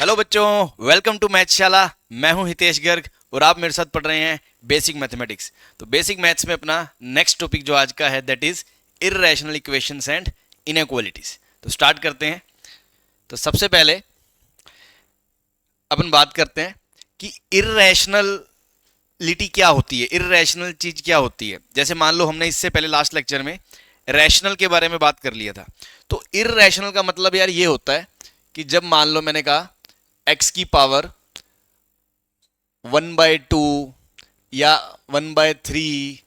Hello बच्चों, welcome to मैथशाला। मैं हूं हितेश गर्ग और आप मेरे साथ पढ़ रहे हैं बेसिक मैथमेटिक्स। तो बेसिक मैथ्स में अपना नेक्स्ट टॉपिक जो आज का है that is irrational equations and inequalities. तो स्टार्ट करते हैं। तो सबसे पहले अपन बात करते हैं कि इर्रेशनलिटी क्या होती है, इर्रेशनल चीज क्या होती है। जैसे मान लो हमने इससे पहले लास्ट लेक्चर में रैशनल के बारे में बात कर लिया था। तो इर्रेशनल का मतलब यार ये होता है कि जब मान लो मैंने कहा x की पावर 1/2 या 1/3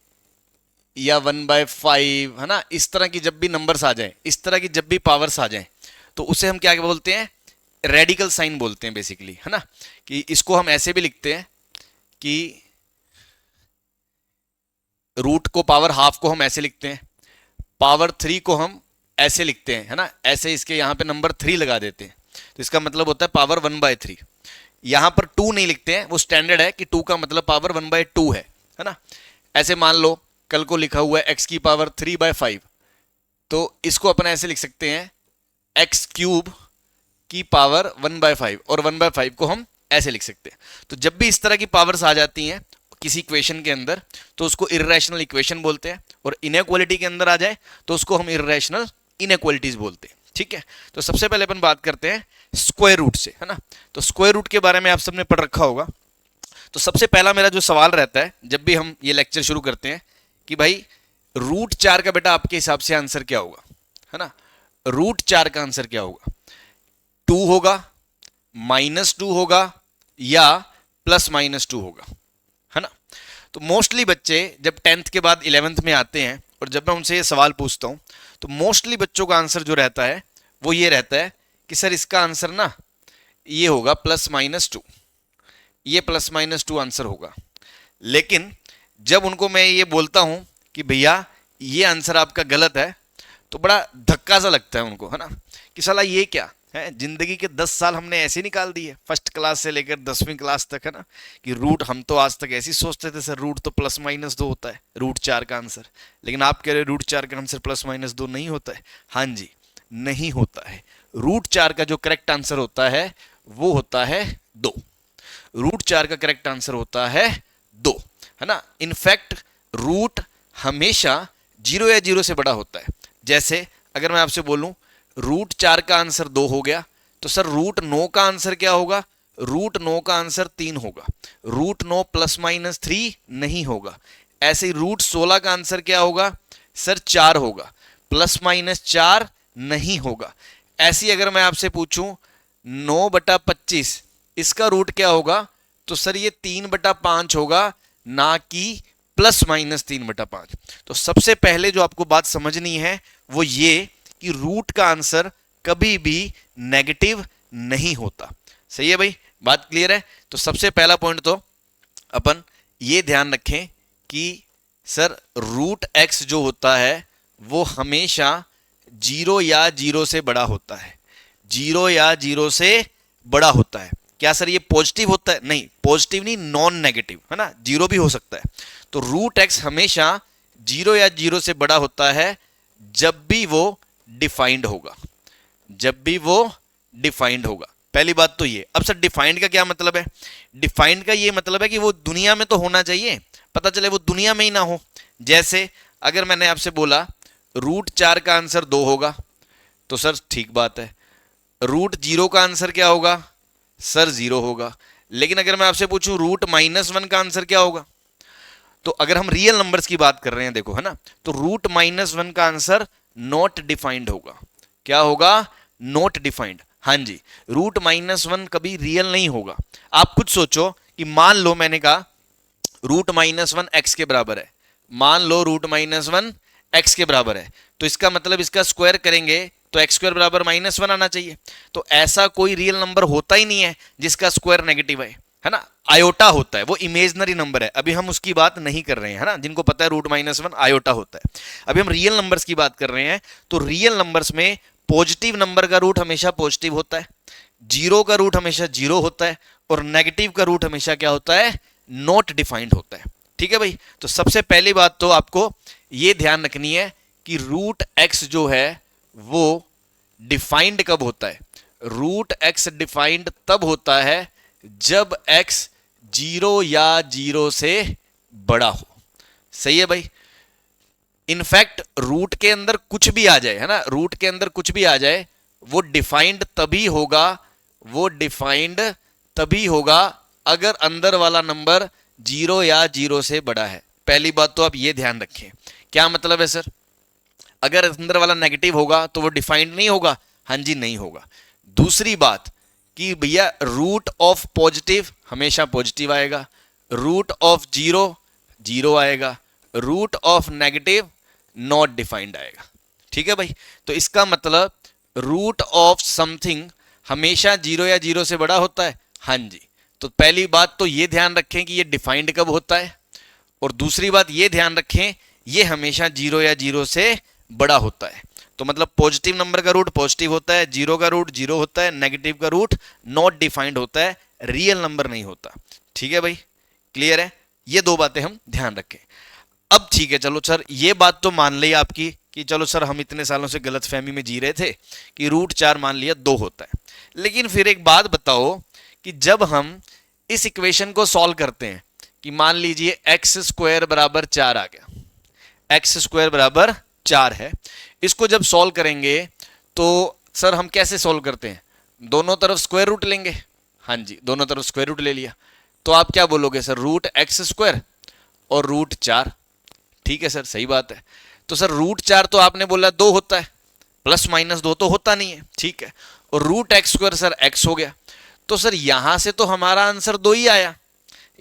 या 1/5 है ना, इस तरह की जब भी नंबर्स आ जाए, इस तरह की जब भी पावर्स आ जाए, तो उसे हम क्या बोलते हैं, रेडिकल साइन बोलते हैं बेसिकली, है ना। कि इसको हम ऐसे भी लिखते हैं कि रूट को पावर हाफ को हम ऐसे लिखते हैं, पावर 3 को हम ऐसे लिखते हैं, है ना। ऐसे इसके यहां पे नंबर 3 लगा देते हैं, तो इसका मतलब होता है पावर 1/3। यहां पर 2 नहीं लिखते हैं, वो स्टैंडर्ड है कि 2 का मतलब पावर 1/2 है ना। ऐसे मान लो कल को लिखा हुआ है x की पावर 3/5, तो इसको अपन ऐसे लिख सकते हैं x क्यूब की पावर 1/5, और 1/5 को हम ऐसे लिख सकते हैं। तो जब भी इस तरह की पावर्स आ जाती हैं किसी इक्वेशन के अंदर, तो उसको इर्रेशनल इक्वेशन बोलते हैं, और इनइक्वालिटी के अंदर आ जाए तो उसको हम इर्रेशनल इनइक्वालिटीज बोलते हैं। ठीक है, तो सबसे पहले अपन बात करते हैं स्क्वायर रूट से, है ना। तो स्क्वायर रूट के बारे में आप सबने पढ़ रखा होगा। तो सबसे पहला मेरा जो सवाल रहता है जब भी हम ये लेक्चर शुरू करते हैं कि भाई √4 का बेटा आपके हिसाब से आंसर क्या होगा, है ना। √4 का आंसर क्या होगा? 2 होगा, -2 होगा, या +-2 होगा, है ना। तो मोस्टली बच्चे जब 10th के बाद 11th में आते हैं और जब मैं उनसे ये सवाल पूछता हूं, तो मोस्टली बच्चों का आंसर जो रहता है वो ये रहता है कि सर इसका आंसर ना ये होगा +-2, ये +-2 आंसर होगा। लेकिन जब उनको मैं ये बोलता हूं कि भैया ये आंसर आपका गलत है, तो बड़ा धक्का सा लगता है उनको, है ना, कि साला ये क्या है, जिंदगी के 10 साल हमने ऐसे निकाल दिए फर्स्ट क्लास से लेकर 10वीं क्लास तक, है ना, कि रूट हम तो आज तक ऐसे ही सोचते थे सर रूट तो +-2 होता है √4 का आंसर। लेकिन आप कह रहे हो √4 का आंसर +-2 नहीं होता है। हाँ जी, नहीं होता है। √4 का जो करेक्ट आंसर होता है वो होता है 2। √4 का करेक्ट आंसर होता है 2, है ना। इनफैक्ट रूट हमेशा 0 या 0 से बड़ा होता है। जैसे अगर मैं आपसे बोलूं √4 का आंसर 2 हो गया, तो सर √9 का आंसर क्या होगा? √9 का आंसर 3 होगा। √9 +-3 नहीं होगा। ऐसे ही √16 का आंसर क्या होगा? सर 4 होगा। +-4 नहीं होगा। ऐसी अगर मैं आपसे पूछूं 9/25 इसका रूट क्या होगा, तो सर ये 3/5 होगा, ना कि +-3/5। तो सबसे पहले जो आपको बात समझनी है वो ये कि रूट का आंसर कभी भी नेगेटिव नहीं होता। सही है भाई, बात क्लियर है। तो सबसे पहला पॉइंट तो अपन ये ध्यान रखें कि सर √x जो होता है वो हमेशा 0 या 0 से बड़ा होता है। 0 या 0 से बड़ा होता है। क्या सर ये पॉजिटिव होता है? नहीं, पॉजिटिव नहीं, नॉन नेगेटिव, है ना, 0 भी हो सकता है। तो √x हमेशा 0 या 0 से बड़ा होता है जब भी वो डिफाइंड होगा, जब भी वो डिफाइंड होगा। पहली बात तो ये। अब सर डिफाइंड का क्या मतलब है? डिफाइंड का ये मतलब है कि वो दुनिया में तो होना चाहिए, पता चले वो दुनिया में ही ना हो। जैसे अगर मैंने आपसे बोला √4 का आंसर 2 होगा, तो सर ठीक बात है। √0 का आंसर क्या होगा? सर 0 होगा। लेकिन अगर मैं आपसे पूछूं √-1 का आंसर क्या होगा, तो अगर हम रियल नंबर्स की बात कर रहे हैं, देखो, है ना, तो √-1 का आंसर नॉट डिफाइंड होगा। क्या होगा? Not defined. हाँ जी, √-1 कभी रियल नहीं होगा। आप खुद सोचो कि मान लो मैंने कहा √-1 x के बराबर है, मान लो √-1 x के बराबर है, तो इसका मतलब इसका स्क्वायर करेंगे तो x² बराबर -1 आना चाहिए। तो ऐसा कोई रियल नंबर होता ही नहीं है जिसका स्क्वायर नेगेटिव है ना। आयोटा होता है, वो इमेजनरी नंबर है, अभी हम उसकी बात नहीं कर रहे हैं, है ना। जिनको पता है √-1 आयोटा होता है, अभी हम रियल नंबर्स की बात कर रहे हैं। तो रियल नंबर्स में पॉजिटिव नंबर का रूट हमेशा पॉजिटिव होता है, 0 का रूट हमेशा 0 होता है, और नेगेटिव का रूट हमेशा क्या होता है? नॉट डिफाइंड होता है। ठीक है भाई। तो सबसे पहली बात तो आपको यह ध्यान रखनी है कि √x जो है वो डिफाइंड कब होता है? रूट एक्स डिफाइंड तब होता है जब एक्स 0 या 0 से बड़ा हो। सही है भाई। इनफैक्ट रूट के अंदर कुछ भी आ जाए, है ना, रूट के अंदर कुछ भी आ जाए, वो डिफाइंड तभी होगा, वो डिफाइंड तभी होगा अगर अंदर वाला नंबर 0 या 0 से बड़ा है। पहली बात तो आप ये ध्यान रखें। क्या मतलब है सर? अगर अंदर वाला नेगेटिव होगा तो वो डिफाइंड नहीं होगा। हाँ जी, नहीं होगा। दूसरी बात कि भैया रूट ऑफ पॉजिटिव हमेशा पॉजिटिव आएगा, रूट ऑफ 0 0 आएगा, root of negative not defined आएगा। ठीक है भाई। तो इसका मतलब रूट ऑफ समथिंग हमेशा 0 या 0 से बड़ा होता है। हाँ जी। तो पहली बात तो ये ध्यान रखें कि ये डिफाइंड कब होता है, और दूसरी बात ये ध्यान रखें ये हमेशा 0 या 0 से बड़ा होता है। तो मतलब पॉजिटिव नंबर का रूट पॉजिटिव होता है, 0 का रूट 0 होता है, नेगेटिव का रूट नॉट डिफाइंड होता है, रियल नंबर नहीं होता। ठीक है भाई, क्लियर है? ये दो बातें हम ध्यान रखें। अब ठीक है, चलो सर ये बात तो मान ली आपकी कि चलो सर हम इतने सालों से गलत फहमी में जी रहे थे कि रूट 4 मान लिया 2 होता है। लेकिन फिर एक बात बताओ कि जब हम इस इक्वेशन को सॉल्व करते हैं कि मान लीजिए एक्स स्क्वायर बराबर 4 आ गया, एक्स स्क्वायर बराबर 4 है, इसको जब सॉल्व करेंगे तो सर हम कैसे सॉल्व करते हैं? दोनों तरफ स्क्वायर रूट लेंगे। हाँ जी, दोनों तरफ स्क्वायर रूट ले लिया तो आप क्या बोलोगे सर? रूट एक्स स्क्वायर और रूट 4। ठीक है सर, सही बात है। तो सर रूट 4 तो आपने बोला 2 होता है, प्लस माइनस 2 तो होता नहीं है। ठीक है, और root x square sir x हो गया। तो सर यहां से तो हमारा आंसर 2 ही आया,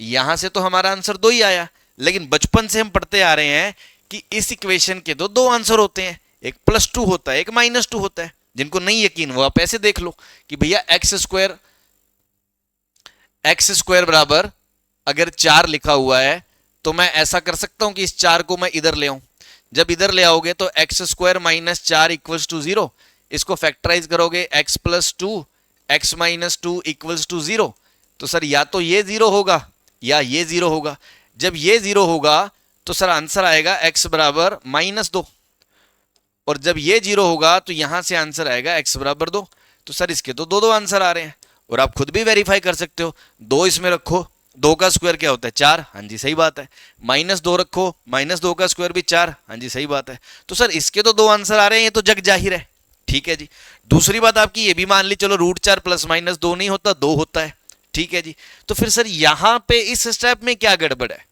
यहां से तो हमारा आंसर 2 ही आया। लेकिन बचपन से हम पढ़ते आ रहे हैं कि इस इक्वेशन के तो 2 आंसर होते हैं, एक +2 होता है, एक -2 होता है। जिनको नहीं यकीन वो आप ऐसे देख लो कि भैया एक्स स्क्वायर बराबर अगर 4 लिखा हुआ है तो मैं ऐसा कर सकता हूं कि इस 4 को मैं इधर ले आऊं। जब इधर ले आओगे तो x square minus 4 equals to 0, इसको फैक्टराइज करोगे x + 2 x - 2 इक्वल्स टू 0। तो सर या तो ये 0 होगा या ये 0 होगा। जब ये 0 होगा तो सर आंसर आएगा x बराबर -2, और जब ये 0 होगा तो यहां से आंसर आएगा x बराबर 2। तो सर इसके तो 2 आंसर आ रहे हैं, और आप खुद भी वेरीफाई कर सकते हो। 2 इसमें रखो, 2 का स्क्वायर क्या होता है? 4। हाँ जी, सही बात है। -2 रखो, -2 का स्क्वायर भी 4। हाँ जी, सही बात है। तो सर इसके तो 2 आंसर आ रहे हैं, ये तो जग जाहिर है। ठीक है जी। दूसरी बात आपकी ये भी मान ली, चलो रूट 4 + -2 नहीं होता, 2 होता है। ठीक है जी। तो फिर सर यहां पे इस स्टेप में क्या गड़बड़ है?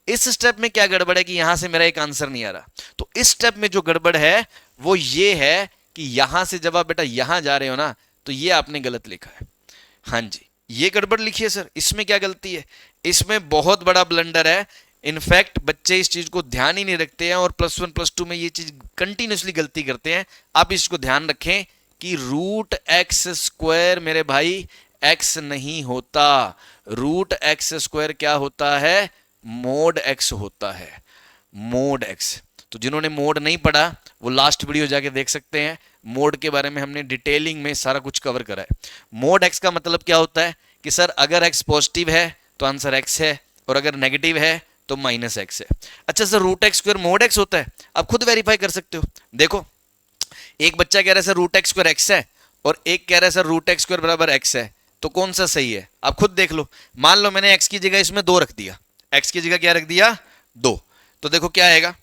इस स्टेप में क्या गड़बड़ है कि यहां से मेरा एक आंसर नहीं आ रहा? तो इस स्टेप में जो गड़बड़ है वो ये है कि यहां से जब आप बेटा यहां जा रहे हो ना, तो ये आपने गलत लिखा है। हाँ जी, ये गड़बड़ लिखी है सर। इसमें क्या गलती है? इसमें बहुत बड़ा ब्लंडर है। इनफैक्ट बच्चे इस चीज को ध्यान ही नहीं रखते हैं, और +1 +2 में ये चीज कंटिन्यूसली गलती करते हैं। आप इसको ध्यान रखें कि रूट एक्स स्क्वायर मेरे भाई एक्स नहीं होता। रूट एक्स स्क्वायर क्या होता है? मोड एक्स होता है, मोड एक्स। तो जिन्होंने मोड नहीं पढ़ा वो लास्ट वीडियो जाके देख सकते हैं। मोड के बारे में हमने डिटेलिंग में सारा कुछ कवर करा है। मोड एक्स का मतलब क्या होता है कि सर अगर एक्स पॉजिटिव है तो आंसर एक्स है, और अगर नेगेटिव है तो -x है। अच्छा sir root x square mod x होता है? आप खुद वेरीफाई कर सकते हो। देखो, एक बच्चा कह रहा है sir root x square x है, और एक कह रहा है सर रूट एक्स स्क्वायर बराबर एक्स है। तो कौन सा सही है? आप खुद देख लो। मान लो मैंने x की जगह इसमें 2 रख दिया, x की जगह क्या रख दिया? 2। तो देखो क्या आएगा,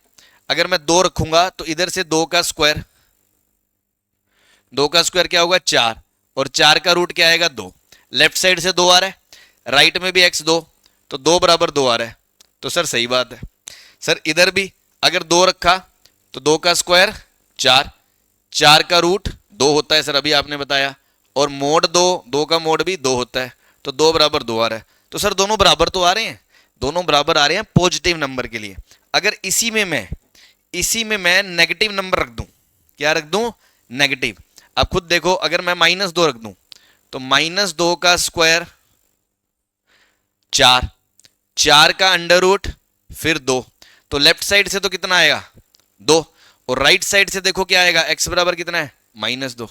अगर मैं 2 रखूंगा तो इधर से 2 का स्क्वायर, 2 का स्क्वायर क्या होगा? 4, और 4 का रूट क्या आएगा? 2। लेफ्ट साइड से 2 आ रहा है, राइट में भी x 2, तो 2 बराबर 2 आ रहा है। तो सर सही बात है। सर इधर भी अगर 2 रखा तो 2 का स्क्वायर 4, 4 का रूट 2 होता है सर, अभी आपने बताया, और मोड 2, 2 का मोड भी 2 होता है, तो 2 बराबर 2 आ रहा है। तो सर दोनों बराबर तो आ रहे हैं, दोनों बराबर आ रहे हैं पॉजिटिव नंबर के लिए। अगर इसी में मैं नेगेटिव नंबर रख दूं, क्या रख दूं? नेगेटिव। आप खुद देखो, अगर मैं -2 रख दूं तो -2 का स्क्वायर 4, 4 का अंडर रूट फिर 2, तो लेफ्ट साइड से तो कितना आएगा? 2, और राइट साइड से देखो क्या आएगा? x बराबर कितना है? -2।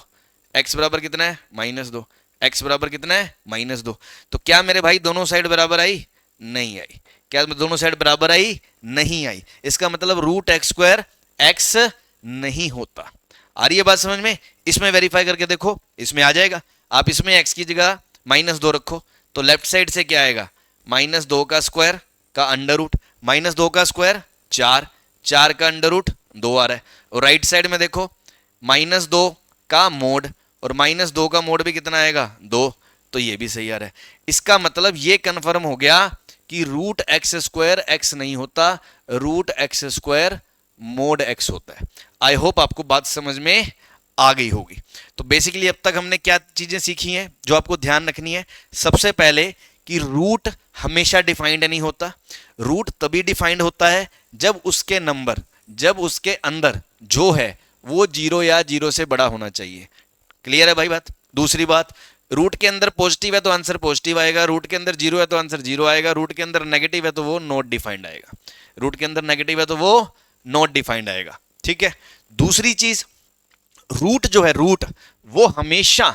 x बराबर कितना है? -2। x बराबर कितना है? -2। तो क्या मेरे भाई दोनों साइड बराबर आई? नहीं आई। क्या दोनों साइड बराबर आई? नहीं आई। इसका मतलब रूट एक्स स्क्वायर x नहीं होता। आ रही है बात समझ में? इसमें वेरीफाई करके देखो, इसमें आ जाएगा। आप इसमें x की जगह -2 रखो तो लेफ्ट साइड से क्या आएगा, -2 का स्क्वायर का अंडर रूट, -2 का स्क्वायर 4, 4 का अंडर रूट 2 आ रहा है। और राइट साइड में देखो -2 का मोड, और -2 का मोड भी कितना आएगा 2, तो ये भी सही आ रहा है। इसका मतलब ये कंफर्म हो गया कि रूट एक्स स्क्वायर एक्स नहीं होता, root x square mod x होता है। आई होप आपको बात समझ में आ गई होगी। तो बेसिकली अब तक हमने क्या चीजें सीखी हैं जो आपको ध्यान रखनी है। सबसे पहले कि रूट हमेशा डिफाइंड नहीं होता, रूट तभी डिफाइंड होता है जब उसके नंबर, जब उसके अंदर जो है वो 0 या 0 से बड़ा होना चाहिए। क्लियर है भाई बात। दूसरी बात, रूट के अंदर पॉजिटिव है तो आंसर पॉजिटिव आएगा, रूट के अंदर 0 है तो आंसर 0 आएगा, रूट के अंदर नेगेटिव है तो वो नॉट डिफाइंड आएगा, रूट के अंदर नेगेटिव है तो वो नॉट डिफाइंड आएगा। ठीक है। दूसरी चीज, रूट जो है रूट वो हमेशा,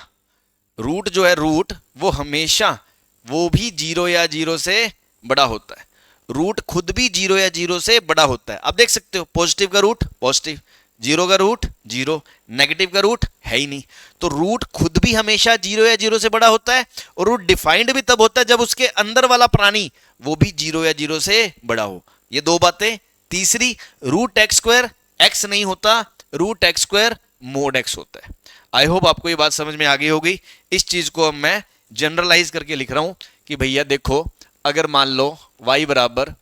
रूट जो है रूट वो हमेशा वो भी 0 या 0 से बड़ा होता है, रूट खुद भी 0 या 0 से बड़ा होता है। आप देख सकते हो पॉजिटिव का रूट पॉजिटिव, 0 का रूट 0, नेगेटिव का रूट है ही नहीं। तो रूट खुद भी हमेशा 0 या 0 से बड़ा होता है, और रूट डिफाइंड भी तब होता है जब उसके अंदर वाला प्राणी वो भी 0 या 0 से बड़ा हो। ये दो बातें। तीसरी, रूट एक्स स्क्वायर एक्स नहीं होता, root x square mod x होता है। आई होप आपको ये बात समझ में आ गई होगी। इस चीज को अब मैं जनरलाइज करके लिख रहा हूं कि भैया देखो, अगर मान लो y बराबर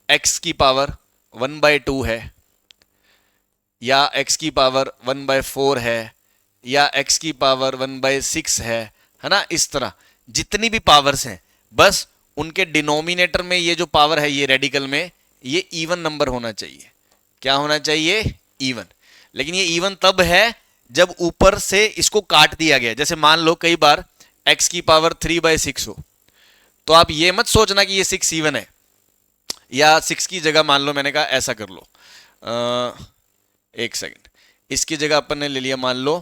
x की पावर 1/2 है, या x की पावर 1/4 है, या x की पावर 1/6 है ना, इस तरह जितनी भी पावर्स हैं, बस उनके डिनोमिनेटर में ये जो पावर है ये रेडिकल में ये इवन नंबर होना चाहिए। क्या होना चाहिए? इवन। लेकिन ये इवन तब है जब ऊपर से इसको काट दिया गया। जैसे मान लो कई बार x की पावर 3/6 हो, तो आप ये मत सोचना कि ये 6 इवन है, या 6 की जगह मान लो मैंने कहा ऐसा कर लो, एक सेकंड, इसकी जगह अपन ने ले लिया मान लो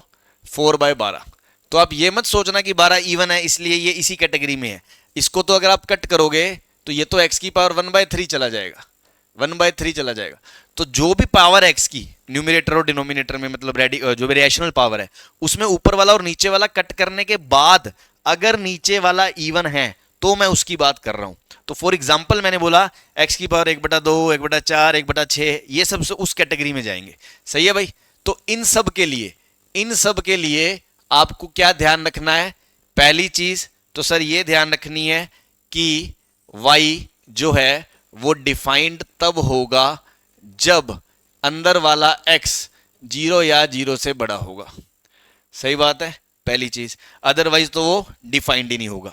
4/12, तो आप ये मत सोचना कि 12 इवन है इसलिए ये इसी कैटेगरी में है। इसको तो अगर आप कट करोगे तो ये तो x की पावर 1/3 चला जाएगा, 1/3 चला जाएगा। तो जो भी पावर x की न्यूमरेटर और डिनोमिनेटर में, मतलब जो भी रैशनल पावर है, उसमें ऊपर वाला और नीचे वाला कट करने के बाद अगर नीचे वाला इवन है तो मैं उसकी बात कर रहा हूं। तो फॉर एग्जाम्पल मैंने बोला x की पावर 1/2, 1/4, 1/6, ये सब उस कैटेगरी में जाएंगे। सही है भाई। तो इन सब के लिए आपको क्या ध्यान रखना है? पहली चीज तो सर ये ध्यान रखनी है कि y जो है वो डिफाइंड तब होगा जब अंदर वाला x 0 या 0 से बड़ा होगा। सही बात है, पहली चीज। अदरवाइज तो वो डिफाइंड ही नहीं होगा।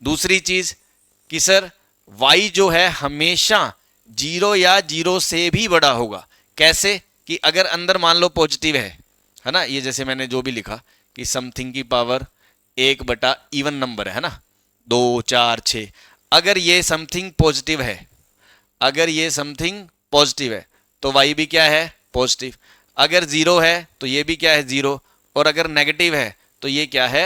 दूसरी चीज कि सर y जो है हमेशा 0 या 0 से भी बड़ा होगा। कैसे? कि अगर अंदर मान लो पॉजिटिव है ना, ये जैसे मैंने जो भी लिखा कि समथिंग की पावर 1 इवन नंबर है ना, 2, 4, 6, अगर ये समथिंग पॉजिटिव है, अगर ये समथिंग पॉजिटिव है तो y भी क्या है? पॉजिटिव। अगर 0 है तो ये भी क्या है? 0। और अगर नेगेटिव है तो ये क्या है?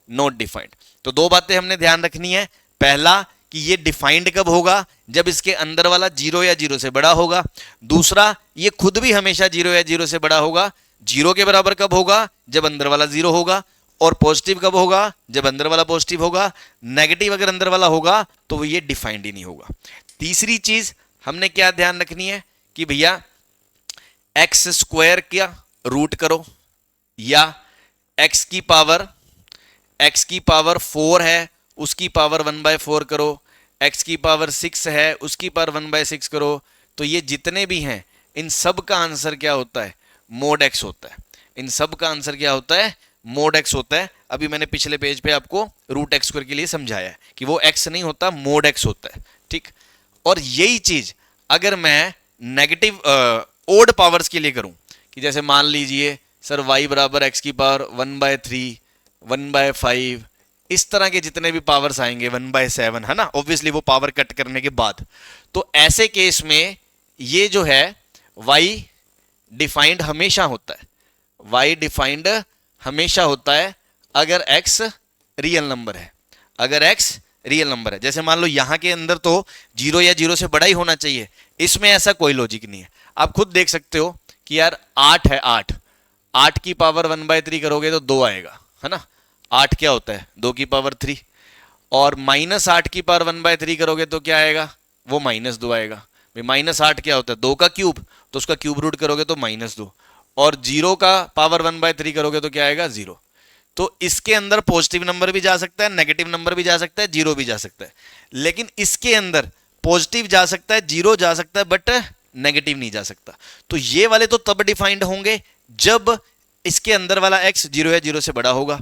Not defined. तो दो बातें हमने ध्यान रखनी है। पहला कि ये डिफाइंड कब होगा? जब इसके अंदर वाला 0 या 0 से बड़ा होगा। दूसरा, ये खुद भी हमेशा 0 या 0 से बड़ा होगा। 0 के बराबर कब होगा? जब अंदर वाला 0 होगा। और पॉजिटिव कब होगा? जब अंदर वाला पॉजिटिव होगा। नेगेटिव अगर अंदर वाला होगा तो वो ये डिफाइंड ही नहीं होगा। तीसरी चीज हमने क्या ध्यान रखनी है कि भैया एक्स स्क्वायर क्या रूट करो, या एक्स की पावर 4 है उसकी पावर 1/4 करो, x की पावर 6 है उसकी पावर 1/6 करो। तो ये जितने भी हैं इन सब का आंसर क्या होता है? मोड x होता है। इन सब का आंसर क्या होता है? मोड x होता है। अभी मैंने पिछले पेज पे आपको रूट एक्स स्क्वायर के लिए समझाया है कि वो x नहीं होता, मोड x होता है। ठीक। और यही चीज अगर मैं नेगेटिव ओड पावर्स के लिए करूं, कि जैसे मान लीजिए सर y बराबर x की पावर 1/3, 1/5, इस तरह के जितने भी पावर्स आएंगे 1/7, है ना, ऑब्वियसली वो पावर कट करने के बाद। तो ऐसे केस में ये जो है y डिफाइंड हमेशा होता है, y डिफाइंड हमेशा होता है अगर x रियल नंबर है, अगर x रियल नंबर है। जैसे मान लो यहां के अंदर तो 0 या 0 से बड़ा ही होना चाहिए, इसमें ऐसा कोई लॉजिक नहीं है। आप खुद देख सकते हो कि यार 8 है, 8 की पावर 1/3 करोगे तो 2 आएगा, है ना। 8 क्या होता है 2 की पावर 3, और -8 की पावर 1/3 करोगे तो क्या आएगा, वो -2 आएगा। भाई -8 क्या होता है 2 का क्यूब, तो उसका क्यूब रूट करोगे तो -2, और 0 का पावर 1/3 करोगे तो क्या आएगा 0। तो इसके अंदर पॉजिटिव नंबर भी जा सकता है, नेगेटिव नंबर भी जा सकता है, जीरो भी जा सकता है, लेकिन इसके अंदर पॉजिटिव जा सकता है, जीरो जा सकता है, बट नेगेटिव नहीं जा सकता। तो ये वाले तो तब डिफाइंड होंगे जब इसके अंदर वाला x 0 या 0 से बड़ा होगा।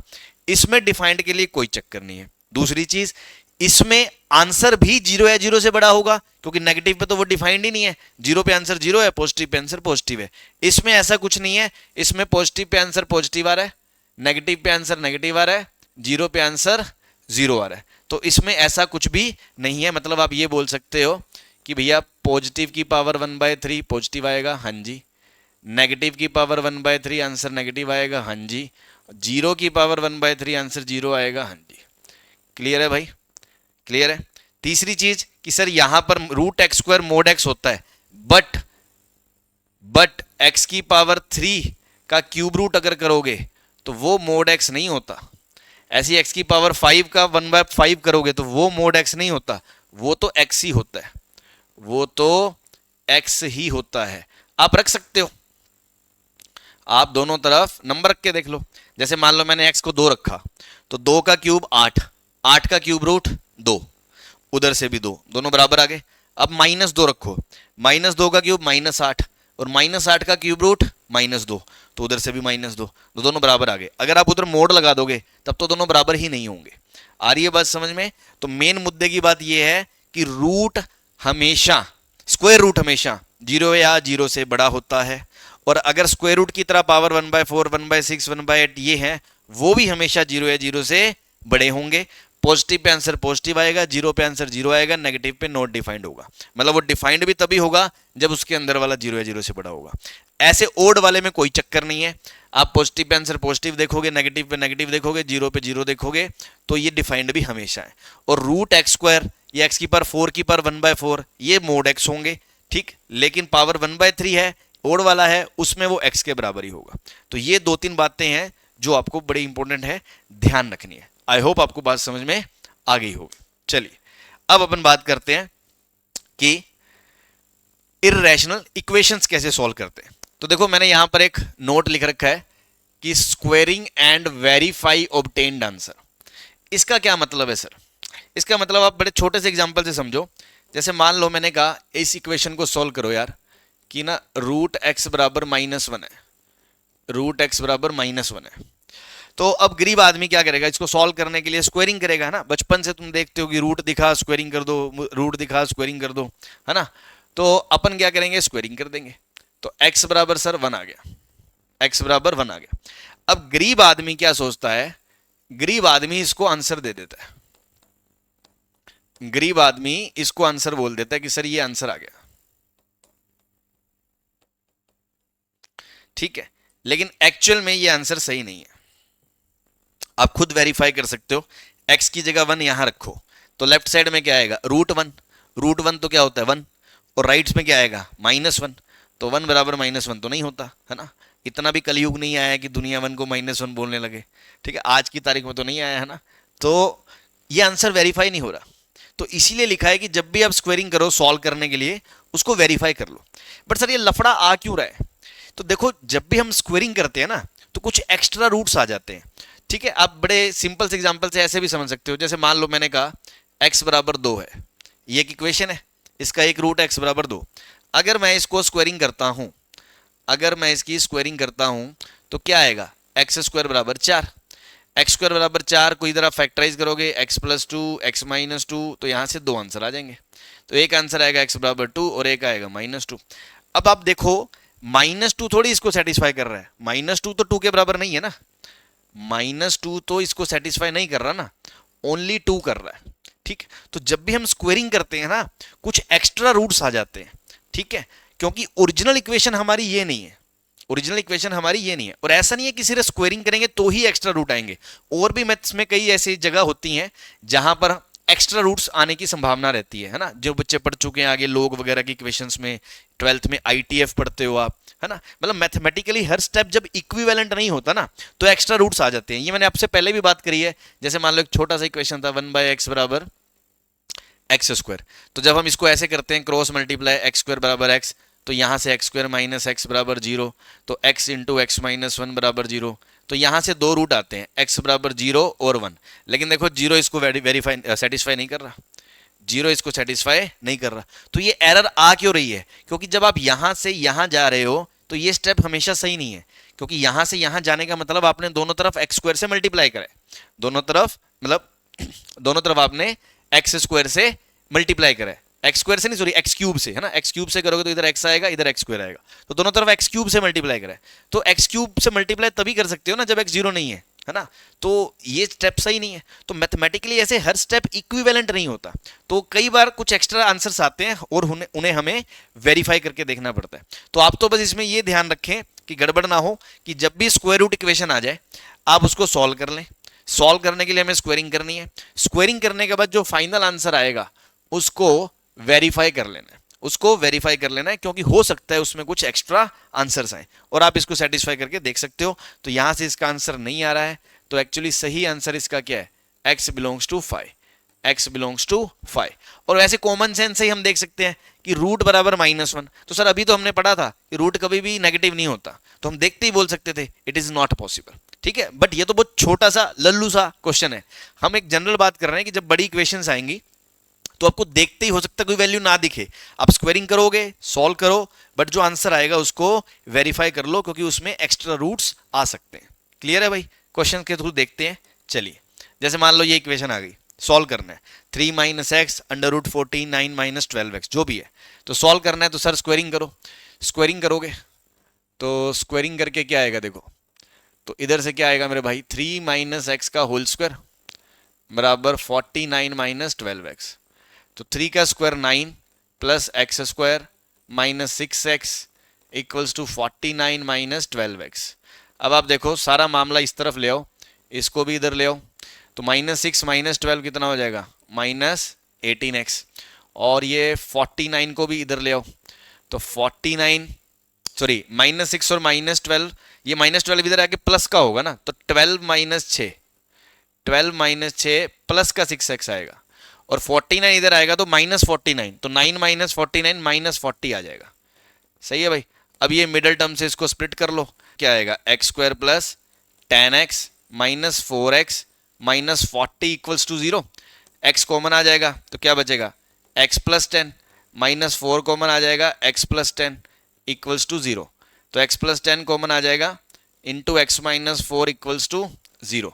इसमें डिफाइंड के लिए कोई चक्कर नहीं है। दूसरी चीज, इसमें आंसर भी 0 या 0 से बड़ा होगा, क्योंकि नेगेटिव पे तो वो डिफाइंड ही नहीं है, 0 पे आंसर 0 है, पॉजिटिव पे आंसर पॉजिटिव है। इसमें ऐसा कुछ नहीं है, इसमें पॉजिटिव पे आंसर पॉजिटिव आ रहा है, नेगेटिव पे आंसर नेगेटिव आ रहा है, 0 पे आंसर 0 आ रहा है। तो इसमें ऐसा कुछ भी नहीं है। मतलब आप ये बोल सकते हो कि भैया पॉजिटिव की पावर 1/3 पॉजिटिव आएगा, हाँ जी, नेगेटिव की पावर 1/3 आंसर नेगेटिव आएगा, हाँ जी, 0 की पावर 1/3 आंसर 0 आएगा, हाँ जी। क्लियर है भाई, क्लियर है। तीसरी चीज कि सर यहां पर √x² mod x होता है, बट x की पावर 3 का क्यूब रूट अगर करोगे तो वो mod x नहीं होता। ऐसी x की पावर 5 का 1/5 करोगे तो वो mod x नहीं होता, वो तो x ही होता है, वो तो x ही होता है। आप रख सकते हो, आप दोनों तरफ नंबर रख के देख लो। जैसे मान लो मैंने x को 2 रखा, तो 2 का क्यूब 8, 8 का क्यूब रूट 2, उधर से भी 2, दोनों बराबर आ गए। अब -2 रखो, -2 का क्यूब -8, और -8 का क्यूब रूट -2, तो उधर से भी -2, तो दोनों बराबर आ गए। अगर आप उधर मोड लगा दोगे तब तो दोनों बराबर ही नहीं होंगे। आ रही है बात समझ में? तो मेन मुद्दे की बात यह है कि रूट हमेशा, स्क्वायर रूट हमेशा 0 या 0 से बड़ा होता है, और अगर स्क्वायर रूट की तरह पावर 1/4, 1/6, 1/8 ये है, वो भी हमेशा 0 या 0 से बड़े होंगे। पॉजिटिव पे आंसर पॉजिटिव आएगा, 0 पे आंसर 0 आएगा, नेगेटिव पे नॉट डिफाइंड होगा। मतलब वो डिफाइंड भी तभी होगा जब उसके अंदर वाला 0 या 0 से बड़ा होगा। ऐसे ओड वाले में कोई चक्कर नहीं है, आप पॉजिटिव पे आंसर पॉजिटिव देखोगे, नेगेटिव पे नेगेटिव देखोगे, 0 पे 0 देखोगे, तो ये डिफाइंड भी हमेशा है। और √x² या x की पावर 4 की पावर 1/4 ये mod x होंगे, ठीक, लेकिन पावर 1/3 है, ओड वाला है, उसमें वो x के बराबर ही होगा। तो ये 2-3 बातें हैं जो आपको बड़ी इंपॉर्टेंट है, ध्यान रखनी है। आई होप आपको बात समझ में आ गई होगी। चलिए अब अपन बात करते हैं कि इररेशनल इक्वेशंस कैसे सॉल्व करते हैं। तो देखो मैंने यहां पर एक नोट लिख रखा है कि squaring and verify obtained answer. इसका क्या मतलब है सर? इसका मतलब आप बड़े छोटे से एग्जांपल से समझो। जैसे मान लो मैंने कहा इस इक्वेशन को सॉल्व करो यार, कि ना √x बराबर -1 है, √x बराबर -1 है। तो अब गरीब आदमी क्या करेगा, इसको सॉल्व करने के लिए स्क्वेयरिंग करेगा, है ना। बचपन से तुम देखते हो कि रूट दिखा स्क्वेयरिंग कर दो, रूट दिखा स्क्वेयरिंग कर दो, है ना। तो अपन क्या करेंगे, स्क्वेयरिंग कर देंगे। तो x बराबर सर 1 आ गया, x बराबर 1 आ गया। अब गरीब आदमी क्या सोचता है, गरीब आदमी इसको आंसर दे देता है, गरीब आदमी इसको आंसर बोल देता है कि सर ये आंसर आ गया, ठीक है। लेकिन एक्चुअल में ये आंसर सही नहीं है। आप खुद वेरीफाई कर सकते हो। x की जगह 1 यहां रखो, तो लेफ्ट साइड में क्या आएगा, √1, √1 तो क्या होता है 1, और राइट में क्या आएगा -1, तो 1 बराबर -1 तो नहीं होता, है ना। इतना भी कलयुग नहीं आया कि दुनिया 1 को -1 बोलने लगे, ठीक है, आज की तारीख में तो नहीं आया, है ना। तो ये आंसर वेरीफाई नहीं हो रहा, तो इसीलिए लिखा है कि जब भी आप स्क्वेयरिंग करो सॉल्व करने के लिए उसको वेरीफाई कर लो। बट सर ये लफड़ा आ क्यों रहा है? तो देखो जब भी हम स्क्वेयरिंग करते हैं ना तो कुछ एक्स्ट्रा रूट्स आ जाते हैं, ठीक है। आप बड़े सिंपल से एग्जांपल से ऐसे भी समझ सकते हो। जैसे मान लो मैंने कहा x बराबर 2 है, ये एक इक्वेशन है, इसका एक रूट x बराबर 2। अगर मैं इसको स्क्वेयरिंग करता हूं, अगर मैं इसकी स्क्वेयरिंग करता हूं तो क्या आएगा, x² बराबर 4, x² बराबर 4 को इधर आप फैक्टराइज करोगे, x + 2 x - 2, तो यहां से 2 आंसर आ जाएंगे। तो एक आंसर आएगा x बराबर 2 और एक आएगा -2। अब आप देखो -2 थोड़ी इसको सेटिस्फाई कर रहा है, -2 तो 2 के बराबर नहीं है ना, -2 तो इसको सेटिस्फाई नहीं कर रहा ना, ओनली 2 कर रहा है, ठीक। तो जब भी हम स्क्वेयरिंग करते हैं ना कुछ एक्स्ट्रा रूट्स आ जाते हैं, ठीक है, क्योंकि ओरिजिनल इक्वेशन हमारी ये नहीं है, ओरिजिनल इक्वेशन हमारी ये नहीं है। और ऐसा नहीं है कि सिर्फ स्क्वेयरिंग करेंगे तो ही एक्स्ट्रा रूट आएंगे, और भी मैथ्स में कई ऐसी जगह होती हैं जहां पर एक्स्ट्रा रूट्स आने की संभावना रहती है ना। जो बच्चे पढ़ चुके हैं आगे लोग वगैरह की इक्वेशंस में, 12th में ITF पढ़ते हो आप, है ना, मतलब मैथमेटिकली हर स्टेप जब इक्विवेलेंट नहीं होता ना तो एक्स्ट्रा रूट्स आ जाते हैं। ये मैंने आपसे पहले भी बात करी है। जैसे मान लो एक छोटा सा इक्वेशन था 1/x बराबर एक्स स्क्वायर, तो जब हम इसको ऐसे करते हैं क्रॉस मल्टीप्लाई एक्स स्क्वायर बराबर एक्स, तो यहां से एक्स स्क्वायर माइनस एक्स बराबर 0, तो x इंटू एक्स माइनस 1 बराबर 0, तो यहां से दो रूट आते हैं x बराबर 0 और 1। लेकिन देखो 0 इसको वेरीफाई सेटिस्फाई नहीं कर रहा, 0 इसको सेटिस्फाई नहीं कर रहा। तो ये एरर आ क्यों रही है? क्योंकि जब आप यहां से यहां जा रहे हो तो ये स्टेप हमेशा सही नहीं है, क्योंकि यहां से यहां जाने का मतलब आपने दोनों तरफ एक्स स्क्वायर से मल्टीप्लाई करा है, दोनों तरफ मतलब दोनों तरफ आपने एक्स स्क्वायर से मल्टीप्लाई करा है, एक्स स्क्वायर से नहीं सॉरी एक्स क्यूब से, है ना, एक्स क्यूब से करोगे तो इधर एक्स आएगा इधर एक्स स्क्वायर आएगा, तो दोनों तरफ एक्स क्यूब से मल्टीप्लाई करा है। तो एक्स क्यूब से मल्टीप्लाई तभी कर सकते हो ना जब एक्स जीरो नहीं है ना, तो ये स्टेप सही नहीं है। तो मैथमेटिकली ऐसे हर स्टेप इक्विवेलेंट नहीं होता, तो कई बार कुछ एक्स्ट्रा आंसर्स आते हैं और उन्हें हमें वेरीफाई करके देखना पड़ता है। तो आप तो बस इसमें ये ध्यान रखें कि गड़बड़ ना हो कि जब भी स्क्वायर रूट इक्वेशन आ जाए आप उसको सॉल्व कर लें। सॉल्व करने के लिए हमें स्क्वायरिंग करनी है, स्क्वायरिंग करने के बाद जो फाइनल आंसर आएगा उसको वेरीफाई कर लेना है, उसको वेरीफाई कर लेना है, क्योंकि हो सकता है उसमें कुछ एक्स्ट्रा आंसर्स आए और आप इसको सेटिस्फाई करके देख सकते हो। तो यहां से इसका आंसर नहीं आ रहा है, तो एक्चुअली सही आंसर इसका क्या है, x belongs to 5, x belongs to 5। और वैसे कॉमन सेंस से ही हम देख सकते हैं कि रूट बराबर -1, तो सर अभी तो हमने पढ़ा था कि रूट कभी भी नेगेटिव नहीं होता, तो हम देखते ही बोल सकते थे इट इज नॉट पॉसिबल, ठीक है। बट ये तो बहुत छोटा सा लल्लू सा क्वेश्चन है, हम एक जनरल बात कर रहे हैं कि जब बड़ी इक्वेशंस आएंगी तो आपको देखते ही हो सकता है कोई वैल्यू ना दिखे, आप स्क्वायरिंग करोगे सॉल्व करो, बट जो आंसर आएगा उसको वेरीफाई कर लो, क्योंकि उसमें एक्स्ट्रा रूट्स आ सकते हैं। क्लियर है भाई? क्वेश्चन के थ्रू देखते हैं। चलिए, जैसे मान लो ये इक्वेशन आ गई, सॉल्व करना है 3 - x √ 14 9 - 12x जो भी है, तो सॉल्व करना है। तो सर स्क्वायरिंग करो, स्क्वायरिंग करोगे तो स्क्वायरिंग करके क्या आएगा देखो, तो इधर से क्या आएगा मेरे भाई, 3 - x का होल स्क्वायर बराबर 49 - 12x, तो 3 का square 9 plus x square minus 6x equals to 49 - 12x। अब आप देखो सारा मामला इस तरफ ले आओ, इसको भी इधर ले आओ, तो -6 - 12 कितना हो जाएगा, -18x, और ये 49 को भी इधर ले आओ, तो 49 सॉरी -6 और -12, ये -12 इधर आके प्लस का होगा ना, तो 12 - 6 प्लस का 6x आएगा, और 49 इधर आएगा तो -49, तो 9 - 49 -40 आ जाएगा। सही है भाई? अब ये मिडल टर्म से इसको स्प्लिट कर लो, क्या आएगा, x square plus 10x minus 4x minus 40 equals to 0। X common आ जाएगा तो क्या बचेगा, x प्लस 10 माइनस 4 कॉमन आ जाएगा, x प्लस 10 इक्वल्स टू 0। तो x प्लस 10 कॉमन आ जाएगा into x minus 4 equals to 0।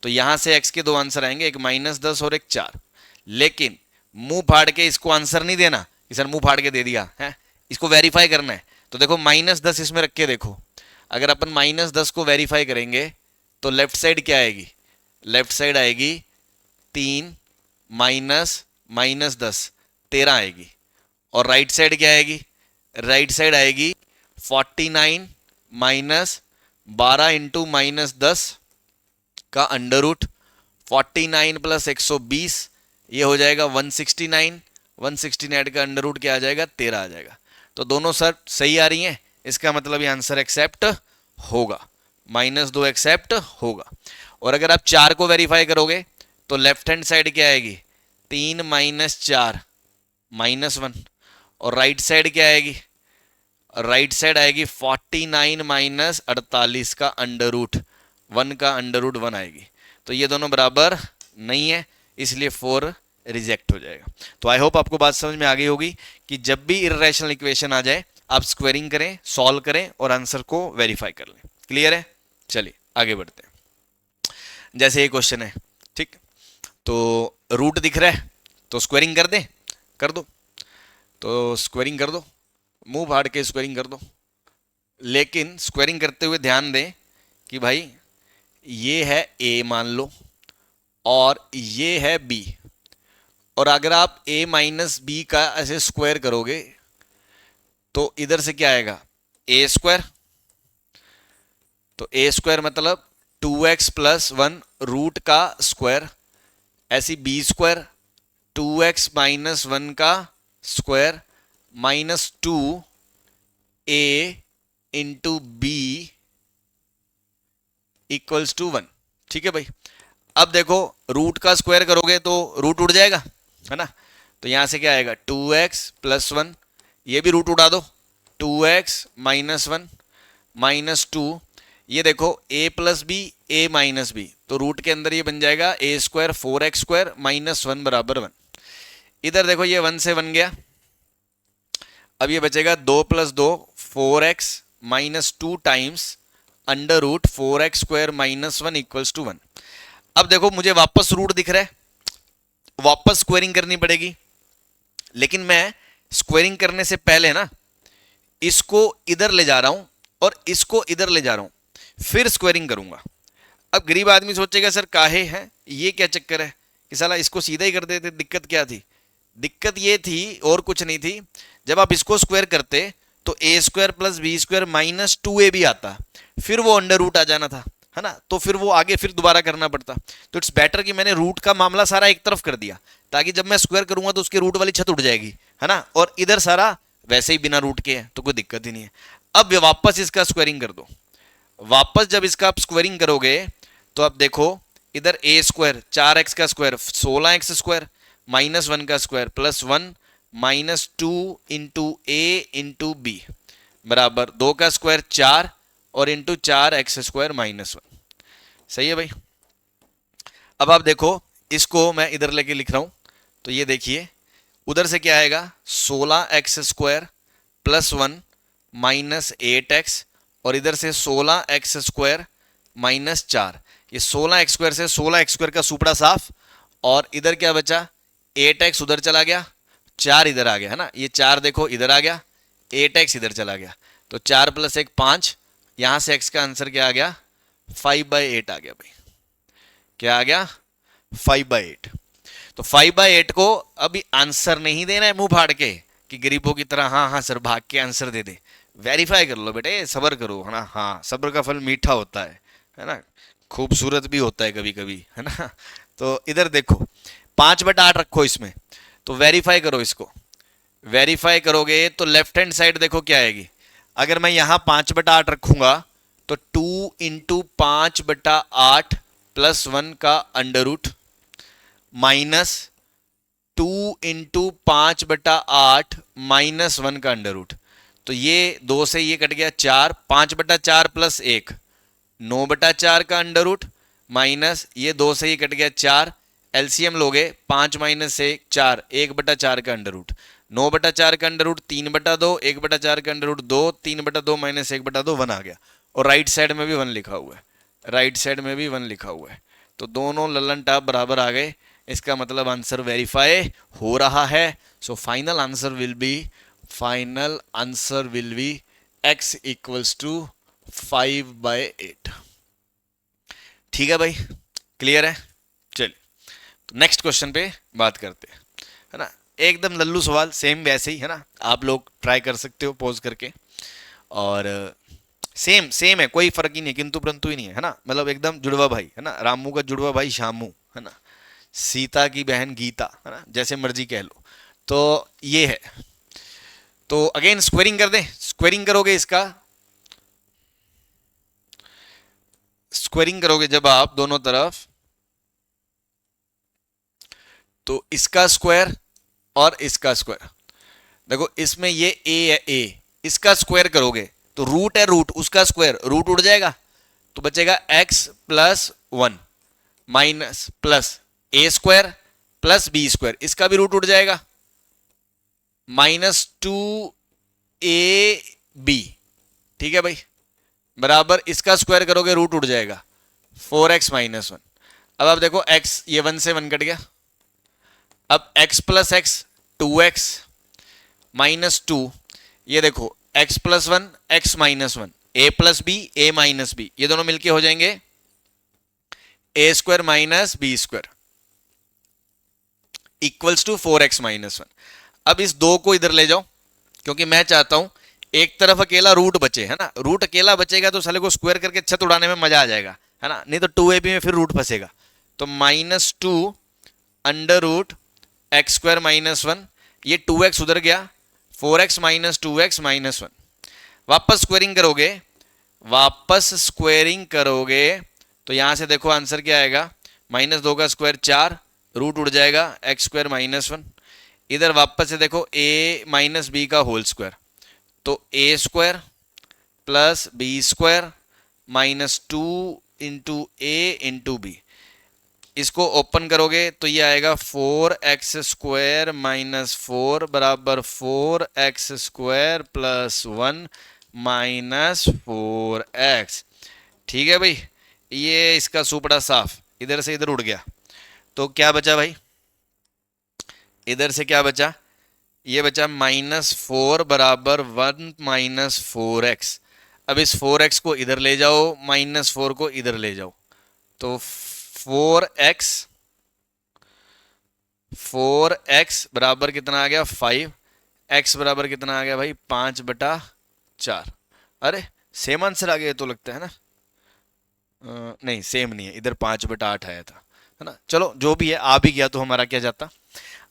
तो यहां से x के दो आंसर आएंगे, एक -10 और एक 4। लेकिन मुंह फाड़ के इसको आंसर नहीं देना कि सर मुंह फाड़ के दे दिया है, इसको वेरीफाई करना है। तो देखो -10 इसमें रख के देखो, अगर अपन -10 को वेरीफाई करेंगे तो लेफ्ट साइड क्या आएगी, लेफ्ट साइड आएगी 3 माइनस -10 13 आएगी, और राइट साइड क्या आएगी, राइट साइड आएगी 49 माइनस 12 इंटू -10 का अंडर रूट 49 प्लस 120, ये हो जाएगा 169, 169 का अंडर रूट क्या आ जाएगा, 13 आ जाएगा। तो दोनों सर सही आ रही हैं, इसका मतलब ये आंसर एक्सेप्ट होगा, -2 एक्सेप्ट होगा। और अगर आप 4 को वेरीफाई करोगे तो लेफ्ट हैंड साइड क्या आएगी, 3 - 4 -1, और राइट साइड क्या आएगी, राइट साइड आएगी 49 माइनस 48 का अंडर रूट 1 का अंडर रूट 1 आएगी। तो ये दोनों बराबर नहीं है, इसलिए 4 रिजेक्ट हो जाएगा। तो आई होप आपको बात समझ में आ गई होगी कि जब भी इर्रेशनल इक्वेशन आ जाए आप स्क्वायरिंग करें, सॉल्व करें और आंसर को वेरीफाई कर लें। क्लियर है? चलिए आगे बढ़ते हैं। जैसे ये क्वेश्चन है, ठीक, तो रूट दिख रहा है तो स्क्वायरिंग कर दें, कर दो, तो स्क्वायरिंग कर दो, मुंह फाड़ के स्क्वायरिंग कर दो। लेकिन स्क्वायरिंग करते हुए ध्यान दें कि भाई ये है a मान लो और ये है b, और अगर आप a माइनस बी का ऐसे स्क्वायर करोगे तो इधर से क्या आएगा, a स्क्वायर, तो a स्क्वायर मतलब 2x प्लस 1 रूट का स्क्वायर, ऐसी b स्क्वायर 2x माइनस 1 का square minus 2a into b equals to 1। ठीक है भाई। अब देखो रूट का स्क्वायर करोगे तो रूट उड़ जाएगा, है ना। तो यहां से क्या आएगा 2x प्लस 1, ये भी रूट उड़ा दो, 2x माइनस 1 माइनस 2, ये देखो a plus b a minus b, तो रूट के अंदर ये बन जाएगा a square 4x square minus 1 बराबर 1। इधर देखो ये 1 से 1 गया, अब ये बचेगा 2 plus 2 4x minus 2 times under root 4x square minus 1 equals to 1। अब देखो मुझे वापस रूट दिख रहा है, वापस स्क्वेयरिंग करनी पड़ेगी, लेकिन मैं स्क्वेयरिंग करने से पहले ना इसको इधर ले जा रहा हूं और इसको इधर ले जा रहा हूं, फिर स्क्वेयरिंग करूंगा। अब गरीब आदमी सोचेगा सर काहे है, ये क्या चक्कर है कि साला इसको सीधा ही कर देते, दिक्कत क्या थी। दिक्कत ये थी और कुछ नहीं थी, जब आप इसको स्क्वायर करते तो a square plus b square minus 2a भी आता, फिर वो अंडर रूट आ जाना था, है ना, तो फिर वो आगे फिर दोबारा करना पड़ता। तो इट्स बेटर कि मैंने रूट का मामला सारा एक तरफ कर दिया, ताकि जब मैं स्क्वायर करूंगा तो उसके रूट वाली छत उड़ जाएगी, है ना, और इधर सारा वैसे ही बिना रूट के है तो कोई दिक्कत ही नहीं है। अब वापस इसका स्क्वायरिंग कर दो, वापस जब इसका आप स्क्वायरिंग करोगे तो अब देखो इधर ए स्क्वायर 4x का स्क्वायर 16x स्क्वायर माइनस 1 का square plus 1 minus 2 into a into B बराबर 2 का स्क्वायर 4 और इंटू 4x स्क्वायर माइनस 1। सही है भाई। अब आप देखो इसको मैं इधर लेके लिख रहा हूं, तो ये देखिए उधर से क्या आएगा 16x square plus 1 minus 8x और इधर से 16x स्क्वायर माइनस 4। ये 16x स्क्वायर से 16x स्क्वायर का सुपड़ा साफ, और इधर क्या बचा 8x उधर चला गया, 4 इधर आ गया, है ना, ये 4 देखो इधर आ गया, 8x इधर चला गया, तो 4 प्लस 1 5, यहां से x का आंसर क्या आ गया 5/8 आ गया भाई। क्या आ गया 5/8। तो 5/8 को अभी आंसर नहीं देना है मुंह फाड़ के कि गरीबों की तरह हाँ हाँ सर भाग के आंसर दे दे, वेरीफाई कर लो बेटे, सब्र करो, है ना, हाँ सब्र का फल मीठा होता है ना, खूबसूरत भी होता है कभी कभी, है ना। तो इधर देखो 5/8 रखो इसमें, तो वेरीफाई करो इसको, वेरीफाई करोगे तो लेफ्ट हैंड साइड देखो क्या आएगी। अगर मैं यहां 5/8 रखूंगा तो 2 इंटू 5/8 प्लस 1 का under root minus 2 into 5/8 minus 1 का अंडर रूट, तो ये 2 से ये कट गया 4, 5/4 प्लस 1 9/4 का अंडर रूट माइनस ये 2 से ये कट गया 4, एलसीएम लोगे 5 माइनस 1 4, 1/4 का अंडर रूट, 9/4 का अंडर रूट 3/2, 1/4 का अंडर रूट 2, 3/2 माइनस 1/2 1 आ गया, और राइट साइड में भी 1 लिखा हुआ है, राइट साइड में भी 1 लिखा हुआ है, तो दोनों ललन टाप बराबर आ गए। इसका मतलब आंसर वेरीफाई हो रहा है। So final answer will be, final answer will be x equals to 5/8। ठीक है भाई, क्लियर है। चलिए तो नेक्स्ट क्वेश्चन पे बात करते हैं, है ना, एकदम लल्लू सवाल सेम वैसे ही, है ना, आप लोग ट्राई कर सकते हो पॉज करके, और सेम सेम है, कोई फर्क ही नहीं, किंतु परंतु ही नहीं है, ना, मतलब एकदम जुड़वा भाई, है ना, रामू का जुड़वा भाई शामू, है ना, सीता की बहन गीता, है ना, जैसे मर्जी कह लो। तो ये है, तो अगेन स्क्वेयरिंग कर दें, स्क्वेयरिंग करोगे इसका, स्क्वेयरिंग करोगे जब आप दोनों तरफ, तो इसका स्क्वायर और इसका स्क्वायर, देखो इसमें ये a है, a इसका स्क्वायर करोगे तो रूट है रूट, उसका स्क्वायर रूट उड़ जाएगा, तो बचेगा x plus 1 minus plus a square plus b square, इसका भी रूट उड़ जाएगा, माइनस 2ab, ठीक है भाई, बराबर इसका स्क्वायर करोगे रूट उड़ जाएगा 4x माइनस 1। अब आप देखो x ये 1 से 1 कट गया, अब x plus x 2x minus 2, ये देखो x plus 1 x minus 1, a plus b a minus b, ये दोनों मिलके हो जाएंगे a square minus b square equals to 4x minus 1। अब इस 2 को इधर ले जाओ, क्योंकि मैं चाहता हूं एक तरफ अकेला रूट बचे, है ना, रूट अकेला बचेगा तो साले को स्क्वायर करके छत उड़ाने में मजा आ जाएगा, है ना, नहीं तो 2ab में फिर रूट फंसेगा, तो -2 under root x square minus one, ये 2x उधर गया, 4x minus 2x minus one. वापस स्क्वेयरिंग करोगे तो यहां से देखो आंसर क्या आएगा, -2 का स्क्वायर 4, रूट उड़ जाएगा, एक्स स्क्वायर माइनस वन। इधर वापस से देखो a माइनस बी का होल स्क्वायर, तो a square plus b square -2 into a into b. इसको ओपन करोगे तो ये आएगा 4x स्क्वायर माइनस 4 बराबर 4x square plus 1 minus 4x। ठीक है भाई, ये इसका सुपड़ा साफ, इधर से इधर उड़ गया, तो क्या बचा भाई, इधर से क्या बचा, ये बचा -4 बराबर 1 माइनस 4x। अब इस 4x को इधर ले जाओ, -4 को इधर ले जाओ, तो 4x बराबर कितना आ गया 5, x बराबर कितना आ गया भाई 5/4। अरे सेम आंसर आ गया तो लगता है ना, नहीं सेम नहीं है, इधर 5/8 आया था, है ना। चलो जो भी है, आ भी गया तो हमारा क्या जाता।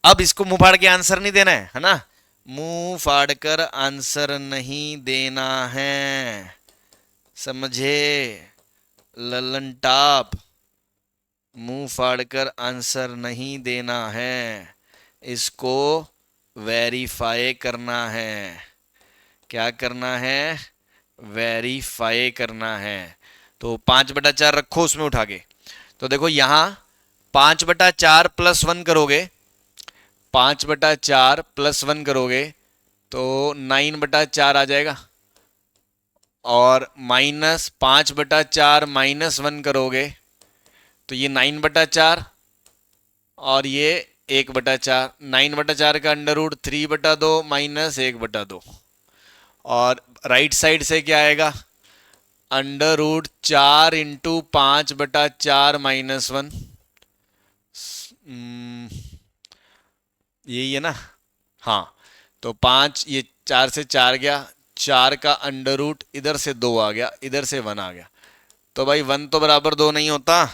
अब इसको मुंह फाड़ के आंसर नहीं देना है ना, मुंह फाड़ कर आंसर नहीं देना है, समझे ललन टाप, मुंह फाड़ कर आंसर नहीं देना है, इसको वेरीफाई करना है। क्या करना है, वेरीफाई करना है। तो 5/4 रखो उसमें उठा के, तो देखो यहां 5/4 प्लस 1 करोगे, 5/4 प्लस 1 करोगे तो 9/4 आ जाएगा, और -5/4 माइनस 1 करोगे तो ये 9/4 और ये 1/4, 9/4 का अंडर रूट 3/2 माइनस 1/2, और राइट साइड से क्या आएगा, अंडर रूट 4 इंटू 5/4 माइनस 1, यही है ना, हाँ। तो 5, ये 4 से 4 गया, 4 का अंडर रूट इधर से 2 आ गया, इधर से 1 आ गया, तो भाई 1 तो बराबर 2 नहीं होता,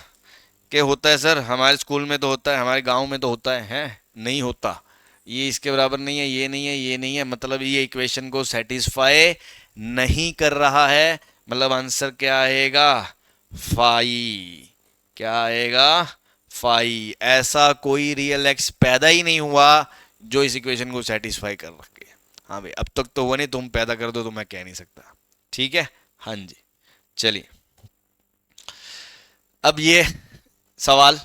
क्या होता है सर, हमारे स्कूल में तो होता है, हमारे गांव में तो होता है नहीं होता, ये इसके बराबर नहीं है, ये नहीं है, ये नहीं है, मतलब ये इक्वेशन को सेटिस्फाई नहीं कर रहा है, मतलब आंसर क्या आएगा, फाई। क्या आएगा, फाई। ऐसा कोई रियल एक्स पैदा ही नहीं हुआ जो इस इक्वेशन को सेटिस्फाई कर रखे। हाँ भाई, अब तक तो वो नहीं, तुम पैदा कर दो तो मैं कह नहीं सकता, ठीक है। हाँ जी, चलिए अब ये सवाल,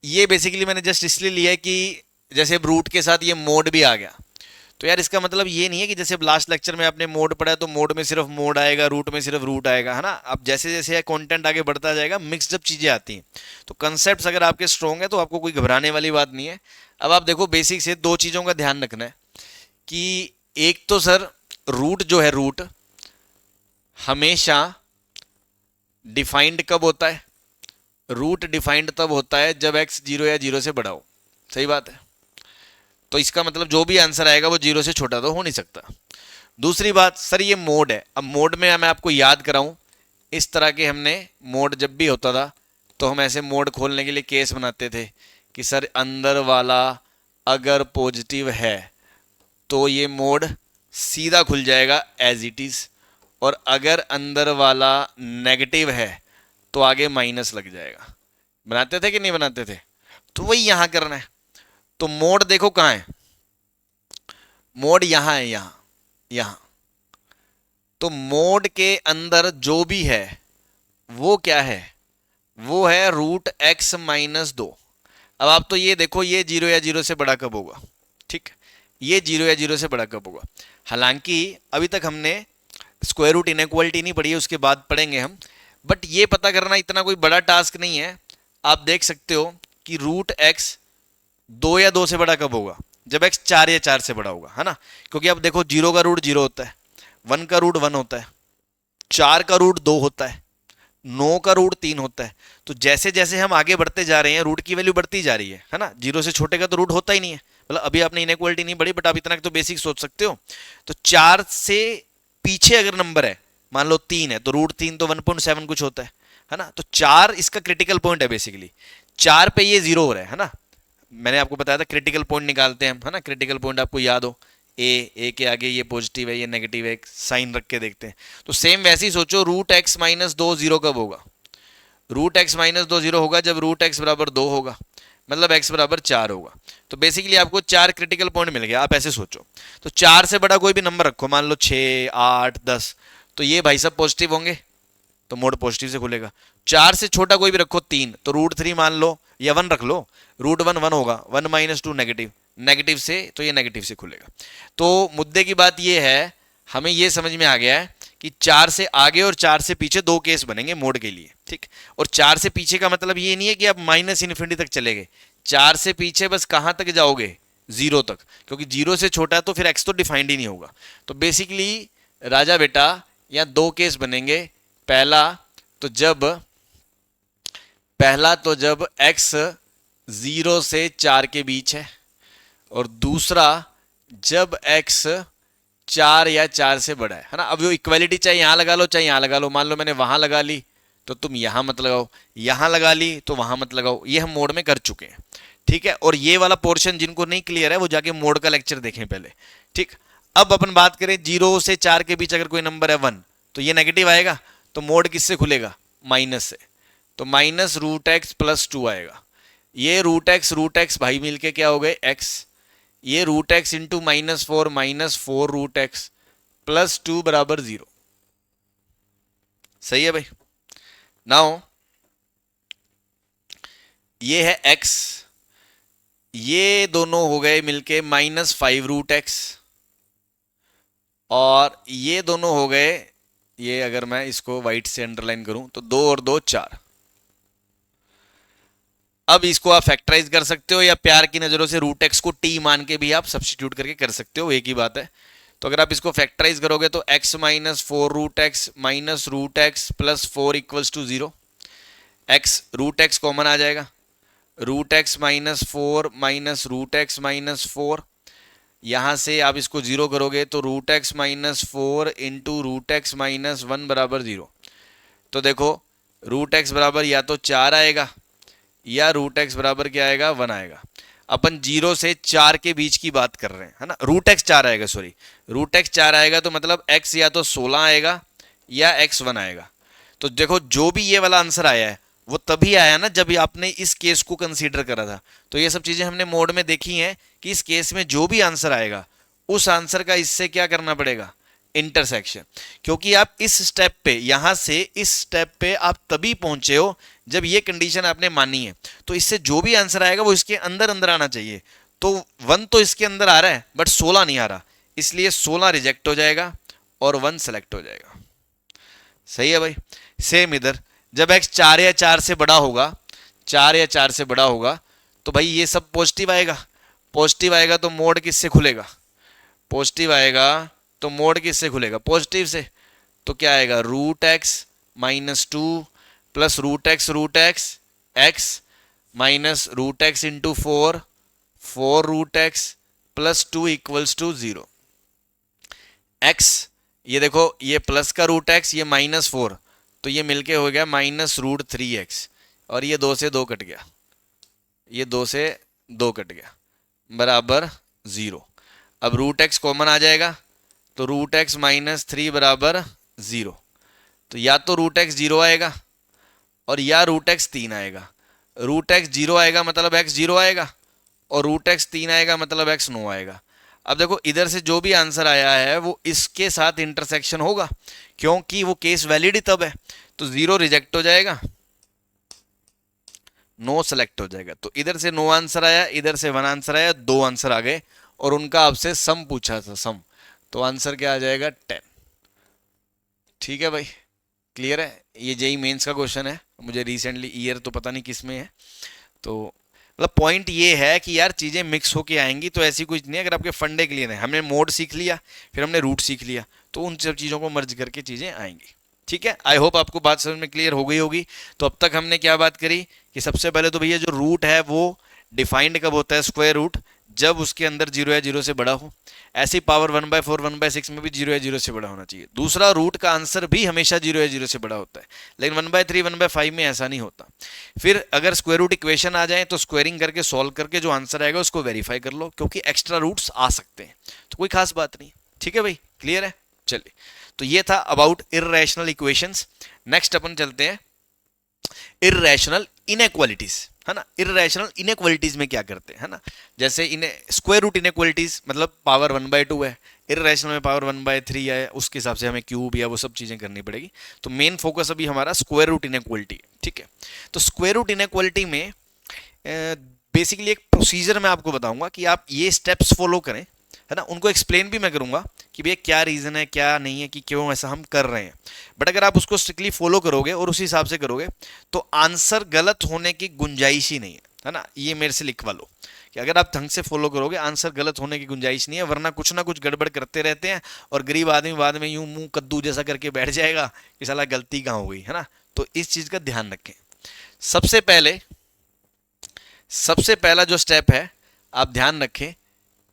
ये बेसिकली मैंने जस्ट इसलिए लिया है कि जैसे अब रूट के साथ ये मोड भी आ गया, तो यार इसका मतलब ये नहीं है कि जैसे अब लास्ट लेक्चर में आपने मोड पढ़ा है तो मोड में सिर्फ मोड आएगा, रूट में सिर्फ रूट आएगा, है ना। अब जैसे जैसे कंटेंट आगे बढ़ता जाएगा, मिक्स जब चीजें आती हैं, तो कंसेप्ट अगर आपके स्ट्रॉन्ग है तो आपको कोई घबराने वाली बात नहीं है। अब आप देखो, बेसिक से 2 चीजों का ध्यान रखना है कि एक तो सर रूट जो है, रूट हमेशा डिफाइंड कब होता है, रूट डिफाइंड तब होता है जब x 0 या 0 से बड़ा हो, सही बात है। तो इसका मतलब जो भी आंसर आएगा वो 0 से छोटा तो हो नहीं सकता। दूसरी बात सर, ये मोड है, अब मोड में मैं आपको याद कराऊं, इस तरह के हमने मोड जब भी होता था तो हम ऐसे मोड खोलने के लिए केस बनाते थे कि सर अंदर वाला अगर पॉजिटिव है तो ये मोड सीधा खुल जाएगा एज इट इज, और अगर अंदर वाला नेगेटिव है तो आगे माइनस लग जाएगा। बनाते थे कि नहीं बनाते थे, तो वही यहां करना है। तो मोड देखो कहां है, मोड यहां है, यहां। तो मोड के अंदर जो भी है वो क्या है, वो है √x - 2। अब आप तो ये देखो, ये 0 या 0 से बड़ा कब होगा, ठीक, ये 0 या 0 से बड़ा कब होगा। हालांकि अभी तक हमने स्क्वायर रूट इनइक्वालिटी नहीं पढ़ी है, उसके बाद पढ़ेंगे हम, बट ये पता करना इतना कोई बड़ा टास्क नहीं है। आप देख सकते हो कि √x 2 या 2 से बड़ा कब होगा, जब x 4 या 4 से बड़ा होगा, है ना। क्योंकि अब देखो 0 का रूट 0 होता है, 1 का रूट 1 होता है, 4 का रूट 2 होता है, 9 का रूट 3 होता है। तो जैसे जैसे हम आगे बढ़ते जा रहे हैं रूट की वैल्यू बढ़ती जा रही है ना। 0 से छोटे का तो रूट होता ही नहीं है, मतलब अभी आपने इनइक्वालिटी नहीं पढ़ी, बट आप इतना तो बेसिक सोच सकते हो। तो 4 से पीछे अगर नंबर है, मान लो 3 है, तो √3 तो 1.7 कुछ होता है ना। तो 4 इसका क्रिटिकल पॉइंट है बेसिकली, 4 पे ये 0 हो रहा है ना, मैंने आपको बताया था क्रिटिकल पॉइंट निकालते हैं हम, है ना, क्रिटिकल पॉइंट आपको याद हो, ए के आगे ये पॉजिटिव है ये नेगेटिव है, एक साइन रख के देखते हैं। तो सेम वैसे ही सोचो, रूट एक्स माइनस 2 जीरो कब होगा? रूट एक्स माइनस 2 जीरो होगा जब रूट एक्स बराबर 2 होगा, मतलब x बराबर 4 होगा। तो बेसिकली आपको 4 क्रिटिकल पॉइंट मिल गया। आप ऐसे सोचो, तो 4 से बड़ा कोई भी नंबर रखो, मान लो 6, 8, 10, तो ये भाई सब पॉजिटिव होंगे, तो मोड पॉजिटिव से खुलेगा। 4 से छोटा कोई भी रखो 3, तो रूट 3 मान लो या 1 रख लो, रूट 1 1 होगा, 1 माइनस 2 नेगेटिव, नेगेटिव से तो ये नेगेटिव से खुलेगा। तो मुद्दे की बात ये है, हमें ये समझ में आ गया है कि 4 से आगे और 4 से पीछे दो केस बनेंगे मोड के लिए, ठीक। और 4 से पीछे का मतलब ये नहीं है कि आप माइनस इन्फिनिटी तक चले गए, 4 से पीछे बस कहां तक जाओगे? 0 तक, क्योंकि 0 से छोटा है तो फिर x तो डिफाइंड ही नहीं होगा। तो बेसिकली राजा बेटा यहाँ दो केस बनेंगे। पहला तो जब x 0 से 4 के बीच है, और दूसरा जब x 4 या 4 से बड़ा है ना। अब वो इक्वालिटी चाहे यहां लगा लो चाहे यहां लगा लो, मान लो मैंने वहां लगा ली तो तुम यहां मत लगाओ, यहां लगा ली तो वहां मत लगाओ, ये हम मोड में कर चुके हैं, ठीक है। और ये वाला पोर्शन जिनको नहीं क्लियर है वो जाके मोड का लेक्चर देखें पहले, ठीक। अब अपन बात करें 0 से 4 के बीच अगर कोई नंबर है 1, तो ये नेगेटिव आएगा, तो मोड किससे खुलेगा? माइनस से, तो माइनस रूट एक्स प्लस 2 आएगा। ये रूट एक्स भाई मिलके क्या हो गए? x। ये root x into minus 4 root x plus 2 बराबर 0। सही है भाई। नाउ ये है x, ये दोनों हो गए मिलके माइनस 5 रूट एक्स, और ये दोनों हो गए, ये अगर मैं इसको व्हाइट से अंडरलाइन करूं तो 2 और 2 4। अब इसको आप फैक्टराइज कर सकते हो या प्यार की नजरों से रूट एक्स को टी मान के भी आप सब्स्टिट्यूट करके कर सकते हो, एक ही बात है। तो अगर आप इसको फैक्टराइज करोगे तो x minus 4 root x minus root x plus 4 equals to 0। x root x common आ जाएगा, root x minus 4 minus root x minus 4, यहां से आप इसको 0 करोगे तो root x minus 4 into root x minus 1 बराबर 0। तो देखो रूट एक्स बराबर या तो 4 आएगा या रूट एक्स बराबर क्या आएगा? 1 आएगा। अपन 0 से 4 के बीच की बात कर रहे हैं, है ना। रूट एक्स 4 आएगा, सॉरी, रूट एक्स 4 आएगा तो मतलब x या तो 16 आएगा या x 1 आएगा। तो देखो जो भी ये वाला आंसर आया है वो तभी आया ना जब आपने इस केस को कंसीडर करा था। तो ये सब चीजें हमने मोड में देखी हैं कि इस केस में जो भी आंसर आएगा उस आंसर का इससे क्या करना पड़ेगा? इंटरसेक्शन। क्योंकि आप इस स्टेप पे, यहां से इस स्टेप पे आप तभी पहुंचे हो जब ये कंडीशन आपने मानी है। तो इससे जो भी आंसर आएगा वो इसके अंदर अंदर आना चाहिए। तो 1 तो इसके अंदर आ रहा है बट 16 नहीं आ रहा, इसलिए 16 रिजेक्ट हो जाएगा और 1 सेलेक्ट हो जाएगा। सही है भाई। सेम इधर जब x 4 या 4 से बड़ा होगा, 4 या 4 से बड़ा होगा, तो भाई ये सब पॉजिटिव आएगा। पॉजिटिव आएगा तो मोड किससे खुलेगा? पॉजिटिव आएगा तो मोड किससे खुलेगा? पॉजिटिव से। तो क्या आएगा? Root x minus 2 plus root x x minus root x into 4 root x plus 2 equals to 0। X ये देखो, ये प्लस का रूट एक्स, ये माइनस 4, तो ये मिलके हो गया माइनस रूट 3x, और ये 2 से 2 कट गया, ये 2 से 2 कट गया बराबर 0। अब रूट एक्स कॉमन आ जाएगा तो रूट एक्स माइनस 3 बराबर 0। तो या तो रूट एक्स 0 आएगा और या रूट एक्स 3 आएगा। रूट एक्स 0 आएगा मतलब x 0 आएगा, और रूट एक्स 3 आएगा मतलब x 9 आएगा। अब देखो इधर से जो भी आंसर आया है वो इसके साथ इंटरसेक्शन होगा, क्योंकि वो केस वैलिड ही तब है। तो 0 रिजेक्ट हो जाएगा, नो सेलेक्ट हो जाएगा। तो इधर से नो आंसर आया, इधर से 1 आंसर आया, 2 आंसर आ गए, और उनका आपसे सम पूछा था, सम। तो आंसर क्या आ जाएगा? 10। ठीक है भाई, क्लियर है। ये जेई मेंस का क्वेश्चन है, मुझे रिसेंटली ईयर तो पता नहीं किस में है। तो मतलब पॉइंट ये है कि यार चीज़ें मिक्स होके आएंगी, तो ऐसी कुछ नहीं है। अगर आपके फंडे क्लियर है, हमने मोड सीख लिया, फिर हमने रूट सीख लिया, तो उन सब चीज़ों को मर्ज करके चीज़ें आएंगी। ठीक है, आई होप आपको बात समझ में क्लियर हो गई होगी। तो अब तक हमने क्या बात करी कि सबसे पहले तो भैया जो रूट है वो डिफाइंड कब होता है? स्क्वायर रूट जब उसके अंदर जीरो या जीरो से बड़ा हो। ऐसे ही पावर 1/4 1/6 में भी जीरो या जीरो से बड़ा होना चाहिए। दूसरा, रूट का आंसर भी हमेशा जीरो या जीरो से बड़ा होता है, लेकिन 1/3 1/5 में ऐसा नहीं होता। फिर अगर स्क्वायर रूट इक्वेशन आ जाए तो स्क्वायरिंग करके सॉल्व करके जो आंसर आएगा उसको वेरीफाई कर लो, क्योंकि एक्स्ट्रा रूट्स आ सकते हैं, तो कोई खास बात नहीं। ठीक है भाई, क्लियर है? चलिए, तो ये था अबाउट इर्रेशनल इक्वेशंस। नेक्स्ट अपन चलते हैं इर्रेशनल इनइक्वालिटीज, है ना। इर्रेशनल इनइक्वालिटीज में क्या करते हैं, है ना। जैसे इन स्क्वायर रूट इनइक्वालिटीज मतलब पावर 1/2 है, इर्रेशनल में पावर 1/3 है, उसके हिसाब से हमें क्यूब या वो सब चीजें करनी पड़ेगी। तो मेन फोकस अभी हमारा स्क्वायर रूट इनइक्वालिटी है, ठीक है। तो स्क्वायर रूट इनइक्वालिटी में बेसिकली एक प्रोसीजर मैं आपको बताऊंगा कि आप ये स्टेप्स फॉलो करें, है ना। उनको एक्सप्लेन भी मैं करूंगा कि भैया क्या रीजन है, क्या नहीं है, कि क्यों ऐसा हम कर रहे हैं। बट अगर आप उसको स्ट्रिक्टली फॉलो करोगे और उसी हिसाब से करोगे तो आंसर गलत होने की गुंजाइश ही नहीं है ना। ये मेरे से लिखवा लो कि अगर आप ढंग से फॉलो करोगे आंसर गलत होने की गुंजाइश नहीं है, वरना कुछ ना कुछ गड़बड़ करते रहते हैं और गरीब आदमी बाद में यूं मुंह कद्दू जैसा करके बैठ जाएगा कि साला गलती कहाँ हो गई, है ना। तो इस चीज का ध्यान रखें। सबसे पहला जो स्टेप है, आप ध्यान रखें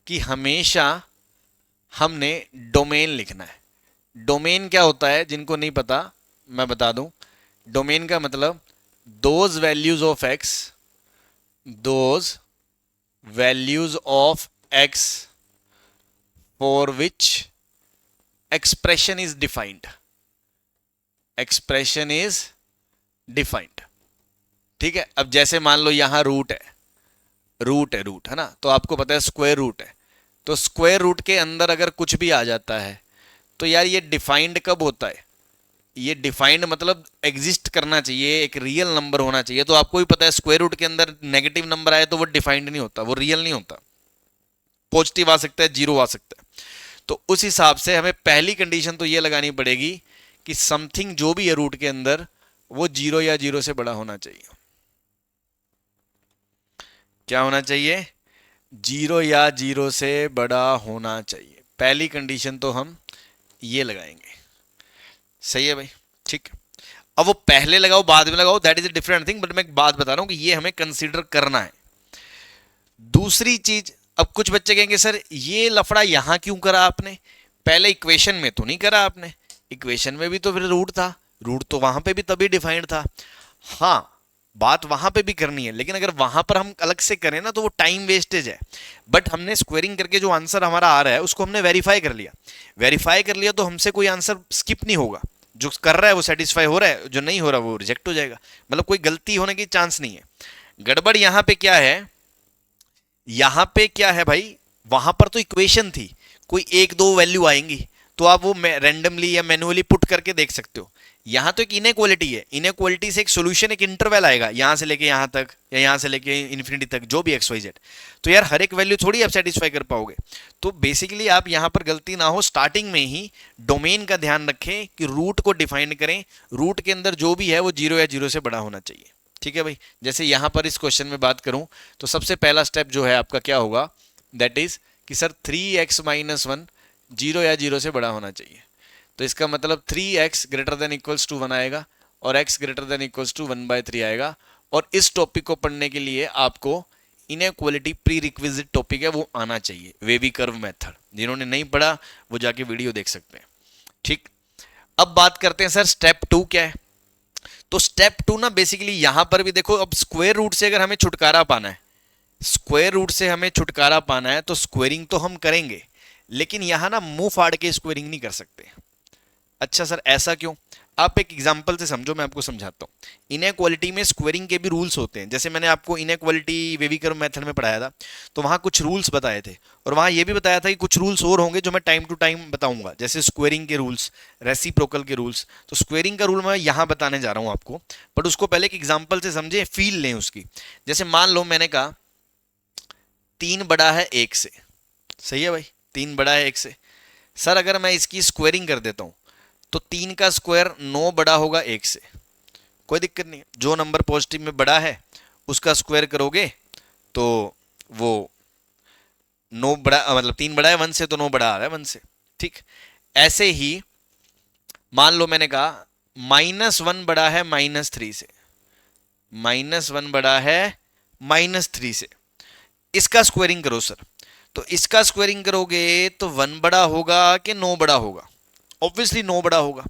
कि हमेशा हमने डोमेन लिखना है। डोमेन क्या होता है, जिनको नहीं पता मैं बता दूं। डोमेन का मतलब those values of x for which expression is defined. ठीक है। अब जैसे मान लो यहां रूट है ना, तो आपको पता है स्क्वायर रूट है, तो स्क्वायर रूट के अंदर अगर कुछ भी आ जाता है तो यार ये डिफाइंड कब होता है? ये डिफाइंड मतलब एग्जिस्ट करना चाहिए, एक रियल नंबर होना चाहिए। तो आपको भी पता है स्क्वायर रूट के अंदर नेगेटिव नंबर आए तो वो डिफाइंड नहीं होता, वो रियल नहीं होता। पॉजिटिव आ सकता है, जीरो आ सकता है। तो उस हिसाब से हमें पहली कंडीशन तो ये लगानी पड़ेगी कि समथिंग जो भी है रूट के अंदर वो जीरो या जीरो से बड़ा होना चाहिए। क्या होना चाहिए? जीरो या जीरो से बड़ा होना चाहिए। पहली कंडीशन तो हम ये लगाएंगे। सही है भाई, ठीक। अब वो पहले लगाओ बाद में लगाओ, that is a different thing, but मैं एक बात बता रहा हूं कि ये हमें कंसीडर करना है। दूसरी चीज, अब कुछ बच्चे कहेंगे सर ये लफड़ा यहां क्यों करा आपने, पहले इक्वेशन में तो नहीं करा आपने। इक्वेशन में भी तो फिर रूट था, रूट तो वहां पे भी तभी डिफाइंड था। हाँ, बात वहां पे भी करनी है, लेकिन अगर वहां पर हम अलग से करें ना तो वो टाइम वेस्टेज है। बट हमने स्क्वेयरिंग करके जो आंसर हमारा आ रहा है उसको हमने वेरीफाई कर लिया तो हमसे कोई आंसर स्किप नहीं होगा। जो कर रहा है वो सेटिस्फाई हो रहा है, जो नहीं हो रहा वो रिजेक्ट हो जाएगा। मतलब कोई गलती होने की चांस नहीं है। गड़बड़ यहां पे क्या है, भाई, वहां पर तो इक्वेशन थी, कोई एक दो वैल्यू आएंगी तो आप वो रैंडमली या मैन्युअली पुट करके देख सकते हो। यहां तो एक इनइक्वालिटी है, इनइक्वालिटी से एक सॉल्यूशन, एक इंटरवल आएगा यहां से लेके यहां तक या यहां से लेके इन्फिनिटी तक, जो भी एक्स वाई जेड। तो यार हर एक वैल्यू थोड़ी आप सेटिस्फाई कर पाओगे। तो बेसिकली आप यहां पर गलती ना हो, स्टार्टिंग में ही डोमेन का ध्यान रखें कि रूट को डिफाइन करें, रूट के अंदर जो भी है वो जीरो या जीरो से बड़ा होना चाहिए। ठीक है भाई। जैसे यहां पर इस क्वेश्चन में बात करूं तो सबसे पहला स्टेप जो है आपका क्या होगा, दैट इज कि सर 3x-1 जीरो या जीरो से बड़ा होना चाहिए। तो इसका मतलब 3x greater than equals to 1 आएगा और x greater than equals to 1/3 आएगा। और इस टॉपिक को पढ़ने के लिए आपको इनइक्वालिटी प्री रिक्विजिट टॉपिक है वो आना चाहिए, वेवी कर्व मेथड। जिन्होंने नहीं पढ़ा वो जाके वीडियो देख सकते हैं। ठीक, अब बात करते हैं सर स्टेप 2 क्या है। तो स्टेप 2 ना बेसिकली यहां पर भी देखो, अब स्क्वायर रूट से अगर हमें छुटकारा पाना है, तो स्क्वेयरिंग तो हम करेंगे, लेकिन यहां ना मुंह फाड़ के स्क्वेयरिंग नहीं कर सकते। अच्छा सर ऐसा क्यों? आप एक एग्जांपल से समझो, मैं आपको समझाता हूं। इनइक्वालिटी में स्क्वेयरिंग के भी रूल्स होते हैं। जैसे मैंने आपको इनइक्वालिटी वेवी कर्व मेथड में पढ़ाया था, तो वहां कुछ रूल्स बताए थे और वहां यह भी बताया था कि कुछ रूल्स और होंगे जो मैं टाइम टू टाइम बताऊंगा, जैसे स्क्वेयरिंग के रूल्स, रेसिप्रोकल के रूल्स। तो स्क्वेयरिंग का रूल मैं यहां बताने जा रहा हूं आपको, बट उसको पहले एक एग्जाम्पल से समझे, फील लें उसकी। जैसे मान लो मैंने कहा 3 बड़ा है 1 से। सही है भाई, 3 बड़ा है 1 से। सर अगर मैं इसकी स्क्वेयरिंग कर देता हूं तो 3 का स्क्वायर 9 बड़ा होगा 1 से। कोई दिक्कत नहीं, जो नंबर पॉजिटिव में बड़ा है उसका स्क्वायर करोगे तो वो 9 बड़ा, मतलब 3 बड़ा है 1 से तो 9 बड़ा आ रहा है 1 से। ठीक, ऐसे ही मान लो मैंने कहा -1 बड़ा है -3 से, -1 बड़ा है -3 से। इसका स्क्वायरिंग करो सर, तो इसका स्क्वायरिंग करोगे तो 1 बड़ा होगा कि 9 बड़ा होगा? ऑब्वियसली 9 बड़ा होगा।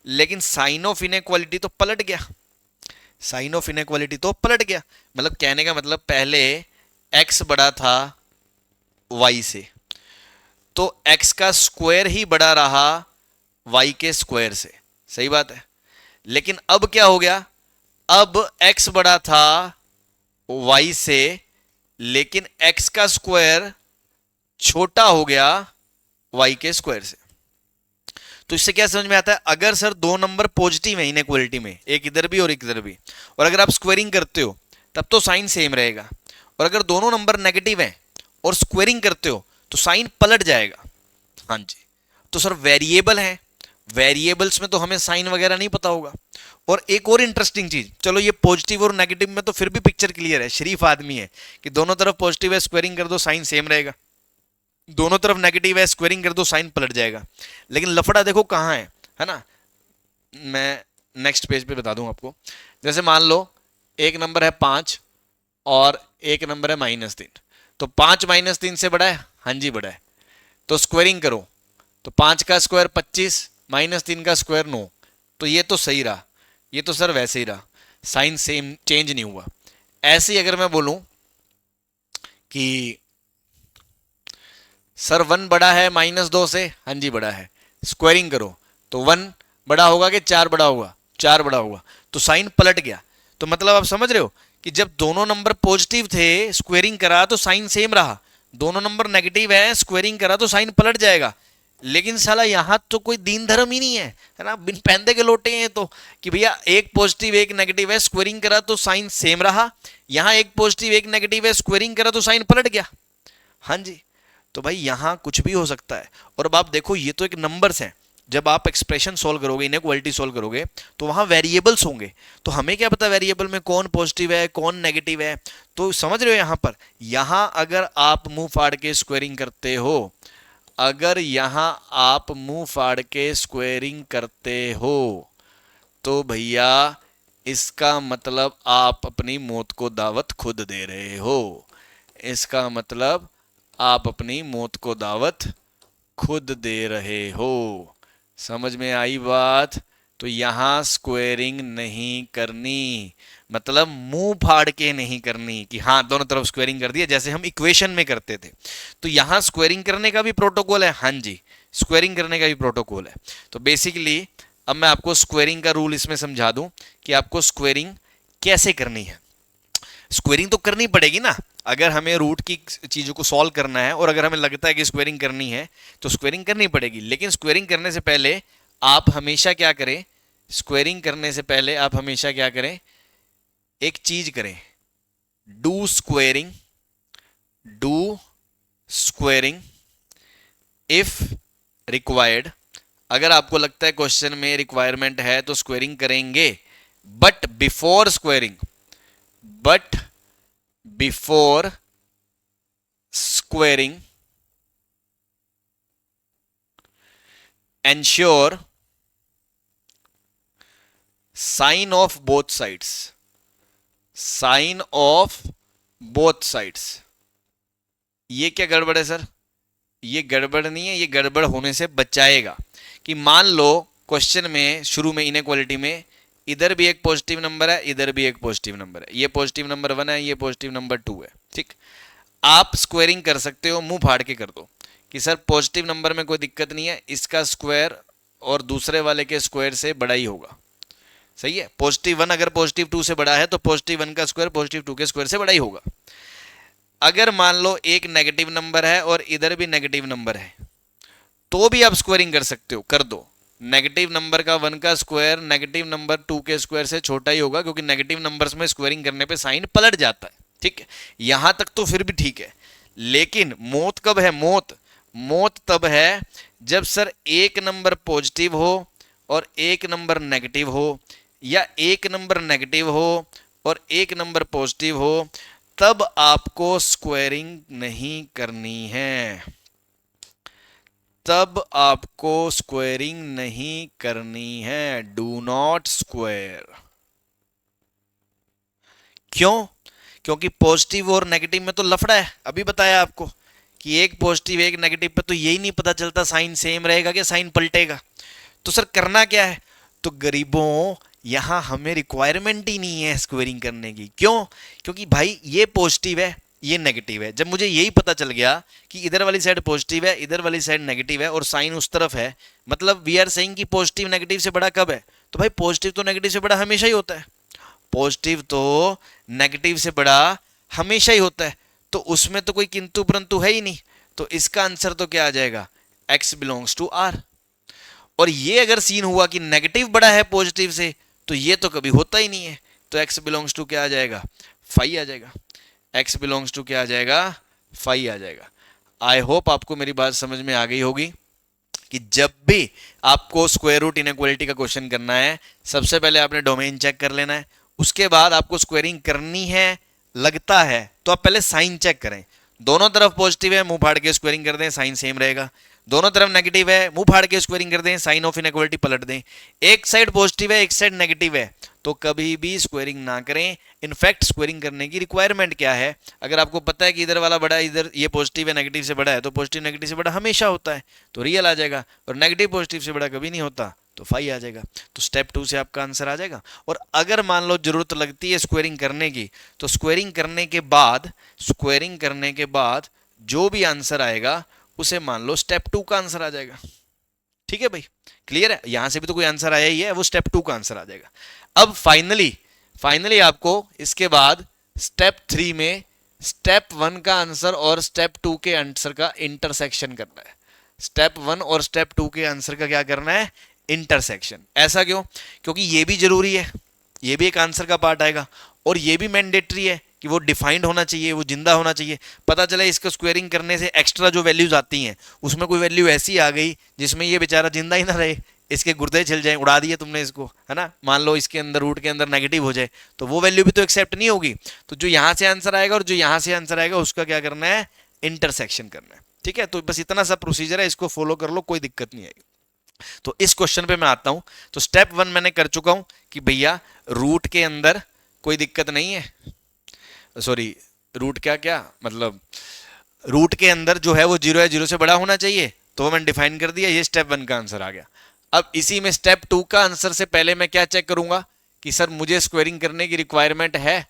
लेकिन साइन ऑफ इनइक्वालिटी तो पलट गया, साइन ऑफ इनइक्वालिटी तो पलट गया। मतलब कहने का मतलब पहले x बड़ा था y से, तो x का स्क्वायर ही बड़ा रहा y के स्क्वायर से, सही बात है। लेकिन अब क्या हो गया, अब x बड़ा था y से, लेकिन x का स्क्वायर छोटा हो गया y के स्क्वायर से। तो इससे क्या समझ में आता है, अगर सर दो नंबर पॉजिटिव है इनइक्वालिटी में, एक इधर भी और एक इधर भी, और अगर आप स्क्वायरिंग करते हो तब तो साइन सेम रहेगा, और अगर दोनों नंबर नेगेटिव हैं और स्क्वायरिंग करते हो तो साइन पलट जाएगा। हाँ जी, तो सर वेरिएबल है, वेरिएबल्स में तो हमें साइन वगैरह नहीं पता होगा। और एक और इंटरेस्टिंग चीज, चलो ये पॉजिटिव और नेगेटिव में तो फिर भी पिक्चर क्लियर है, शरीफ आदमी है कि दोनों तरफ पॉजिटिव है स्क्वायरिंग कर दो साइन सेम रहेगा, दोनों तरफ नेगेटिव है स्क्वायरिंग कर दो साइन पलट जाएगा। लेकिन लफड़ा देखो कहाँ है ना, मैं नेक्स्ट पेज पे बता दूं आपको। जैसे मान लो एक नंबर है 5 और एक नंबर है -3, तो 5 -3 से बड़ा है? हाँ जी बड़ा है। तो स्क्वायरिंग करो, तो 5 का स्क्वायर 25, -3 का स्क्वायर 9, तो ये तो सही रहा, ये तो सर वैसे ही रहा, साइन सेम चेंज नहीं हुआ। ऐसे ही अगर मैं बोलूं कि सर 1 बड़ा है -2 से, हाँ जी बड़ा है, स्क्वायरिंग करो तो 1 बड़ा होगा कि 4 बड़ा होगा? 4 बड़ा होगा, तो साइन पलट गया। तो मतलब आप समझ रहे हो कि जब दोनों नंबर पॉजिटिव थे स्क्वायरिंग करा तो साइन सेम रहा, दोनों नंबर नेगेटिव है स्क्वायरिंग करा तो साइन पलट जाएगा। लेकिन साला यहां तो कोई दीन धर्म ही नहीं है ना, बिन पैंदे के लोटे हैं तो, कि भैया एक पॉजिटिव एक नेगेटिव है स्क्वायरिंग करा तो साइन सेम रहा, यहां एक पॉजिटिव एक नेगेटिव है स्क्वायरिंग करा तो साइन पलट गया। हाँ जी, तो भाई यहां कुछ भी हो सकता है। और अब आप देखो ये तो एक नंबर्स हैं, जब आप एक्सप्रेशन सॉल्व करोगे इनइक्वालिटी सॉल्व करोगे तो वहां वेरिएबल्स होंगे, तो हमें क्या पता वेरिएबल में कौन पॉजिटिव है कौन नेगेटिव है। तो समझ रहे हो यहां पर, यहां अगर आप मुंह फाड़ के स्क्वायरिंग करते हो, अगर यहां आप मुंह फाड़ के स्क्वायरिंग करते हो तो भैया इसका मतलब आप अपनी मौत को दावत खुद दे रहे हो, इसका मतलब आप अपनी मौत को दावत खुद दे रहे हो। समझ में आई बात? तो यहां स्क्वायरिंग नहीं करनी, मतलब मुंह फाड़ के नहीं करनी कि हाँ दोनों तरफ स्क्वायरिंग कर दिया जैसे हम इक्वेशन में करते थे। तो यहां स्क्वायरिंग करने का भी प्रोटोकॉल है, हाँ जी स्क्वायरिंग करने का भी प्रोटोकॉल है। तो बेसिकली अब मैं आपको स्क्वायरिंग का रूल इसमें समझा दूं कि आपको स्क्वायरिंग कैसे करनी है। स्क्वायरिंग तो करनी पड़ेगी ना, अगर हमें रूट की चीज़ों को सॉल्व करना है और अगर हमें लगता है कि स्क्वायरिंग करनी है तो स्क्वायरिंग करनी पड़ेगी। लेकिन स्क्वायरिंग करने से पहले आप हमेशा क्या करें, स्क्वायरिंग करने से पहले आप हमेशा क्या करें, एक चीज करें, do squaring, do squaring if required. अगर आपको लगता है क्वेश्चन में रिक्वायरमेंट है तो स्क्वायरिंग करेंगे, but before squaring, but before squaring ensure sign of both sides, sign of both sides. ये क्या गड़बड़ है सर? ये गड़बड़ नहीं है, ये गड़बड़ होने से बचाएगा। कि मान लो क्वेश्चन में शुरू में इनइक्वालिटी में इधर भी एक पॉजिटिव नंबर है इधर भी एक पॉजिटिव नंबर है, ये पॉजिटिव नंबर 1 है ये पॉजिटिव नंबर 2 है, ठीक। आप स्क्वायरिंग कर सकते हो, मुंह फाड़ के कर दो कि सर पॉजिटिव नंबर में कोई दिक्कत नहीं है, इसका स्क्वायर और दूसरे वाले के स्क्वायर से बड़ा ही होगा, सही है। +1 अगर +2 से बड़ा है तो +1 का स्क्वायर +2 के स्क्वायर से बड़ा ही होगा। अगर मान लो एक नेगेटिव नंबर है और इधर भी नेगेटिव नंबर है तो भी आप स्क्वायरिंग कर सकते हो, कर दो। नेगेटिव नंबर का 1 का स्क्वायर नेगेटिव नंबर 2 के स्क्वायर से छोटा ही होगा, क्योंकि नेगेटिव नंबर्स में स्क्वायरिंग करने पे साइन पलट जाता है, ठीक है। यहां तक तो फिर भी ठीक है। लेकिन मौत कब है? मौत तब है जब सर एक नंबर पॉजिटिव हो और एक नंबर नेगेटिव हो, या एक नंबर नेगेटिव हो और एक नंबर पॉजिटिव हो, तब आपको स्क्वायरिंग नहीं करनी है, तब आपको स्क्वायरिंग नहीं करनी है। Do not square. क्यों? क्योंकि पॉजिटिव और नेगेटिव में तो लफड़ा है, अभी बताया आपको कि एक पॉजिटिव एक नेगेटिव पे तो यही नहीं पता चलता साइन सेम रहेगा कि साइन पलटेगा। तो सर करना क्या है? तो गरीबों यहां हमें रिक्वायरमेंट ही नहीं है स्क्वेयरिंग करने की। क्यों? क्योंकि भाई ये पॉजिटिव है ये नेगेटिव है। जब मुझे यही पता चल गया कि इधर वाली साइड पॉजिटिव है इधर वाली साइड नेगेटिव है और साइन उस तरफ है, मतलब वी आर सेइंग कि पॉजिटिव नेगेटिव से बड़ा कब है? तो भाई पॉजिटिव तो नेगेटिव से बड़ा हमेशा ही होता है, पॉजिटिव तो नेगेटिव से बड़ा हमेशा ही होता है, तो उसमें तो कोई किंतु परंतु है ही नहीं। तो इसका आंसर तो क्या आ जाएगा? x belongs to r। और ये अगर सीन हुआ कि नेगेटिव बड़ा है पॉजिटिव से, तो ये तो कभी होता ही नहीं है, तो x बिलोंग्स टू क्या आ जाएगा? फाई आ जाएगा। x बिलोंग्स टू क्या आ जाएगा? फाई आ जाएगा। आई होप आपको मेरी बात समझ में आ गई होगी कि जब भी आपको स्क्वायर रूट इनइक्वालिटी का क्वेश्चन करना है, सबसे पहले आपने डोमेन चेक कर लेना है, उसके बाद आपको स्क्वायरिंग करनी है लगता है तो आप पहले साइन चेक करें। दोनों तरफ पॉजिटिव है मुंह फाड़ के स्क्वायरिंग कर दें, साइन सेम रहेगा। दोनों तरफ नेगेटिव है मुंह फाड़ के स्क्वायरिंग कर दें, साइन ऑफ इनइक्वालिटी पलट दें। एक साइड पॉजिटिव है एक साइड नेगेटिव है तो कभी भी स्क्वायरिंग ना करें। इनफैक्ट स्क्वायरिंग करने की रिक्वायरमेंट क्या है? अगर आपको पता है कि इधर वाला बड़ा है, इधर ये पॉजिटिव है नेगेटिव से बड़ा है, तो पॉजिटिव नेगेटिव से बड़ा हमेशा होता है, तो रियल आ जाएगा, और नेगेटिव पॉजिटिव से बड़ा कभी नहीं होता, तो फाई आ जाएगा। तो स्टेप 2 से आपका आंसर आ जाएगा। और अगर मान लो जरूरत लगती है स्क्वायरिंग करने की, तो स्क्वायरिंग करने के बाद जो भी आंसर आएगा उसे मान लो स्टेप 2 का आंसर आ जाएगा। ठीक है भाई, क्लियर है? यहां से भी तो कोई आंसर आया ही है, वो स्टेप 2 का आंसर आ जाएगा। अब फाइनली आपको इसके बाद स्टेप 3 में स्टेप 1 का आंसर और स्टेप 2 के आंसर का इंटरसेक्शन करना है। स्टेप 1 और स्टेप 2 के आंसर का क्या करना है? इंटरसेक्शन। ऐसा क्यों? क्योंकि ये भी जरूरी है, ये भी एक आंसर का पार्ट आएगा, और ये भी मैंडेटरी है कि वो डिफाइंड होना चाहिए, वो जिंदा होना चाहिए। पता चला इसको स्क्वेयरिंग करने से एक्स्ट्रा जो वैल्यूज आती हैं उसमें कोई वैल्यू ऐसी आ गई जिसमें ये बेचारा जिंदा ही ना रहे, इसके गुर्दे छिल जाए, उड़ा दिए तुमने इसको, है ना। मान लो इसके अंदर रूट के अंदर नेगेटिव हो जाए तो वो वैल्यू भी तो एक्सेप्ट नहीं होगी। तो जो यहां से आंसर आएगा और जो यहां से आंसर आएगा उसका क्या करना है? इंटरसेक्शन करना है। ठीक है, तो बस इतना सा प्रोसीजर है, इसको फॉलो कर लो, कोई दिक्कत नहीं आएगी। तो इस क्वेश्चन पे मैं आता हूं। तो स्टेप 1 मैंने कर चुका हूं कि भैया रूट के अंदर कोई दिक्कत नहीं है, सॉरी रूट क्या मतलब रूट के अंदर जो है वो 0 है, 0 से बड़ा होना चाहिए, तो वो मैंने डिफाइन कर दिया, ये स्टेप 1 का आंसर आ गया। अब इसी में स्टेप 2 का आंसर से पहले मैं क्या चेक करूंगा कि सर मुझे स्क्वेयरिंग करने की रिक्वायरमेंट है,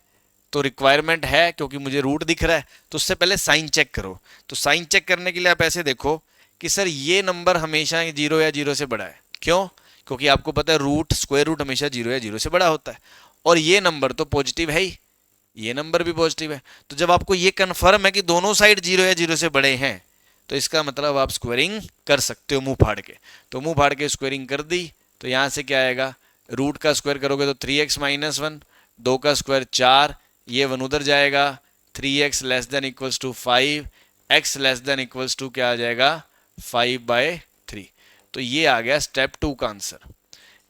तो रिक्वायरमेंट है क्योंकि मुझे रूट दिख रहा है, तो उससे पहले साइन चेक करो। तो साइन चेक करने के लिए आप ऐसे देखो कि सर ये नंबर हमेशा 0 या 0 से बड़ा है। क्यों? क्योंकि आपको पता है रूट स्क्वायर रूट हमेशा 0 या 0 से बड़ा होता है, और ये नंबर तो पॉजिटिव है ही, ये नंबर भी पॉजिटिव है। तो जब आपको ये कंफर्म है कि दोनों साइड 0 या 0 से बड़े हैं, तो इसका मतलब आप स्क्वेयरिंग कर सकते हो मुंह फाड़ के। तो मुंह फाड़ के स्क्वेयरिंग कर दी, तो यहां से क्या आएगा? रूट का स्क्वायर करोगे तो 3x माइनस 1, 2 का स्क्वायर 4, ये 1 उधर जाएगा, 3x less than equals to 5, x less than equals to क्या आ जाएगा? 5/3। तो ये आ गया स्टेप 2 का आंसर।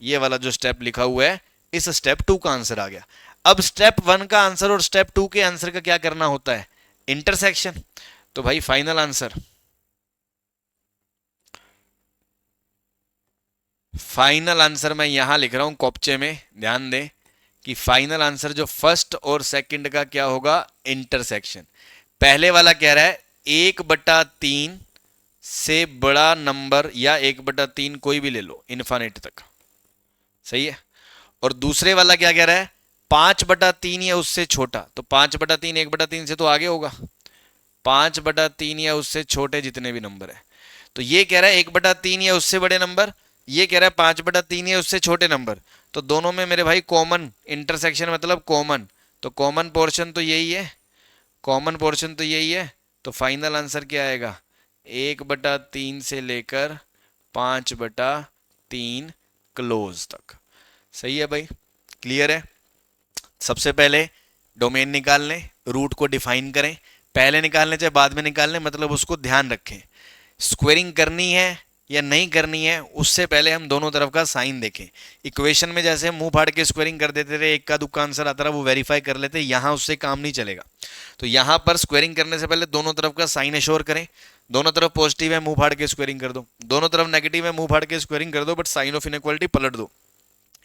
ये वाला जो स्टेप लिखा हुआ है इस स्टेप 2 का आंसर आ गया। अब स्टेप 1 का आंसर और स्टेप 2 के आंसर का क्या करना होता है? इंटरसेक्शन। तो भाई फाइनल आंसर मैं यहां लिख रहा हूं कॉपचे में, ध्यान दें कि फाइनल आंसर जो फर्स्ट और सेकंड का क्या होगा? इंटरसेक्शन। पहले वाला कह रहा है 1/3 से बड़ा नंबर या 1/3 कोई भी ले लो इनफाइनाइट तक, सही है। और दूसरे वाला क्या कह रहा है? 5/3 या उससे छोटा। तो 5/3 1/3 से तो आगे होगा, 5/3 या उससे छोटे जितने भी नंबर है। तो ये कह रहा है 1/3 या उससे बड़े नंबर, ये कह रहा है 5/3 या उससे छोटे नंबर। तो दोनों में मेरे भाई कॉमन, इंटरसेक्शन मतलब कॉमन, तो कॉमन पोर्शन तो यही है, कॉमन पोर्शन तो यही है। तो फाइनल आंसर क्या आएगा? 1/3 से लेकर 5/3 क्लोज तक। सही है भाई, क्लियर है। सबसे पहले डोमेन निकाल लें, रूट को डिफाइन करें, पहले निकाल लें चाहे बाद में निकाल लें, मतलब उसको ध्यान रखें। स्क्वेयरिंग करनी है या नहीं करनी है उससे पहले हम दोनों तरफ का साइन देखें। इक्वेशन में जैसे हम मुंह फाड़ के स्क्वेयरिंग कर देते थे, एक का दुक्का आंसर आता रहा, वो वेरीफाई कर लेते, यहां उससे काम नहीं चलेगा। तो यहां पर स्क्वेयरिंग करने से पहले दोनों तरफ का साइन एश्योर करें। दोनों तरफ पॉजिटिव है मुंह फाड़ के स्क्वेयरिंग कर दो, दोनों तरफ नेगेटिव है मुंह फाड़ के स्क्वेयरिंग कर दो, बट साइन ऑफ इनइक्वालिटी पलट दो।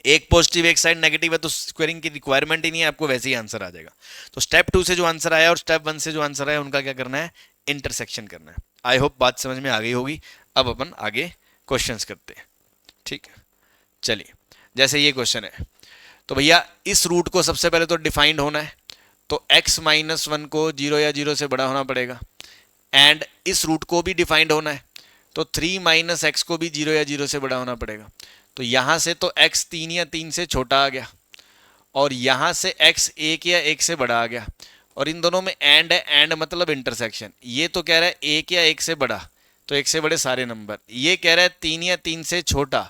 एक पॉजिटिव एक साइड नेगेटिव है तो स्क्वायरिंग की रिक्वायरमेंट ही नहीं है, आपको वैसे ही आंसर आ जाएगा। तो स्टेप 2 से जो आंसर आया और स्टेप 1 से जो आंसर आया उनका क्या करना है, इंटरसेक्शन करना है। आई होप बात समझ में आ गई होगी। अब अपन आगे क्वेश्चंस करते हैं, ठीक है। चलिए, जैसे ये क्वेश्चन है, तो भैया इस रूट को सबसे पहले तो डिफाइंड होना है, तो x माइनस वन को जीरो या जीरो से बड़ा होना पड़ेगा। एंड इस रूट को भी डिफाइंड होना है, तो 3 माइनस एक्स को भी जीरो या जीरो से बड़ा होना पड़ेगा। तो यहां से तो x 3 या 3 से छोटा आ गया, और यहां से x 1 या 1 से बड़ा आ गया, और इन दोनों में एंड है, एंड मतलब इंटरसेक्शन। ये तो कह रहा है 1 या 1 से बड़ा, तो 1 से बड़े सारे नंबर। ये कह रहा है 3 या 3 से छोटा,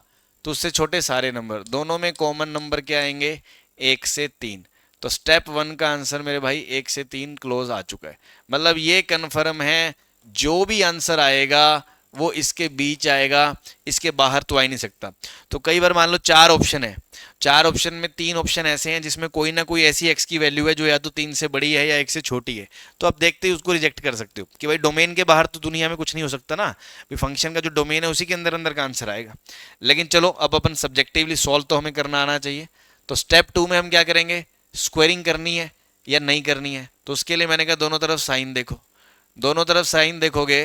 तो उससे छोटे सारे नंबर। दोनों में कॉमन नंबर क्या आएंगे, 1 से 3। तो स्टेप 1 का आंसर मेरे भाई 1 से 3 क्लोज आ चुका है। मतलब ये कन्फर्म है, जो भी आंसर आएगा वो इसके बीच आएगा, इसके बाहर तो आ ही नहीं सकता। तो कई बार मान लो 4 ऑप्शन है, 4 ऑप्शन में 3 ऑप्शन ऐसे हैं जिसमें कोई ना कोई ऐसी x की वैल्यू है जो या तो 3 से बड़ी है या 1 से छोटी है, तो आप देखते ही उसको रिजेक्ट कर सकते हो कि भाई डोमेन के बाहर तो दुनिया में कुछ नहीं हो सकता ना, फंक्शन का जो डोमेन है उसी के अंदर अंदर का आंसर आएगा। लेकिन चलो अब अपन सब्जेक्टिवली सॉल्व तो हमें करना आना चाहिए। तो स्टेप 2 में हम क्या करेंगे, स्क्वेयरिंग करनी है या नहीं करनी है। तो उसके लिए मैंने कहा दोनों तरफ साइन देखो, दोनों तरफ साइन देखोगे,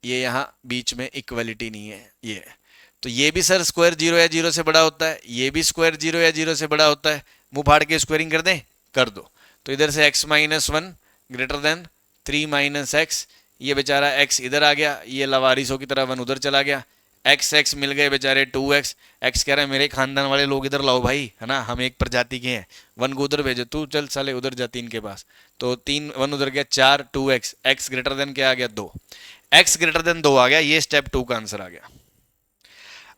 ये यहाँ बीच में इक्वलिटी नहीं है, ये है। तो ये भी सर स्क्वायर जीरो या जीरो से बड़ा होता है, ये भी स्क्वायर जीरो या जीरो से बड़ा होता है। मुंह फाड़ के स्क्वायरिंग कर दें, कर दो। तो इधर से x minus one greater than 3 minus x, ये बेचारा x इधर आ गया, ये लवारिसों की तरह वन उधर चला गया। x मिल गए बेचारे 2x। x कह रहा है मेरे खानदान वाले लोग इधर लाओ भाई, है ना, हम एक प्रजाति के हैं, वन को उधर भेजो, तू चल साले उधर जा 3 के पास। तो 3 वन उधर गया 4, 2x, x ग्रेटर देन क्या आ गया 2, x ग्रेटर देन 2 आ गया। ये स्टेप 2 का आंसर आ गया।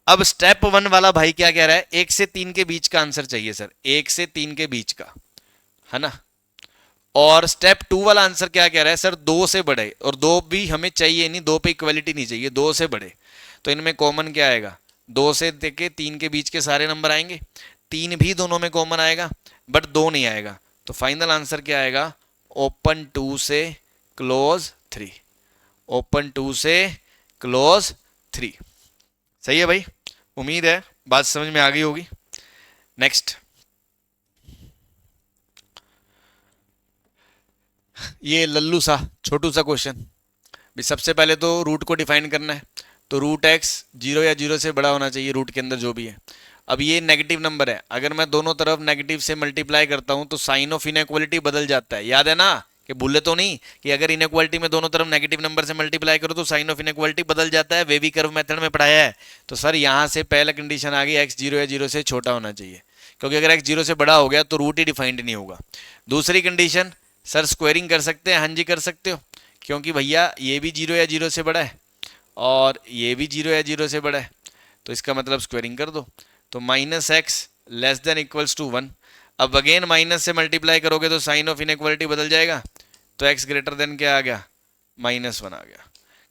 अब स्टेप 1 वाला भाई क्या कह रहा है, 1 से 3 के बीच का आंसर चाहिए सर, 1 से 3 के बीच का, है ना। और स्टेप 2 वाला आंसर क्या कह रहा है, सर 2 से बड़े, और 2 भी हमें चाहिए नहीं, 2 पे इक्वलिटी नहीं चाहिए, 2 से बड़े। तो इनमें कॉमन क्या आएगा, 2 से देखे 3 के बीच के सारे नंबर आएंगे, 3 भी दोनों में कॉमन आएगा, बट 2 नहीं आएगा। तो फाइनल आंसर क्या आएगा, ओपन 2 से क्लोज 3, ओपन 2 से क्लोज 3। सही है भाई, उम्मीद है बात समझ में आ गई होगी। नेक्स्ट, ये लल्लू सा छोटू सा क्वेश्चन भी। सबसे पहले तो रूट को डिफाइन करना है, तो रूट एक्स जीरो या जीरो से बड़ा होना चाहिए, रूट के अंदर जो भी है। अब ये नेगेटिव नंबर है, अगर मैं दोनों तरफ नेगेटिव से मल्टीप्लाई करता हूं तो साइन ऑफ इनइक्वालिटी बदल जाता है, याद है ना, कि भूले तो नहीं कि अगर इनइक्वालिटी में दोनों तरफ नेगेटिव नंबर से मल्टीप्लाई करो तो साइन ऑफ इनइक्वालिटी बदल जाता है, वेवी कर्व मेथड में पढ़ाया है। तो सर यहां से पहला कंडीशन आ गई, एक्स जीरो या जीरो से छोटा होना चाहिए, क्योंकि अगर एक्स जीरो से बड़ा हो गया तो रूट ही डिफाइंड नहीं होगा। दूसरी कंडीशन, सर स्क्वायरिंग कर सकते हैं, हाँ जी कर सकते हो, क्योंकि भैया ये भी जीरो या जीरो से बड़ा है और ये भी जीरो या जीरो से बड़ा है, तो इसका मतलब स्क्वायरिंग कर दो। तो minus x less than equals to 1। अब अगेन माइनस से मल्टीप्लाई करोगे तो साइन ऑफ इनइक्वालिटी बदल जाएगा, तो x ग्रेटर देन क्या आ गया, -1 आ गया,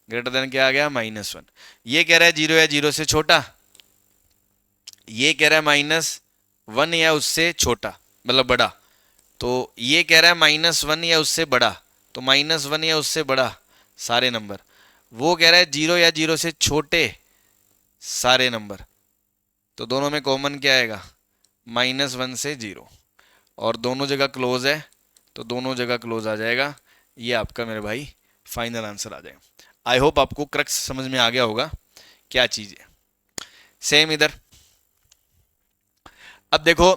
ग्रेटर देन क्या आ गया, -1। ये कह रहा है जीरो या जीरो से छोटा, ये कह रहा है -1 या उससे छोटा मतलब बड़ा, तो ये कह रहा है -1 या उससे बड़ा, तो -1 या उससे बड़ा सारे नंबर। वो कह रहा है जीरो या जीरो से छोटे सारे नंबर, तो दोनों में कॉमन क्या आएगा, -1 से 0, और दोनों जगह क्लोज है तो दोनों जगह क्लोज आ जाएगा। ये आपका मेरे भाई फाइनल आंसर आ जाएगा। आई होप आपको क्रक्स समझ में आ गया होगा क्या चीज है। सेम इधर, अब देखो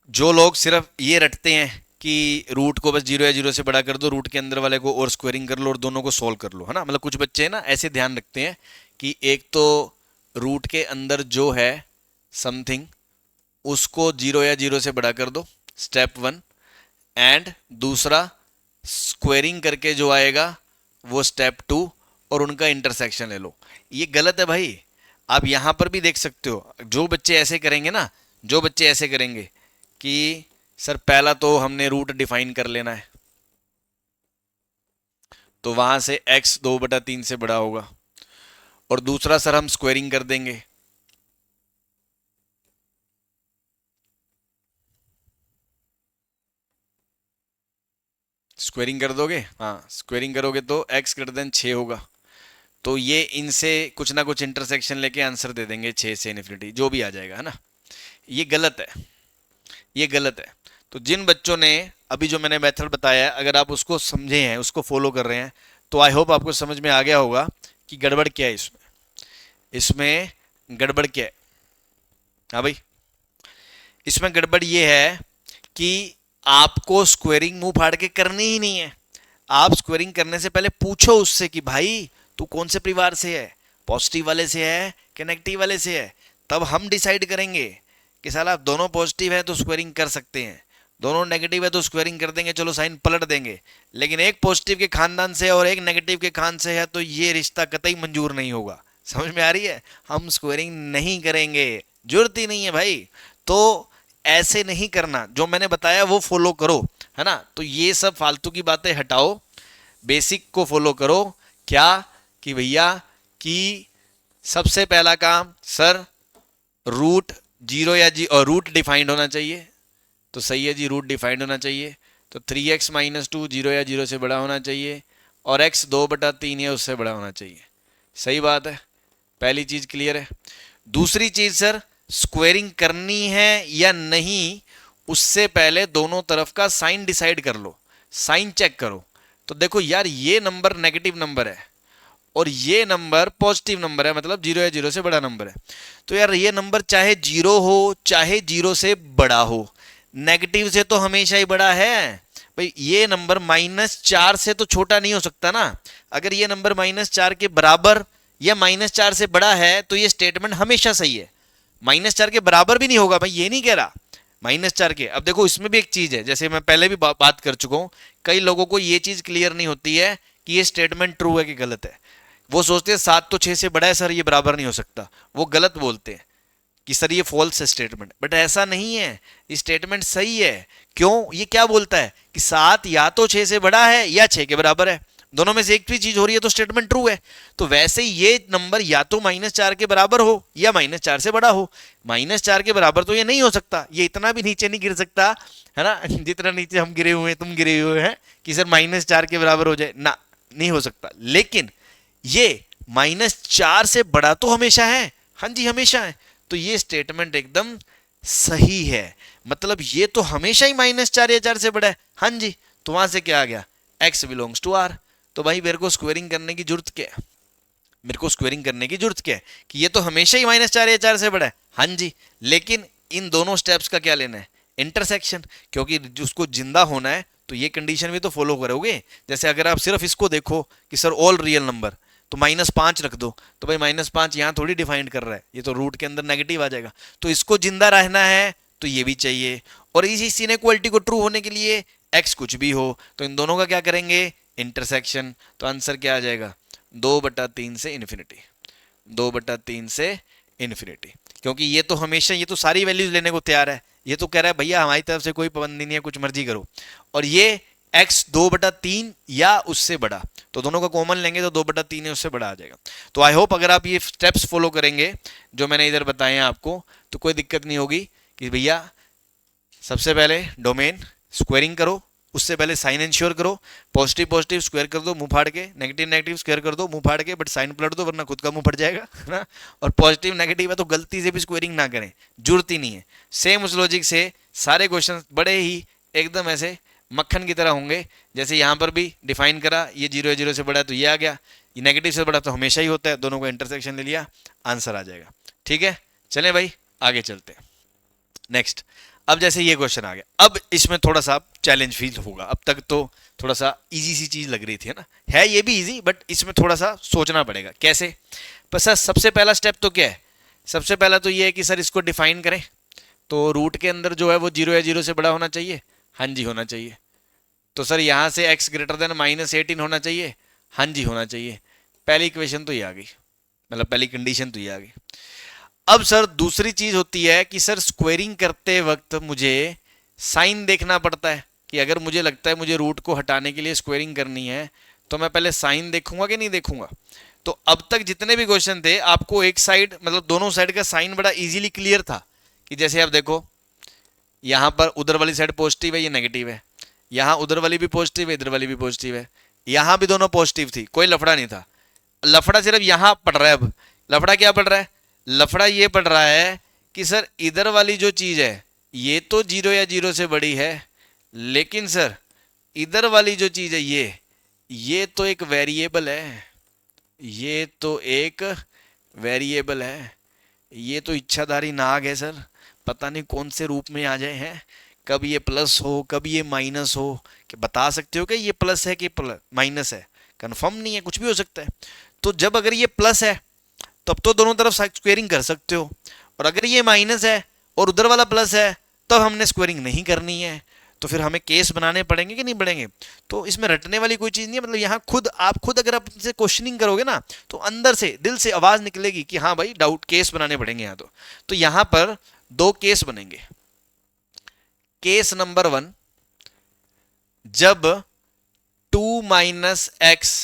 जो लोग सिर्फ ये रटते हैं कि रूट को बस जीरो या जीरो से बड़ा कर दो, रूट के अंदर वाले को और स्क्वायरिंग कर लो और दोनों को सोल्व कर लो, है ना, मतलब कुछ बच्चे ना ऐसे ध्यान रखते हैं कि एक तो रूट के अंदर जो है समथिंग उसको जीरो या जीरो से बड़ा कर दो, स्टेप 1, एंड दूसरा स्क्वेयरिंग करके जो आएगा वो स्टेप 2, और उनका इंटरसेक्शन ले लो। ये गलत है भाई। आप यहां पर भी देख सकते हो, जो बच्चे ऐसे करेंगे ना, जो बच्चे ऐसे करेंगे कि सर पहला तो हमने रूट डिफाइन कर लेना है, तो वहां से x 2/3 से बड़ा होगा, और दूसरा सर हम स्क्वेयरिंग कर देंगे, स्क्वेयरिंग कर दोगे, हाँ स्क्वेयरिंग करोगे तो x ग्रेटर देन 6 होगा, तो ये इनसे कुछ ना कुछ इंटरसेक्शन लेके आंसर दे देंगे 6 से इन्फिनिटी, जो भी आ जाएगा, है ना। ये गलत है, ये गलत है। तो जिन बच्चों ने अभी जो मैंने मेथड बताया है, अगर आप उसको समझे हैं, उसको फॉलो कर रहे हैं, तो आई होप आपको समझ में आ गया होगा कि गड़बड़ क्या है इसमें। इसमें गड़बड़ क्या है? हाँ भाई, इसमें गड़बड़ ये है कि आपको स्क्वेयरिंग मुंह फाड़ के करनी ही नहीं है। आप स्क्वेयरिंग करने से पहले पूछो उससे कि भाई तू कौन से परिवार से है, पॉजिटिव वाले से है कि नेगेटिव वाले से है। तब हम डिसाइड करेंगे कि साला दोनों पॉजिटिव है तो स्क्वेयरिंग कर सकते हैं, दोनों नेगेटिव है तो स्क्वेयरिंग कर देंगे, चलो साइन पलट देंगे। लेकिन एक पॉजिटिव के खानदान से और एक नेगेटिव के खान से है तो ये रिश्ता कतई मंजूर नहीं होगा। समझ में आ रही है? हम स्क्वेयरिंग नहीं करेंगे, जरूरत ही नहीं है भाई। तो ऐसे नहीं करना, जो मैंने बताया वो फॉलो करो, है ना। तो ये सब फालतू की बातें हटाओ, बेसिक को फॉलो करो। क्या कि भैया कि सबसे पहला काम सर, रूट जीरो या और रूट डिफाइंड होना चाहिए। तो सही है जी, रूट डिफाइंड होना चाहिए। तो 3x माइनस 2 जीरो या जीरो से बड़ा होना चाहिए, और x 2/3 है उससे बड़ा होना चाहिए। सही बात है, पहली चीज क्लियर है। दूसरी चीज सर, स्क्वेयरिंग करनी है या नहीं, उससे पहले दोनों तरफ का साइन डिसाइड कर लो, साइन चेक करो। तो देखो यार, ये नंबर नेगेटिव नंबर है और ये नंबर पॉजिटिव नंबर है, मतलब जीरो या जीरो से बड़ा नंबर है। तो यार ये नंबर चाहे जीरो हो चाहे जीरो से बड़ा हो, नेगेटिव से तो हमेशा ही बड़ा है भाई। ये नंबर -4 से तो छोटा नहीं हो सकता ना। अगर ये नंबर -4 के बराबर या -4 से बड़ा है तो ये स्टेटमेंट हमेशा सही है। -4 के बराबर भी नहीं होगा भाई, ये नहीं कह रहा -4 के। अब देखो इसमें भी एक चीज है, जैसे मैं पहले भी बात कर चुका हूं, कई लोगों को ये चीज क्लियर नहीं होती है कि ये स्टेटमेंट ट्रू है कि गलत है। वो सोचते हैं 7 तो 6 से बड़ा है सर, ये बराबर नहीं हो सकता। वो गलत बोलते हैं कि सर ये फॉल्स है स्टेटमेंट, बट ऐसा नहीं है, ये स्टेटमेंट सही है। क्यों? ये क्या बोलता है कि 7 या तो 6 से बड़ा है या 6 के बराबर है, दोनों में से एक भी चीज हो रही है तो स्टेटमेंट ट्रू है। तो वैसे ही ये नंबर या तो -4 के बराबर हो या -4 से बड़ा हो। -4 के बराबर तो ये नहीं हो सकता, ये इतना भी नीचे नहीं गिर सकता, है ना, जितना नीचे हम गिरे हुए हैं, तुम गिरे हुए हैं, कि सर -4 के बराबर हो जाए ना, नहीं हो सकता। लेकिन ये -4 से बड़ा तो हमेशा है, हाँ जी हमेशा है। तो ये स्टेटमेंट एकदम सही है, मतलब ये तो हमेशा ही -4 या 4 से बड़ा है, हाँ जी। तो वहां से क्या आ गया, x बिलोंग्स टू r। तो भाई मेरे को स्क्वेयरिंग करने की जरूरत क्या है, मेरे को स्क्वेयरिंग करने की जरूरत क्या है कि ये तो हमेशा ही -4 या 4 से बड़ा है, हाँ जी। लेकिन इन दोनों स्टेप्स का क्या लेना है, इंटरसेक्शन, क्योंकि उसको जिंदा होना है तो ये कंडीशन भी तो फॉलो करोगे। जैसे अगर आप सिर्फ इसको देखो कि सर ऑल रियल नंबर, तो -5 रख दो, तो भाई -5 यहाँ थोड़ी डिफाइंड कर रहा है, ये तो रूट के अंदर नेगेटिव आ जाएगा। तो इसको जिंदा रहना है तो ये भी चाहिए, और इसी इनइक्वालिटी को ट्रू होने के लिए x कुछ भी हो, तो इन दोनों का क्या करेंगे, इंटरसेक्शन। तो आंसर क्या आ जाएगा, 2/3 से इन्फिनिटी, 2/3 से इन्फिनिटी। क्योंकि ये तो हमेशा, ये तो सारी वैल्यूज लेने को तैयार है, ये तो कह रहा है भैया हमारी तरफ से कोई पाबंदी नहीं है, कुछ मर्जी करो। और ये x 2/3 या उससे बड़ा, तो दोनों का कॉमन लेंगे तो 2/3 है उससे बड़ा आ जाएगा। तो आई होप अगर आप ये स्टेप्स फॉलो करेंगे जो मैंने इधर बताए हैं आपको, तो कोई दिक्कत नहीं होगी कि भैया सबसे पहले डोमेन स्क्वेयरिंग करो, उससे पहले साइन इंश्योर करो, पॉजिटिव पॉजिटिव स्क्वायर कर दो मुंह फाड़ के, नेगेटिव नेगेटिव स्क्वायर कर दो मुंह फाड़ के, बट साइन पलट दो वरना खुद का मुंह फट जाएगा, है ना। और पॉजिटिव नेगेटिव है तो गलती से भी स्क्वेयरिंग ना करें, जरूरत ही नहीं है। सेम उस लॉजिक से सारे क्वेश्चन बड़े ही एकदम ऐसे मक्खन की तरह होंगे। जैसे यहाँ पर भी डिफाइन करा, ये 0 है 0 से बड़ा है तो ये आ गया, ये नेगेटिव से बड़ा तो हमेशा ही होता है, दोनों को इंटरसेक्शन ले लिया, आंसर आ जाएगा। ठीक है, चलें भाई आगे चलते हैं। नेक्स्ट, अब जैसे ये क्वेश्चन आ गया, अब इसमें थोड़ा सा चैलेंज फील होगा। अब तक तो थोड़ा सा इजी सी चीज लग रही थी, है ना, है ये भी इजी, बट इसमें थोड़ा सा सोचना पड़ेगा कैसे। पर सर सबसे पहला स्टेप तो क्या है, सबसे पहला तो ये है कि सर इसको डिफाइन करें। तो रूट के अंदर जो है वो 0 या 0 से बड़ा होना चाहिए, हाँ जी होना चाहिए। तो सर यहाँ से x ग्रेटर देन -18 होना चाहिए, हाँ जी होना चाहिए। पहली इक्वेशन तो ये आ गई, मतलब पहली कंडीशन तो ये आ गई। अब सर दूसरी चीज होती है कि सर स्क्वेयरिंग करते वक्त मुझे साइन देखना पड़ता है, कि अगर मुझे लगता है मुझे रूट को हटाने के लिए स्क्वेयरिंग करनी है तो मैं पहले साइन देखूंगा कि नहीं देखूंगा। तो अब तक जितने भी क्वेश्चन थे आपको एक साइड, मतलब दोनों साइड का साइन बड़ा इजीली क्लियर था, कि जैसे आप देखो यहाँ पर उधर वाली साइड पॉजिटिव है, ये नेगेटिव है, यहाँ उधर वाली भी पॉजिटिव है, इधर वाली भी पॉजिटिव है, यहाँ भी दोनों पॉजिटिव थी, कोई लफड़ा नहीं था। लफड़ा सिर्फ यहां पड़ रहा है। अब लफड़ा क्या पड़ रहा है? लफड़ा ये पड़ रहा है कि सर इधर वाली जो चीज है ये तो 0 या 0 से बड़ी है, लेकिन सर इधर वाली जो चीज है ये तो एक वेरिएबल है, ये तो एक वेरिएबल है, ये तो इच्छाधारी नाग है सर, पता नहीं कौन से रूप में आ जाए हैं, कब ये प्लस हो कब ये माइनस हो। कि बता सकते हो कि ये प्लस है कि माइनस है? कंफर्म नहीं है, कुछ भी हो सकता है। तो जब अगर ये प्लस है तब तो दोनों तरफ स्क्वेयरिंग कर सकते हो, और अगर ये माइनस है और उधर वाला प्लस है तब हमने स्क्वेयरिंग नहीं करनी है। तो फिर हमें केस बनाने पड़ेंगे कि नहीं पड़ेंगे? तो इसमें रटने वाली कोई चीज नहीं है। मतलब यहाँ खुद अगर आप इनसे क्वेश्चनिंग करोगे ना तो अंदर से दिल से आवाज निकलेगी कि हाँ भाई डाउट केस बनाने पड़ेंगे यहाँ। तो यहाँ पर दो केस बनेंगे। केस नंबर 1, जब 2 माइनस एक्स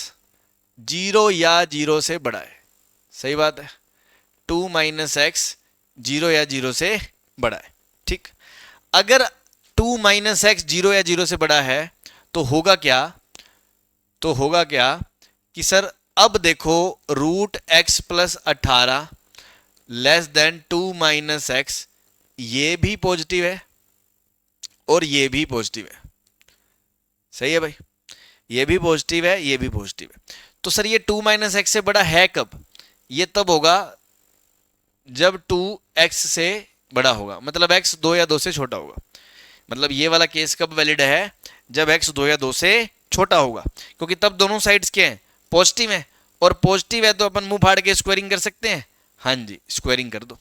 0 या 0 से बड़ा है। सही बात है, 2 माइनस एक्स 0 या 0 से बड़ा है। ठीक, अगर 2 माइनस एक्स 0 या 0 से बड़ा है तो होगा क्या? तो होगा क्या कि सर अब देखो root x plus 18 less than 2 minus x, ये भी पॉजिटिव है और ये भी पॉजिटिव है। सही है भाई, ये भी पॉजिटिव है ये भी पॉजिटिव है। तो सर ये 2 माइनस एक्स से बड़ा है कब? ये तब होगा जब 2x से बड़ा होगा, मतलब x 2 या 2 से छोटा होगा। मतलब ये वाला केस कब वैलिड है? जब x 2 या 2 से छोटा होगा, क्योंकि तब दोनों साइड्स क्या हैं? पॉजिटिव है, और पॉजिटिव है तो अपन मुंह फाड़ के स्क्वायरिंग कर सकते हैं। हाँ जी, स्क्वायरिंग कर दो,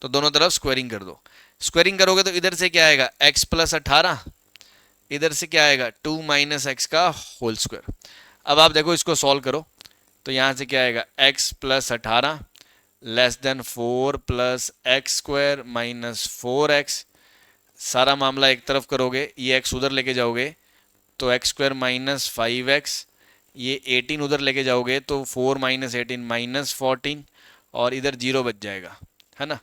तो दोनों तरफ स्क्वायरिंग कर दो। स्क्वायरिंग करोगे तो इधर से क्या आएगा? x प्लस 18, इधर से क्या आएगा? 2 माइनस एक्स का होल स्क्वायर। अब आप देखो इसको सॉल्व करो तो यहां से क्या आएगा? x plus 18 less then 4 plus x square minus 4x। सारा मामला एक तरफ करोगे, ये x उधर लेके जाओगे तो एक्स स्क्वायर माइनस 5x, ये 18 उधर लेके जाओगे तो 4 माइनस 18 माइनस 14, और इधर 0 बच जाएगा, है ना।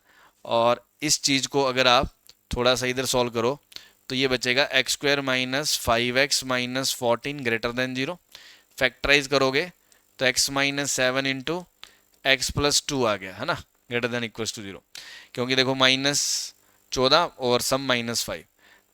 और इस चीज़ को अगर आप थोड़ा सा इधर सॉल्व करो तो ये बचेगा x square minus 5x minus 14 greater than 0। Factorise करोगे तो x minus 7 into x plus 2 आ गया, है ना, ग्रेटर देन इक्वल टू 0। क्योंकि देखो माइनस 14 और सम माइनस 5।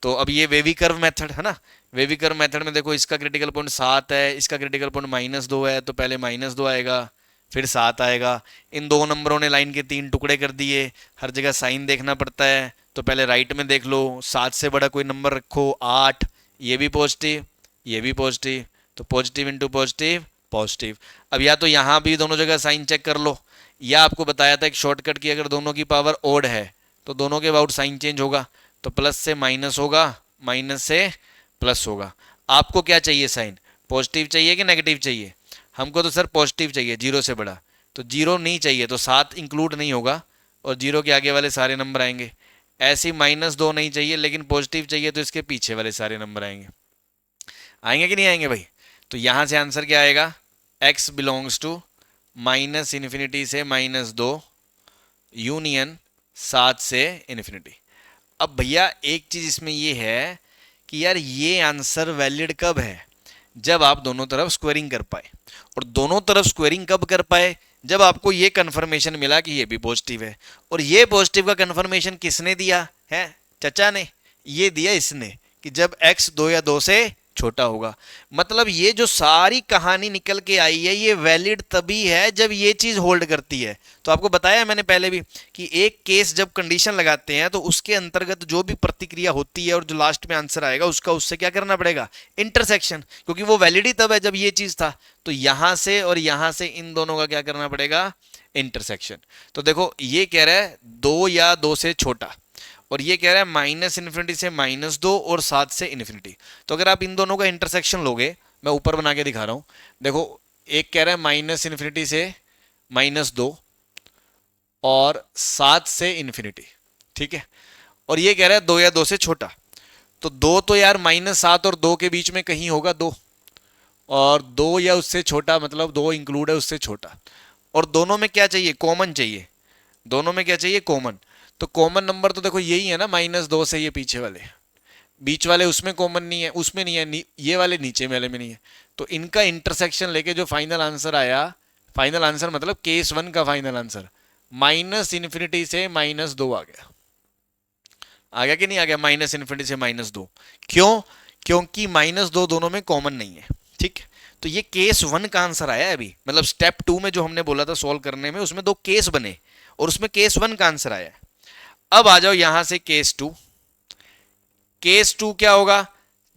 तो अब ये वेवी कर्व मेथड है ना, वेवी कर्व मेथड में देखो इसका क्रिटिकल पॉइंट 7 है, इसका क्रिटिकल पॉइंट माइनस 2 है, तो पहले माइनस 2 आएगा फिर 7 आएगा। इन दो नंबरों ने लाइन के 3 टुकड़े कर दिए, हर जगह साइन देखना पड़ता है, तो पहले राइट में देख लो, 7 से बड़ा कोई नंबर रखो 8, ये भी पॉजिटिव ये भी पॉजिटिव, तो पॉजिटिव इंटू पॉजिटिव पॉजिटिव। अब या तो यहाँ भी दोनों जगह साइन चेक कर लो, या आपको बताया था एक शॉर्टकट की अगर दोनों की पावर ओड है तो दोनों के अबाउट साइन चेंज होगा, तो प्लस से माइनस होगा, माइनस से प्लस होगा। आपको क्या चाहिए साइन? पॉजिटिव चाहिए कि नेगेटिव चाहिए? हमको तो सर पॉजिटिव चाहिए, 0 से बड़ा। तो 0 नहीं चाहिए तो 7 इंक्लूड नहीं होगा और 0 के आगे वाले सारे नंबर आएंगे। ऐसे माइनस 2 नहीं चाहिए लेकिन पॉजिटिव चाहिए तो इसके पीछे वाले सारे नंबर आएंगे। आएंगे कि नहीं आएंगे भाई? तो यहां से आंसर क्या आएगा? x belongs to minus infinity से माइनस 2 यूनियन 7 से इन्फिनिटी। अब भैया एक चीज इसमें ये है कि यार ये आंसर वैलिड कब है? जब आप दोनों तरफ स्क्वायरिंग कर पाए। और दोनों तरफ स्क्वायरिंग कब कर पाए? जब आपको ये कंफर्मेशन मिला कि ये भी पॉजिटिव है। और ये पॉजिटिव का कंफर्मेशन किसने दिया है? चचा ने। ये दिया इसने कि जब x 2 या 2 से छोटा होगा। मतलब ये जो सारी कहानी निकल के आई है ये वैलिड तभी है जब ये चीज होल्ड करती है। तो आपको बताया मैंने पहले भी कि एक केस जब कंडीशन लगाते हैं तो उसके अंतर्गत जो भी प्रतिक्रिया होती है और जो लास्ट में आंसर आएगा उसका उससे क्या करना पड़ेगा? इंटरसेक्शन, क्योंकि वो वैलिड ही तब है जब ये चीज था। तो यहां से और यहां से इन दोनों का क्या करना पड़ेगा? इंटरसेक्शन। तो देखो ये कह रहा है 2 या 2 से छोटा, और ये कह रहा है माइनस इन्फिनिटी से माइनस 2 और 7 से इन्फिनिटी। तो अगर आप इन दोनों का इंटरसेक्शन लोगे, मैं ऊपर बना के दिखा रहा हूं, देखो एक कह रहा है माइनस इन्फिनिटी से माइनस 2 और 7 से इन्फिनिटी, ठीक है, और ये कह रहा है 2 या 2 से छोटा। तो 2 तो यार माइनस 7 और 2 के बीच में कहीं होगा 2, और 2 या उससे छोटा मतलब 2 इंक्लूड है उससे छोटा। और दोनों में क्या चाहिए? कॉमन चाहिए। दोनों में क्या चाहिए? कॉमन। तो कॉमन नंबर तो देखो यही है ना, माइनस 2 से ये पीछे वाले, बीच वाले उसमें कॉमन नहीं है, उसमें नहीं है, ये वाले नीचे वाले में नहीं है। तो इनका इंटरसेक्शन लेके जो फाइनल आंसर आया, फाइनल आंसर मतलब केस 1 का फाइनल आंसर माइनस इन्फिनिटी से -2 आ गया। आ गया कि नहीं आ गया? माइनस इन्फिनिटी से -2। क्यों? क्योंकि -2 दोनों में कॉमन नहीं है। ठीक, तो ये केस 1 का आंसर आया अभी, मतलब स्टेप 2 में जो हमने बोला था सॉल्व करने में, उसमें 2 केस बने और उसमें केस 1 का आंसर आया। अब आ जाओ यहां से केस 2। केस 2 क्या होगा?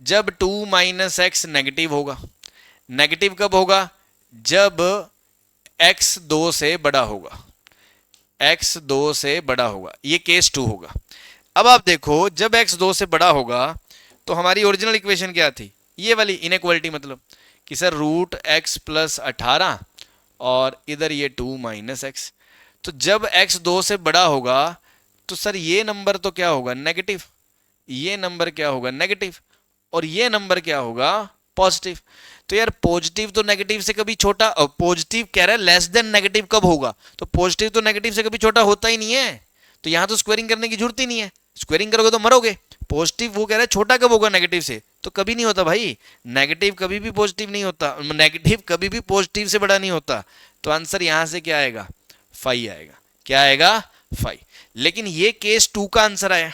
जब 2 माइनस एक्स नेगेटिव होगा। नेगेटिव कब होगा? जब x 2 से बड़ा होगा। x 2 से बड़ा होगा, ये केस 2 होगा। अब आप देखो, जब x 2 से बड़ा होगा तो हमारी ओरिजिनल इक्वेशन क्या थी? ये वाली इनइक्वालिटी, मतलब कि सर रूट एक्स प्लस 18 और इधर ये 2 माइनस एक्स। तो जब x 2 से बड़ा होगा तो सर ये नंबर तो क्या होगा? नेगेटिव। ये नंबर क्या होगा? नेगेटिव। और ये नंबर क्या होगा? पॉजिटिव। तो यार पॉजिटिव तो नेगेटिव से कभी छोटा, पॉजिटिव कह रहा है लेस देन नेगेटिव कब होगा? तो पॉजिटिव तो नेगेटिव से कभी छोटा होता ही नहीं है, तो यहां तो स्क्वायरिंग करने की जरूरत ही नहीं है। स्क्वायरिंग करोगे तो मरोगे। पॉजिटिव वो कह रहा है छोटा कब होगा नेगेटिव से? तो कभी नहीं होता भाई। नेगेटिव कभी भी पॉजिटिव नहीं होता, नेगेटिव कभी भी पॉजिटिव से बड़ा नहीं होता। तो आंसर यहां से क्या आएगा? 5 आएगा। क्या आएगा? 5। लेकिन ये केस 2 का आंसर आया,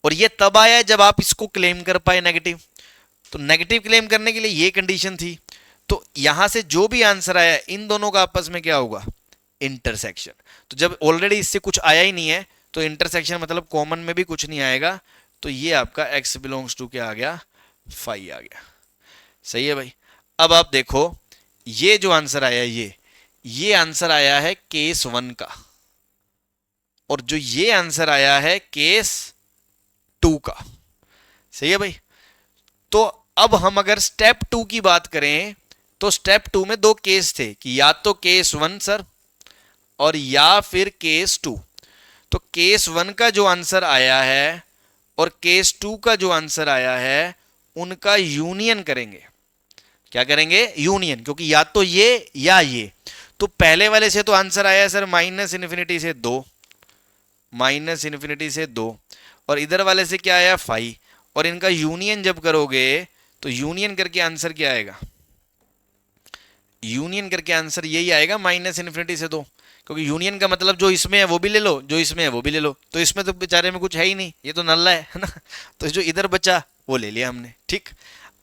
और ये तब आया जब आप इसको क्लेम कर पाए नेगेटिव। तो नेगेटिव क्लेम करने के लिए ये कंडीशन थी। तो यहां से जो भी आंसर आया, इन दोनों का आपस में क्या होगा? इंटरसेक्शन। तो जब ऑलरेडी इससे कुछ आया ही नहीं है तो इंटरसेक्शन मतलब कॉमन में भी कुछ नहीं आएगा। तो ये आपका x बिलोंग्स टू क्या आ गया? 5 आ गया। सही है भाई। अब आप देखो, ये जो आंसर आया, ये आंसर आया है केस 1 का, और जो ये आंसर आया है केस 2 का। सही है भाई। तो अब हम अगर स्टेप 2 की बात करें तो स्टेप 2 में 2 केस थे कि या तो केस 1 सर और या फिर केस 2। तो केस 1 का जो आंसर आया है और केस 2 का जो आंसर आया है, उनका यूनियन करेंगे। क्या करेंगे? यूनियन। क्योंकि या तो ये या ये। तो पहले वाले से तो आंसर आया है सर माइनस इन्फिनिटी से 2, माइनस इन्फिनिटी से 2, और इधर वाले से क्या आया? 5। और इनका यूनियन जब करोगे तो यूनियन करके आंसर क्या आएगा? यूनियन करके आंसर यही आएगा माइनस इन्फिनिटी से 2। क्योंकि यूनियन का मतलब जो इसमें है वो भी ले लो, जो इसमें है वो भी ले लो। तो इसमें तो बेचारे में कुछ है ही नहीं, ये तो नल्ला है ना। तो जो इधर बचा वो ले लिया हमने। ठीक,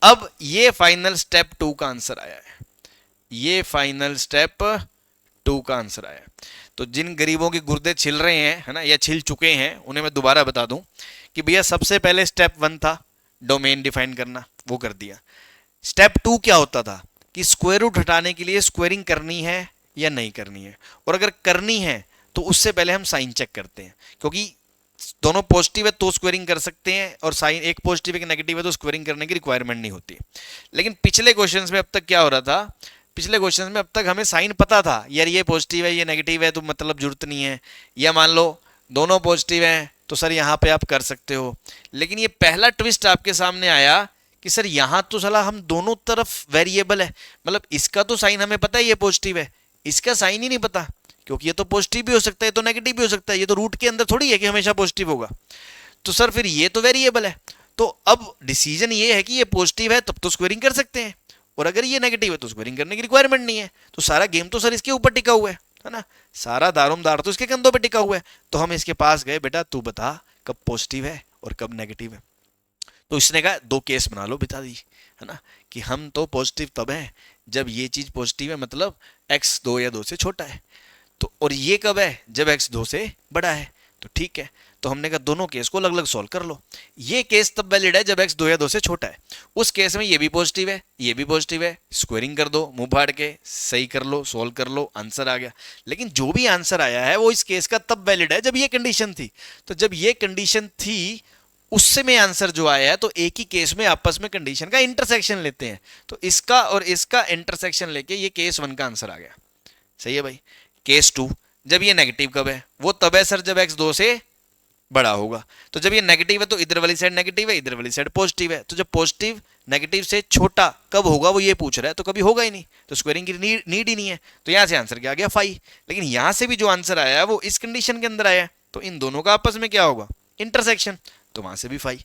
अब ये फाइनल स्टेप 2 का आंसर आया है। ये फाइनल स्टेप 2 का आंसर आया है। तो जिन गरीबों के गुर्दे छिल रहे हैं, है ना, या छिल चुके हैं, उन्हें मैं दोबारा बता दूं कि भैया सबसे पहले स्टेप 1 था डोमेन डिफाइन करना, वो कर दिया। स्टेप 2 क्या होता था कि स्क्वायर रूट हटाने के लिए स्क्वायरिंग करनी है या नहीं करनी है, और अगर करनी है तो उससे पहले हम साइन चेक करते हैं। क्योंकि दोनों पॉजिटिव है तो स्क्वायरिंग कर सकते हैं, और साइन एक पॉजिटिव एक नेगेटिव है तो स्क्वायरिंग करने की रिक्वायरमेंट नहीं होती। लेकिन पिछले क्वेश्चंस में अब तक क्या हो रहा था? पिछले क्वेश्चंस में अब तक हमें साइन पता था, यार ये पॉजिटिव है ये नेगेटिव है तो मतलब जरूरत नहीं है, या मान लो दोनों पॉजिटिव हैं तो सर यहाँ पे आप कर सकते हो। लेकिन ये पहला ट्विस्ट आपके सामने आया कि सर यहाँ तो साला हम दोनों तरफ वेरिएबल है, मतलब इसका तो साइन हमें पता है ये पॉजिटिव है, इसका साइन ही नहीं पता, क्योंकि ये तो पॉजिटिव भी हो सकता है तो नेगेटिव भी हो सकता है, ये तो रूट के अंदर थोड़ी है कि हमेशा पॉजिटिव होगा। तो सर फिर ये तो वेरिएबल है, तो अब डिसीजन ये है कि ये पॉजिटिव है तब तो स्क्वायरिंग कर सकते हैं, और अगर ये नेगेटिव है तो स्क्वायरिंग करने की रिक्वायरमेंट नहीं है। तो सारा गेम तो सर इसके ऊपर टिका हुआ है ना, सारा दारोमदार तो इसके कंधों पे टिका हुआ है। तो हम इसके पास गए, बेटा तू बता कब पॉजिटिव है और कब नेगेटिव है। तो इसने कहा 2 केस बना लो पिताजी, है ना, कि हम तो पॉजिटिव तब है जब ये चीज पॉजिटिव है, मतलब x 2 या 2 से छोटा है, तो और ये कब है? जब x 2 से बड़ा है। तो ठीक है, तो हमने कहा दोनों केस को अलग अलग सॉल्व कर लो। ये केस तब वैलिड है जब x 2 या 2 से छोटा है। उस केस में ये भी पॉजिटिव है ये भी पॉजिटिव है, स्क्वायरिंग कर दो, मुंह फाड़ के सही कर लो, सॉल्व कर लो, आंसर आ गया। लेकिन जो भी आंसर आया है वो इस केस का तब वैलिड है जब ये कंडीशन थी। तो जब ये कंडीशन थी उससे में आंसर जो आया है, तो एक ही केस में आपस में कंडीशन का इंटरसेक्शन लेते हैं। तो इसका और इसका इंटरसेक्शन लेके ये केस 1 का आंसर आ गया। सही है भाई। केस 2, जब ये नेगेटिव कब है? वो तब है सर जब x 2 से बड़ा होगा। तो जब ये नेगेटिव है तो इधर वाली साइड नेगेटिव है, इधर वाली साइड पॉजिटिव है। तो जब पॉजिटिव नेगेटिव से छोटा कब होगा वो ये पूछ रहा है, तो कभी होगा ही नहीं, तो स्क्वायरिंग की नीड ही नहीं है। तो यहां से आंसर क्या आ गया? 5। लेकिन यहां से भी जो आंसर आया है वो इस कंडीशन के अंदर आया है, तो इन दोनों का आपस में क्या होगा? इंटरसेक्शन। तो वहां से भी 5।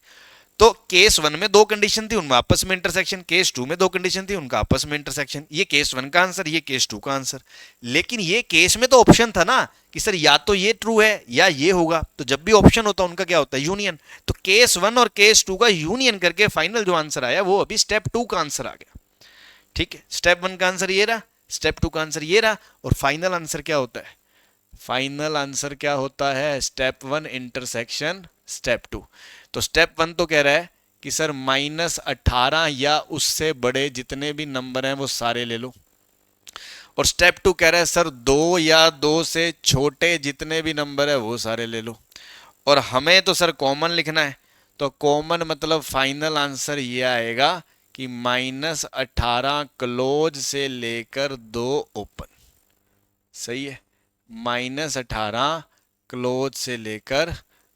तो केस 1 में दो कंडीशन थी, उनमें आपस में इंटरसेक्शन, केस 2 में दो कंडीशन थी, उनका आपस में इंटरसेक्शन। ये केस 1 का आंसर, ये केस 2 का आंसर। लेकिन ये केस में तो ऑप्शन था ना कि सर या तो ये ट्रू है या ये होगा, तो जब भी ऑप्शन होता है उनका क्या होता है, यूनियन। तो केस 1 और केस 2 का यूनियन करके फाइनल जो आंसर आया वो अभी स्टेप 2 का आंसर आ गया। ठीक है, स्टेप 1 का आंसर ये रहा, स्टेप 2 का आंसर ये रहा, और फाइनल आंसर क्या होता है, फाइनल आंसर क्या होता है, स्टेप 1 इंटरसेक्शन स्टेप 2। तो स्टेप 1 तो कह रहा है कि सर -18 या उससे बड़े जितने भी नंबर हैं वो सारे ले लो, और स्टेप 2 कह रहा है सर 2 या 2 से छोटे जितने भी नंबर है वो सारे ले लो। और हमें तो सर कॉमन लिखना है, तो कॉमन मतलब फाइनल आंसर ये आएगा कि -18 क्लोज से लेकर 2 ओपन। सही है, -18 क्लोज से लेकर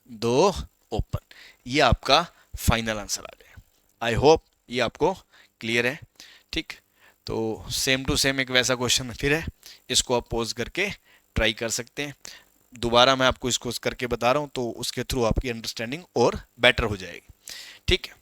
2 ओपन, ये आपका फाइनल आंसर आ गया। आई होप ये आपको क्लियर है। ठीक, तो सेम टू सेम एक वैसा क्वेश्चन फिर है, इसको आप पोज करके ट्राई कर सकते हैं। दोबारा मैं आपको इसको करके बता रहा हूं, तो उसके थ्रू आपकी अंडरस्टैंडिंग और बेटर हो जाएगी। ठीक है,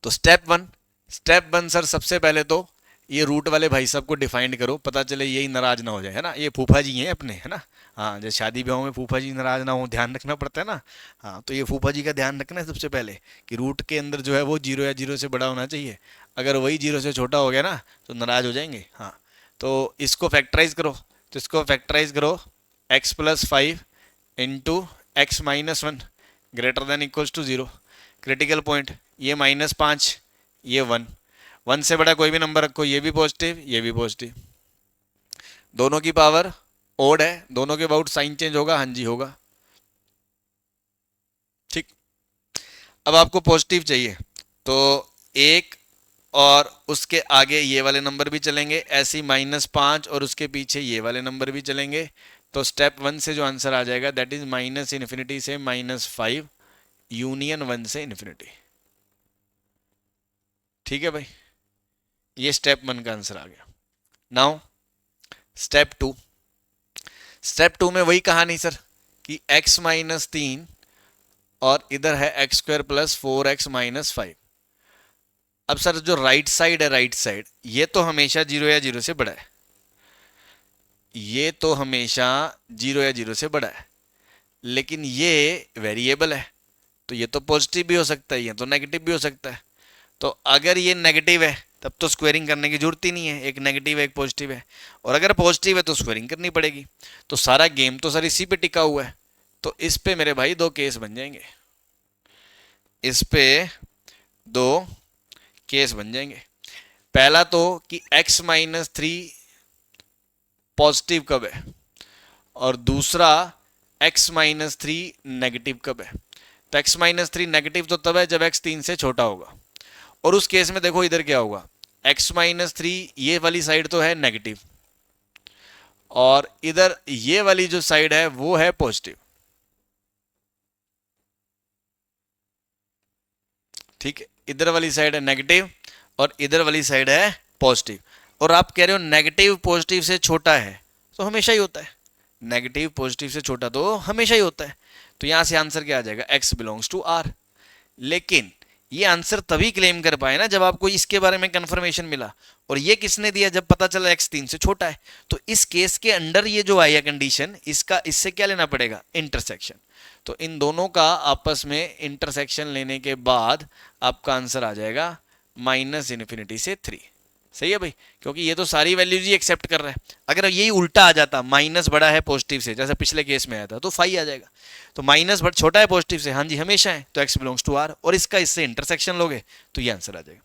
तो स्टेप वन सर सबसे पहले तो ये रूट वाले भाई साहब को डिफाइंड करो, पता चले यही नाराज ना हो जाए, है ना, ये फूफा जी हैं अपने, है ना। हाँ, जैसे शादी ब्याह में फूफा जी नाराज ना हो, ध्यान रखना पड़ता है ना। हाँ, तो ये फूफा जी का ध्यान रखना है सबसे पहले कि रूट के अंदर जो है वो 0 या 0 से बड़ा होना चाहिए। अगर वही 0 से छोटा हो गया ना तो नाराज हो जाएंगे। हाँ, तो इसको फैक्टराइज करो, तो इसको फैक्टराइज करो, x+5 into x-1 greater than equals to 0। Critical point ये -5, ये 1, 1 से बड़ा कोई भी नंबर रखो, ये भी पॉजिटिव ये भी पॉजिटिव, दोनों की पावर ओड है, दोनों के अबाउट साइन चेंज होगा, हाँ जी होगा। ठीक, अब आपको पॉजिटिव चाहिए तो 1 और उसके आगे ये वाले नंबर भी चलेंगे, ऐसे ही -5 और उसके पीछे ये वाले नंबर भी चलेंगे। तो स्टेप 1 से जो आंसर आ जाएगा दैट इज -∞ से -5 यूनियन 1 से इन्फिनिटी। ठीक है भाई, ये स्टेप 1 का आंसर आ गया। नाउ स्टेप 2, स्टेप 2 में वही कहानी सर कि x-3 और इधर है x² + 4x-5। अब सर जो राइट साइड है, राइट साइड ये तो हमेशा 0 या 0 से बड़ा है, ये तो हमेशा 0 या 0 से बड़ा है, लेकिन ये वेरिएबल है, तो ये तो पॉजिटिव भी हो सकता है, ये तो नेगेटिव भी हो सकता है। तो अगर ये नेगेटिव है तब तो स्क्वेयरिंग करने की जरूरत ही नहीं है, एक नेगेटिव है एक पॉजिटिव है, और अगर पॉजिटिव है तो स्क्वेयरिंग करनी पड़ेगी। तो सारा गेम तो सर इसी पे टिका हुआ है, तो इस पे मेरे भाई 2 केस बन जाएंगे, इस पे 2 केस बन जाएंगे। पहला तो कि x-3 पॉजिटिव कब है, और दूसरा x-3 नेगेटिव कब है। तो x-3 नेगेटिव तो तब है जब x 3 से छोटा होगा, और उस केस में देखो इधर क्या होगा, x-3 ये वाली साइड तो है नेगेटिव, और इधर ये वाली जो साइड है वो है पॉजिटिव। ठीक है, इधर वाली साइड है नेगेटिव और इधर वाली साइड है पॉजिटिव, और आप कह रहे हो नेगेटिव पॉजिटिव से छोटा है, तो हमेशा ही होता है, नेगेटिव पॉजिटिव से छोटा तो हमेशा ही होता है। तो यहां से आंसर क्या आ जाएगा, x बिलोंग्स टू r। लेकिन ये आंसर तभी क्लेम कर पाए ना जब आपको इसके बारे में कंफर्मेशन मिला, और ये किसने दिया, जब पता चला x 3 से छोटा है। तो इस केस के अंडर ये जो आई है कंडीशन, इसका इससे क्या लेना पड़ेगा, इंटरसेक्शन। तो इन दोनों का आपस में इंटरसेक्शन लेने के बाद आपका आंसर आ जाएगा -∞ से 3। सही है भाई, क्योंकि ये तो सारी वैल्यूज ही एक्सेप्ट कर रहा है। अगर यही उल्टा आ जाता, माइनस बड़ा है पॉजिटिव से, जैसा पिछले केस में आया था, तो 5 आ जाएगा। तो माइनस छोटा है पॉजिटिव से, हाँ जी हमेशा है, तो x बिलोंग्स टू r, और इसका इससे इंटरसेक्शन लोगे तो ये आंसर आ जाएगा।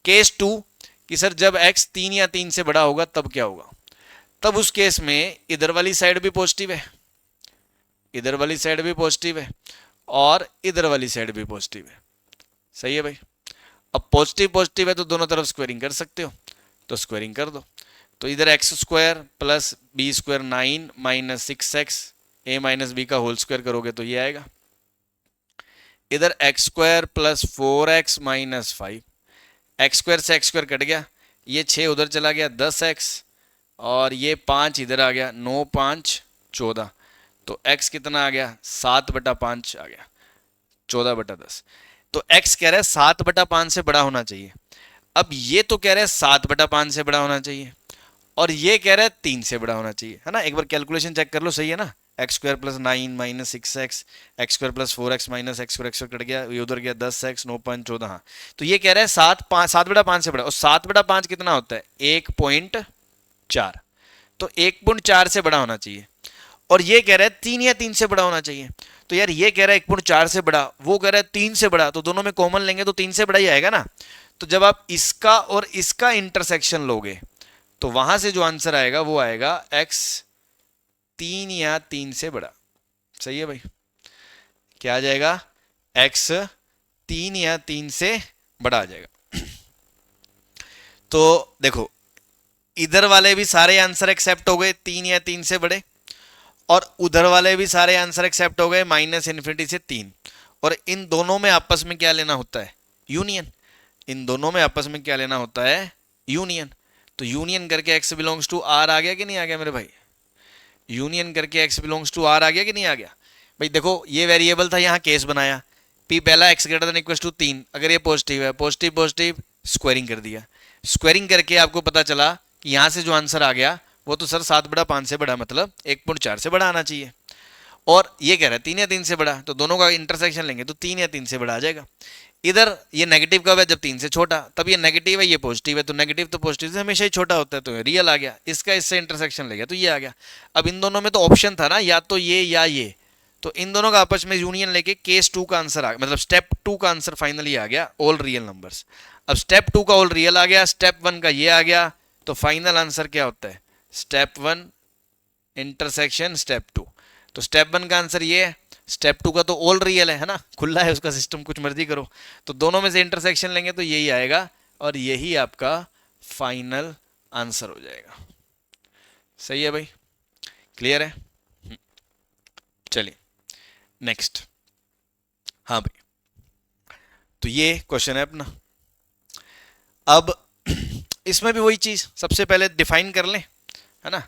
केस 2 कि सर जब x 3 या 3 से बड़ा होगा तब क्या होगा, तब उस केस में इधर वाली साइड भी पॉजिटिव है, इधर वाली साइड भी पॉजिटिव है, और इधर वाली साइड भी पॉजिटिव है। सही है भाई, अब पॉजिटिव पॉजिटिव है तो दोनों तरफ स्क्वायरिंग कर सकते हो, तो स्क्वायरिंग कर दो। तो इधर x² + b² 9 - 6x a - b का होल स्क्वायर करोगे तो ये आएगा। इधर x² + 4x - 5, x² से x² कट गया, ये 6 उधर चला गया 10x, और ये 5 इधर आ गया 9 × 5 = 14। तो x कितना आ गया, 7/5 आ गया, 14/10। तो x कह रहा है 7/5 से बड़ा होना चाहिए। अब ये तो कह रहा है 7/5 से बड़ा होना चाहिए, और ये कह रहा है 3 से बड़ा होना चाहिए, है ना। एक बार कैलकुलेशन चेक कर लो, सही है ना। X square plus 9 minus 6x, x square plus 4x minus x square, x cut गया, ये उधर गया 10x 9 हाँ। तो ये कह रहा है 7/5 से बड़ा, और 7/5 कितना होता है 1.4, तो 1.4 से बड़ा होना चाहिए। और ये कह रहा है 3 या 3 से बड़ा होना चाहिए। तो यार ये कह रहा है 1.4 से बड़ा, वो कह रहा है 3 से बड़ा, तो दोनों में कॉमन लेंगे तो 3 से बड़ा ही आएगा ना। तो जब आप इसका और इसका इंटरसेक्शन लोगे तो वहां से जो आंसर आएगा वो आएगा x 3 या 3 से बड़ा। सही है भाई, क्या आ जाएगा, x 3 या 3 से बड़ा आ जाएगा। तो देखो इधर वाले भी सारे आंसर एक्सेप्ट हो गए 3 या 3 से बड़े, और उधर वाले भी सारे आंसर एक्सेप्ट हो गए -∞ से 3। और इन दोनों में आपस में क्या लेना होता है, यूनियन। इन दोनों में आपस में क्या लेना होता है, यूनियन। तो यूनियन करके x बिलोंग्स टू r आ गया कि नहीं आ गया मेरे भाई, यूनियन करके x बिलोंग्स टू r आ गया कि नहीं आ गया भाई। देखो ये वेरिएबल था, यहाँ केस बनाया, p पहला x greater than equal to 3, अगर ये पॉजिटिव है, पॉजिटिव पॉजिटिव स्क्वायरिंग कर दिया, स्क्वायरिंग करके आपको पता चला कि यहाँ से जो आंसर आ गया वो तो सर 7/5 से बड़ा, मतलब 1.4 से बड़ा आना चाहिए। और ये कह रहा है 3 या 3 से बड़ा, तो दोनों का इंटरसेक्शन लेंगे तो 3 या 3 से बड़ा आ जाएगा। इधर ये नेगेटिव कब है, जब 3 से छोटा, तब ये नेगेटिव है ये पॉजिटिव है, तो नेगेटिव तो पॉजिटिव से हमेशा ही छोटा होता है, तो रियल आ गया। इसका इससे इंटरसेक्शन ले गया तो ये आ गया। अब इन दोनों में तो ऑप्शन था ना, या तो ये या ये, तो इन दोनों का आपस में यूनियन लेके केस 2 का आंसर आ गया, मतलब स्टेप 2 का आंसर फाइनली आ गया, ऑल रियल नंबर्स। अब स्टेप 2 का ऑल रियल आ गया, स्टेप 1 का ये आ गया, तो फाइनल आंसर क्या होता है, स्टेप 1 इंटरसेक्शन स्टेप 2। तो स्टेप 1 का आंसर ये है, स्टेप 2 का तो ऑल रियल है ना, खुला है उसका सिस्टम, कुछ मर्जी करो। तो दोनों में से इंटरसेक्शन लेंगे तो यही आएगा, और यही आपका फाइनल आंसर हो जाएगा। सही है भाई, क्लियर है। चलिए नेक्स्ट। हाँ भाई, तो ये क्वेश्चन है अपना। अब इसमें भी वही चीज, सबसे पहले डिफाइन कर लें, है ना।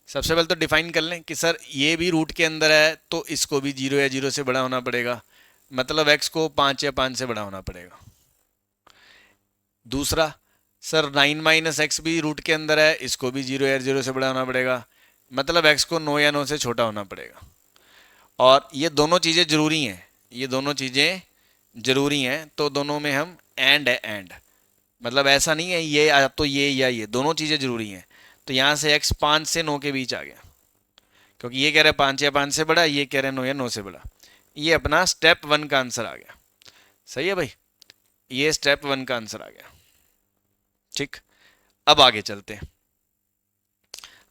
सबसे पहले तो डिफाइन कर लें कि सर ये भी रूट के अंदर है, तो इसको भी 0 या 0 से बड़ा होना पड़ेगा, मतलब x को 5 या 5 से बड़ा होना पड़ेगा। दूसरा, सर 9 माइनस एक्स भी रूट के अंदर है, इसको भी 0 या 0 से बड़ा होना पड़ेगा, मतलब x को 9 या 9 से छोटा होना पड़ेगा। और ये दोनों चीज़ें जरूरी हैं, ये दोनों चीज़ें जरूरी हैं, तो दोनों में हम एंड है, एंड मतलब ऐसा नहीं है ये या तो ये या ये, दोनों चीज़ें जरूरी हैं। तो यहाँ से x 5 से 9 के बीच आ गया, क्योंकि ये कह रहा है 5 या 5 से बड़ा, ये कह रहे हैं 9 या 9 से बड़ा। ये अपना स्टेप 1 का आंसर आ गया। सही है भाई, ये स्टेप 1 का आंसर आ गया। ठीक, अब आगे चलते हैं।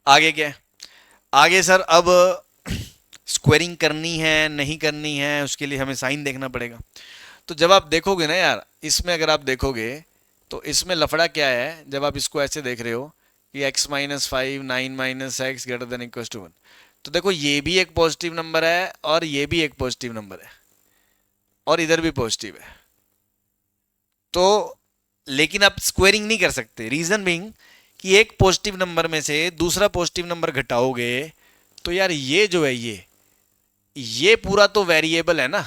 आगे क्या है, आगे सर अब स्क्वेयरिंग करनी है नहीं करनी है, उसके लिए हमें साइन देखना पड़ेगा। तो जब आप देखोगे ना यार, इसमें अगर आप देखोगे तो इसमें लफड़ा क्या है, जब आप इसको ऐसे देख रहे हो कि x minus 5 9 minus x greater than equal to 1, तो देखो ये भी एक पॉजिटिव नंबर है और ये भी एक पॉजिटिव नंबर है, और इधर भी पॉजिटिव है। तो लेकिन आप स्क्वेयरिंग नहीं कर सकते, रीजन बीइंग कि एक पॉजिटिव नंबर में से दूसरा पॉजिटिव नंबर घटाओगे तो यार ये जो है ये पूरा तो वेरिएबल है ना,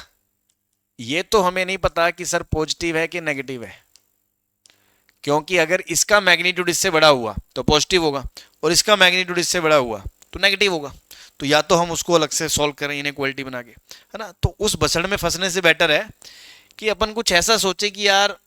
ये तो हमें नहीं पता कि सर पॉजिटिव है कि नेगेटिव है, क्योंकि अगर इसका मैग्नीट्यूड इससे बड़ा हुआ तो पॉजिटिव होगा, और इसका मैग्नीट्यूड इससे बड़ा हुआ तो नेगेटिव होगा। तो या तो हम उसको अलग से सॉल्व करें इनइक्वालिटी बना के, है ना। तो उस बसड़ में फंसने से बेटर है कि अपन कुछ ऐसा सोचे कि यार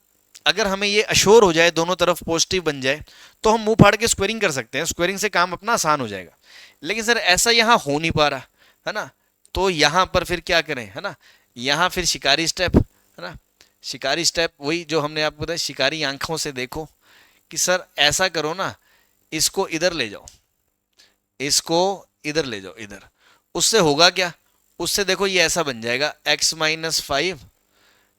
अगर हमें ये अश्योर हो जाए दोनों तरफ पॉजिटिव बन जाए तो हम मुंह फाड़ के स्क्वेयरिंग कर सकते हैं, स्क्वेयरिंग से काम अपना आसान हो जाएगा। लेकिन सर ऐसा यहाँ हो नहीं पा रहा, है ना। तो यहाँ पर फिर क्या करें, है ना, यहाँ फिर शिकारी स्टेप, है ना। शिकारी स्टेप वही जो हमने आपको बताया, शिकारी आंखों से देखो कि सर ऐसा करो ना, इसको इधर ले जाओ, इसको इधर ले जाओ, इधर। उससे होगा क्या, उससे देखो ये ऐसा बन जाएगा x minus 5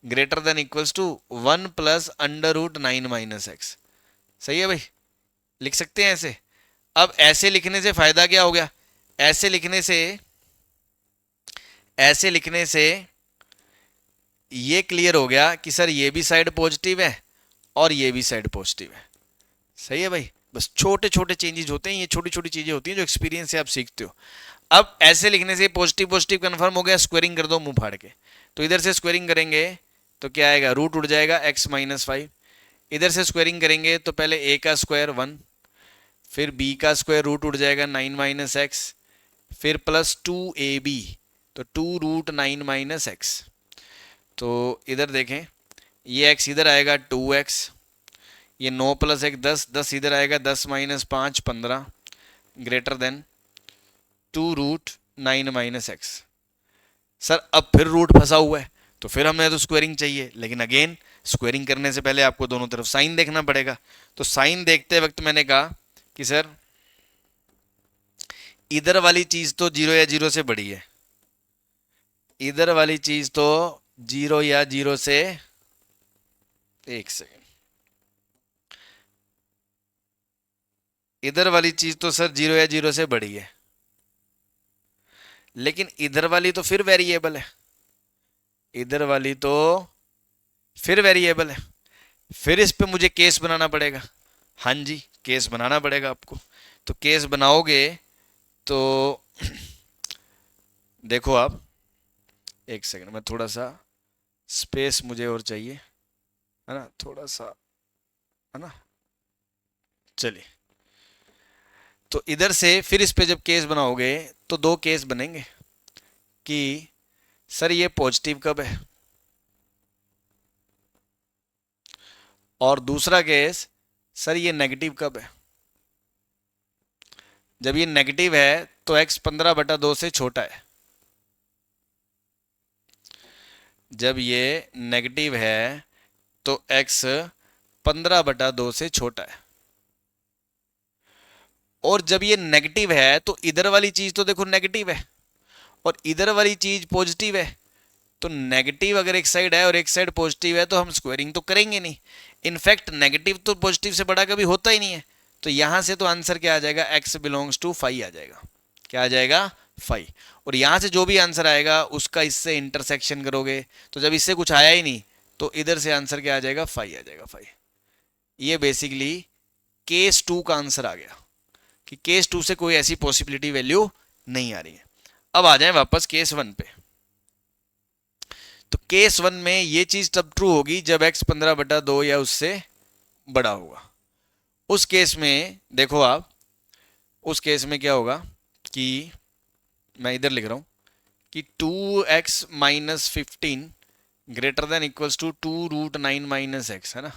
greater than equals to 1 plus under root 9 minus x. सही है भाई, लिख सकते हैं ऐसे। अब ऐसे लिखने से फायदा क्या हो गया, ऐसे लिखने से ये क्लियर हो गया कि सर ये भी साइड पॉजिटिव है और ये भी साइड पॉजिटिव है। सही है भाई, बस छोटे छोटे चेंजेस होते हैं, ये छोटी छोटी चीजें होती हैं जो एक्सपीरियंस से आप सीखते हो। अब ऐसे लिखने से पॉजिटिव पॉजिटिव कंफर्म हो गया, स्क्वेयरिंग कर दो मुंह फाड़ के। तो इधर से स्क्वेयरिंग करेंगे तो क्या आएगा, रूट उड़ जाएगा x माइनस 5। इधर से स्क्वायरिंग करेंगे तो पहले a का स्क्वायर 1, फिर b का स्क्वायर रूट उड़ जाएगा 9 माइनस एक्स, फिर प्लस 2ab, तो 2 रूट 9 माइनस एक्स। तो इधर देखें, ये x इधर आएगा 2x, ये 9 प्लस 1 10, 10 इधर आएगा 10 minus 5 15, greater than 2 root 9 minus x. Sir अब फिर रूट फंसा हुआ है, तो फिर हमें तो स्क्वायरिंग चाहिए, लेकिन अगेन स्क्वायरिंग करने से पहले आपको दोनों तरफ साइन देखना पड़ेगा। तो साइन देखते वक्त मैंने कहा कि सर इधर वाली चीज तो 0 या 0 से बड़ी है, इधर वाली चीज तो 0 या 0 से, एक सेकेंड, इधर वाली चीज तो सर 0 या 0 से बड़ी है, लेकिन इधर वाली तो फिर वेरिएबल है, इधर वाली तो फिर वेरिएबल है। फिर इस पे मुझे केस बनाना पड़ेगा। हाँ जी, केस बनाना पड़ेगा आपको। तो केस बनाओगे तो देखो आप, एक सेकंड में, थोड़ा सा स्पेस मुझे और चाहिए, है ना, थोड़ा सा, है ना। चलिए, तो इधर से फिर इस पे जब केस बनाओगे तो दो केस बनेंगे कि सर ये पॉजिटिव कब है, और दूसरा केस सर ये नेगेटिव कब है। जब ये नेगेटिव है तो x 15/2 से छोटा है, जब ये नेगेटिव है तो x 15/2 से छोटा है। और जब ये नेगेटिव है तो इधर वाली चीज तो देखो नेगेटिव है और इधर वाली चीज पॉजिटिव है, तो नेगेटिव अगर एक साइड है और एक साइड पॉजिटिव है तो हम स्क्वायरिंग तो करेंगे नहीं। इनफैक्ट नेगेटिव तो पॉजिटिव से बड़ा कभी होता ही नहीं है। तो यहां से तो आंसर क्या आ जाएगा, x बिलोंग्स टू 5 आ जाएगा। क्या आ जाएगा, 5। और यहां से जो भी आंसर आएगा उसका इससे इंटरसेक्शन करोगे, तो जब इससे कुछ आया ही नहीं तो इधर से आंसर क्या आ जाएगा, 5 आ जाएगा, 5। ये बेसिकली केस 2 का आंसर आ गया कि केस 2 से कोई ऐसी पॉसिबिलिटी वैल्यू नहीं आ रही है। अब आ जाए वापस केस 1 पे। तो केस 1 में ये चीज तब ट्रू होगी जब x 15/2 या उससे बड़ा होगा। उस केस में देखो आप, उस केस में क्या होगा कि मैं इधर लिख रहा हूं कि 2x minus 15 greater than equals to 2 root 9 minus x, है ना।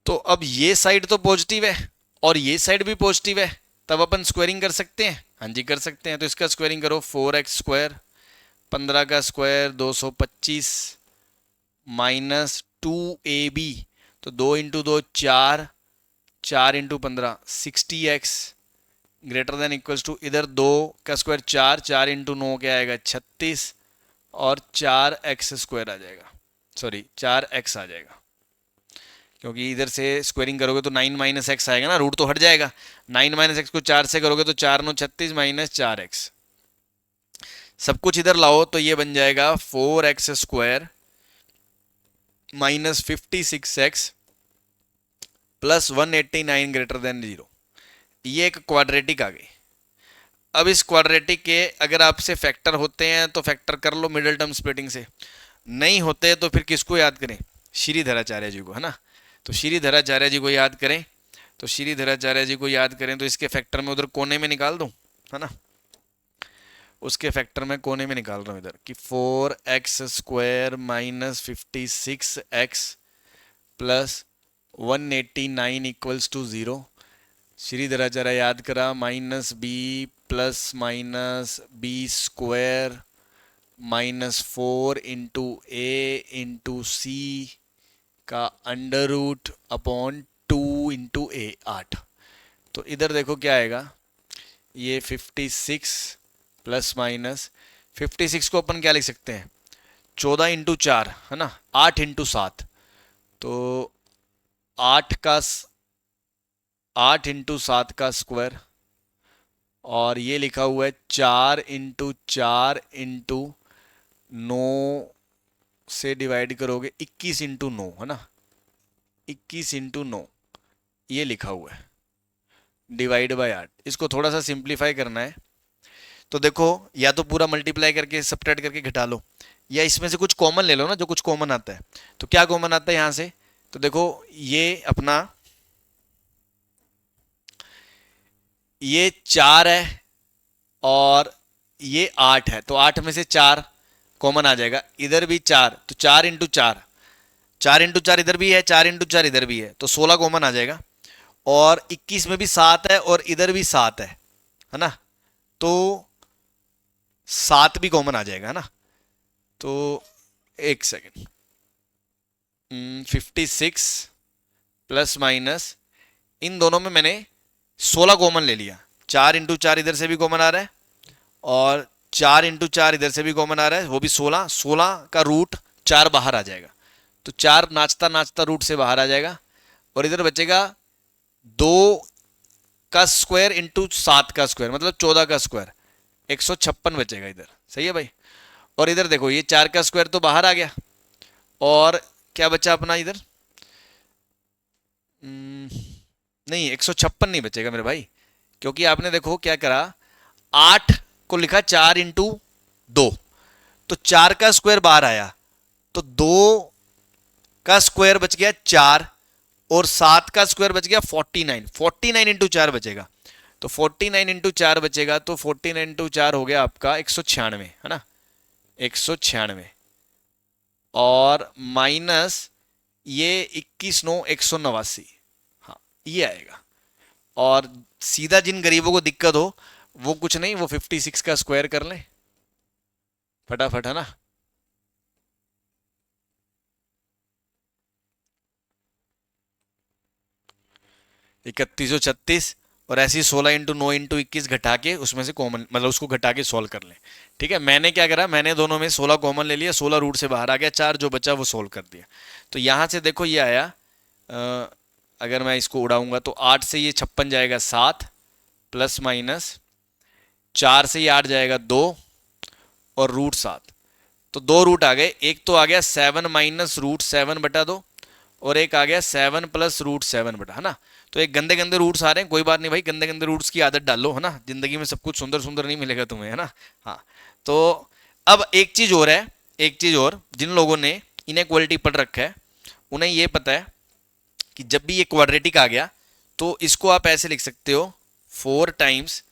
तो अब ये साइड तो पॉजिटिव है और ये साइड भी पॉजिटिव है, तब अपन स्क्वायरिंग कर सकते हैं। हाँ जी कर सकते हैं। तो इसका स्क्वायरिंग करो, 4x स्क्वायर 15 का स्क्वायर 225 माइनस 2ab, तो 2 into 2 4, 4 into 15 60x greater than equals to, इधर 2 का स्क्वायर 4, 4 इंटू 9 क्या आएगा 36, और 4x स्क्वायर आ जाएगा, सॉरी 4x आ जाएगा, क्योंकि इधर से स्क्वायरिंग करोगे तो 9 माइनस एक्स आएगा ना, रूट तो हट जाएगा। 9 माइनस एक्स को 4 से करोगे तो 4 9 36 माइनस 4x, सब कुछ इधर लाओ तो ये बन जाएगा 4x square minus 56x plus 189 greater than 0। ये एक क्वाड्रेटिक आ गई। अब इस क्वाड्रेटिक के अगर आपसे फैक्टर होते हैं तो फैक्टर कर लो मिडिल टर्म स्प्लिटिंग से, नहीं होते तो फिर किसको याद करें, श्रीधराचार्य जी को, है ना। तो श्रीधराचार्य जी को याद करें, तो श्रीधराचार्य जी को याद करें तो इसके फैक्टर में उधर कोने में निकाल दूं, है ना। उसके फैक्टर में कोने में निकाल रहा हूं इधर कि 4x square minus 56x plus 189 equals to 0। Sridharacharya याद करा, minus b plus minus b square minus 4 into a into c का under root upon 2 into a, 8। तो इधर देखो क्या आएगा, ये 56 प्लस माइनस 56 को अपन क्या लिख सकते हैं, 14 इंटू 4, है ना, 8 इंटू 7, तो 8 इंटू 7 का स्क्वायर, और ये लिखा हुआ है 4 इंटू 4 इंटू 9 से डिवाइड करोगे 21 इंटू 9, है ना, 21 इंटू 9, ये लिखा हुआ है डिवाइड बाय 8। इसको थोड़ा सा सिंप्लीफाई करना है तो देखो, या तो पूरा मल्टीप्लाई करके सब्ट्रैक्ट करके घटा लो, या इसमें से कुछ कॉमन ले लो ना, जो कुछ कॉमन आता है। तो क्या कॉमन आता है यहां से? तो देखो ये अपना ये 4 है और ये 8 है, तो 8 में से 4 कॉमन आ जाएगा। इधर भी 4, तो 4 इंटू 4, 4 इंटू 4 इधर भी है, 4 इंटू 4 इधर भी है, तो 16 कॉमन आ जाएगा। और 21 में भी 7 है और इधर भी 7 है ना, तो 7 भी कॉमन आ जाएगा ना। तो एक सेकेंड, 56 प्लस माइनस, इन दोनों में मैंने 16 कॉमन ले लिया। 4 इंटू 4 इधर से भी कॉमन आ रहा है और 4 इंटू 4 इधर से भी कॉमन आ रहा है, वो भी 16। 16 का रूट 4 बाहर आ जाएगा, तो 4 नाचता नाचता रूट से बाहर आ जाएगा। और इधर बचेगा 2 का स्क्वायर इंटू 7 का स्क्वायर, मतलब 14 का स्क्वायर, 156 बचेगा इधर। सही है भाई। और इधर देखो ये 4 का स्क्वायर तो बाहर आ गया, और क्या बचा अपना इधर? नहीं, 156 नहीं बचेगा मेरे भाई, क्योंकि आपने देखो क्या करा, 8 को लिखा 4 इंटू 2, तो 4 का स्क्वायर बाहर आया, तो 2 का स्क्वायर बच गया 4, और 7 का स्क्वायर बच गया 49। 49 इंटू 4 बचेगा, तो 49 इंटू 4 बचेगा, तो 49 इंटू 4 हो गया आपका 196, है ना, 196। और माइनस ये 21 9 189, हाँ ये आएगा। और सीधा जिन गरीबों को दिक्कत हो वो कुछ नहीं, वो 56 का स्क्वायर कर लें फटाफट, है ना। इकतीस 36, और ऐसे ही 16 इंटू 9 इंटू 21 घटा के उसमें से कॉमन, मतलब उसको घटा के सॉल्व कर लें। ठीक है, मैंने क्या करा, मैंने दोनों में 16 कॉमन ले लिया, 16 रूट से बाहर आ गया, 4 जो बचा वो सॉल्व कर दिया। तो यहाँ से देखो ये आया, अगर मैं इसको उड़ाऊंगा तो 8 से ये 56 जाएगा 7, प्लस माइनस 4 से ये 8 जाएगा 2, और रूट 7, तो 2 रूट आ गए। एक तो आ गया 7 माइनस रूट 7 बटा 2, और एक आ गया 7 प्लस रूट 7 बटा, है ना। तो एक गंदे गंदे रूट्स आ रहे हैं, कोई बात नहीं भाई, गंदे गंदे रूट्स की आदत डालो, है ना, जिंदगी में सब कुछ सुंदर सुंदर नहीं मिलेगा तुम्हें, है ना। हाँ, तो अब एक चीज और है, एक चीज और, जिन लोगों ने इनइक्वालिटी पढ़ रखा है उन्हें ये पता है कि जब भी ये क्वाड्रेटिक आ गया तो इसको आप ऐसे लिख सकते हो 4 टाइम्स,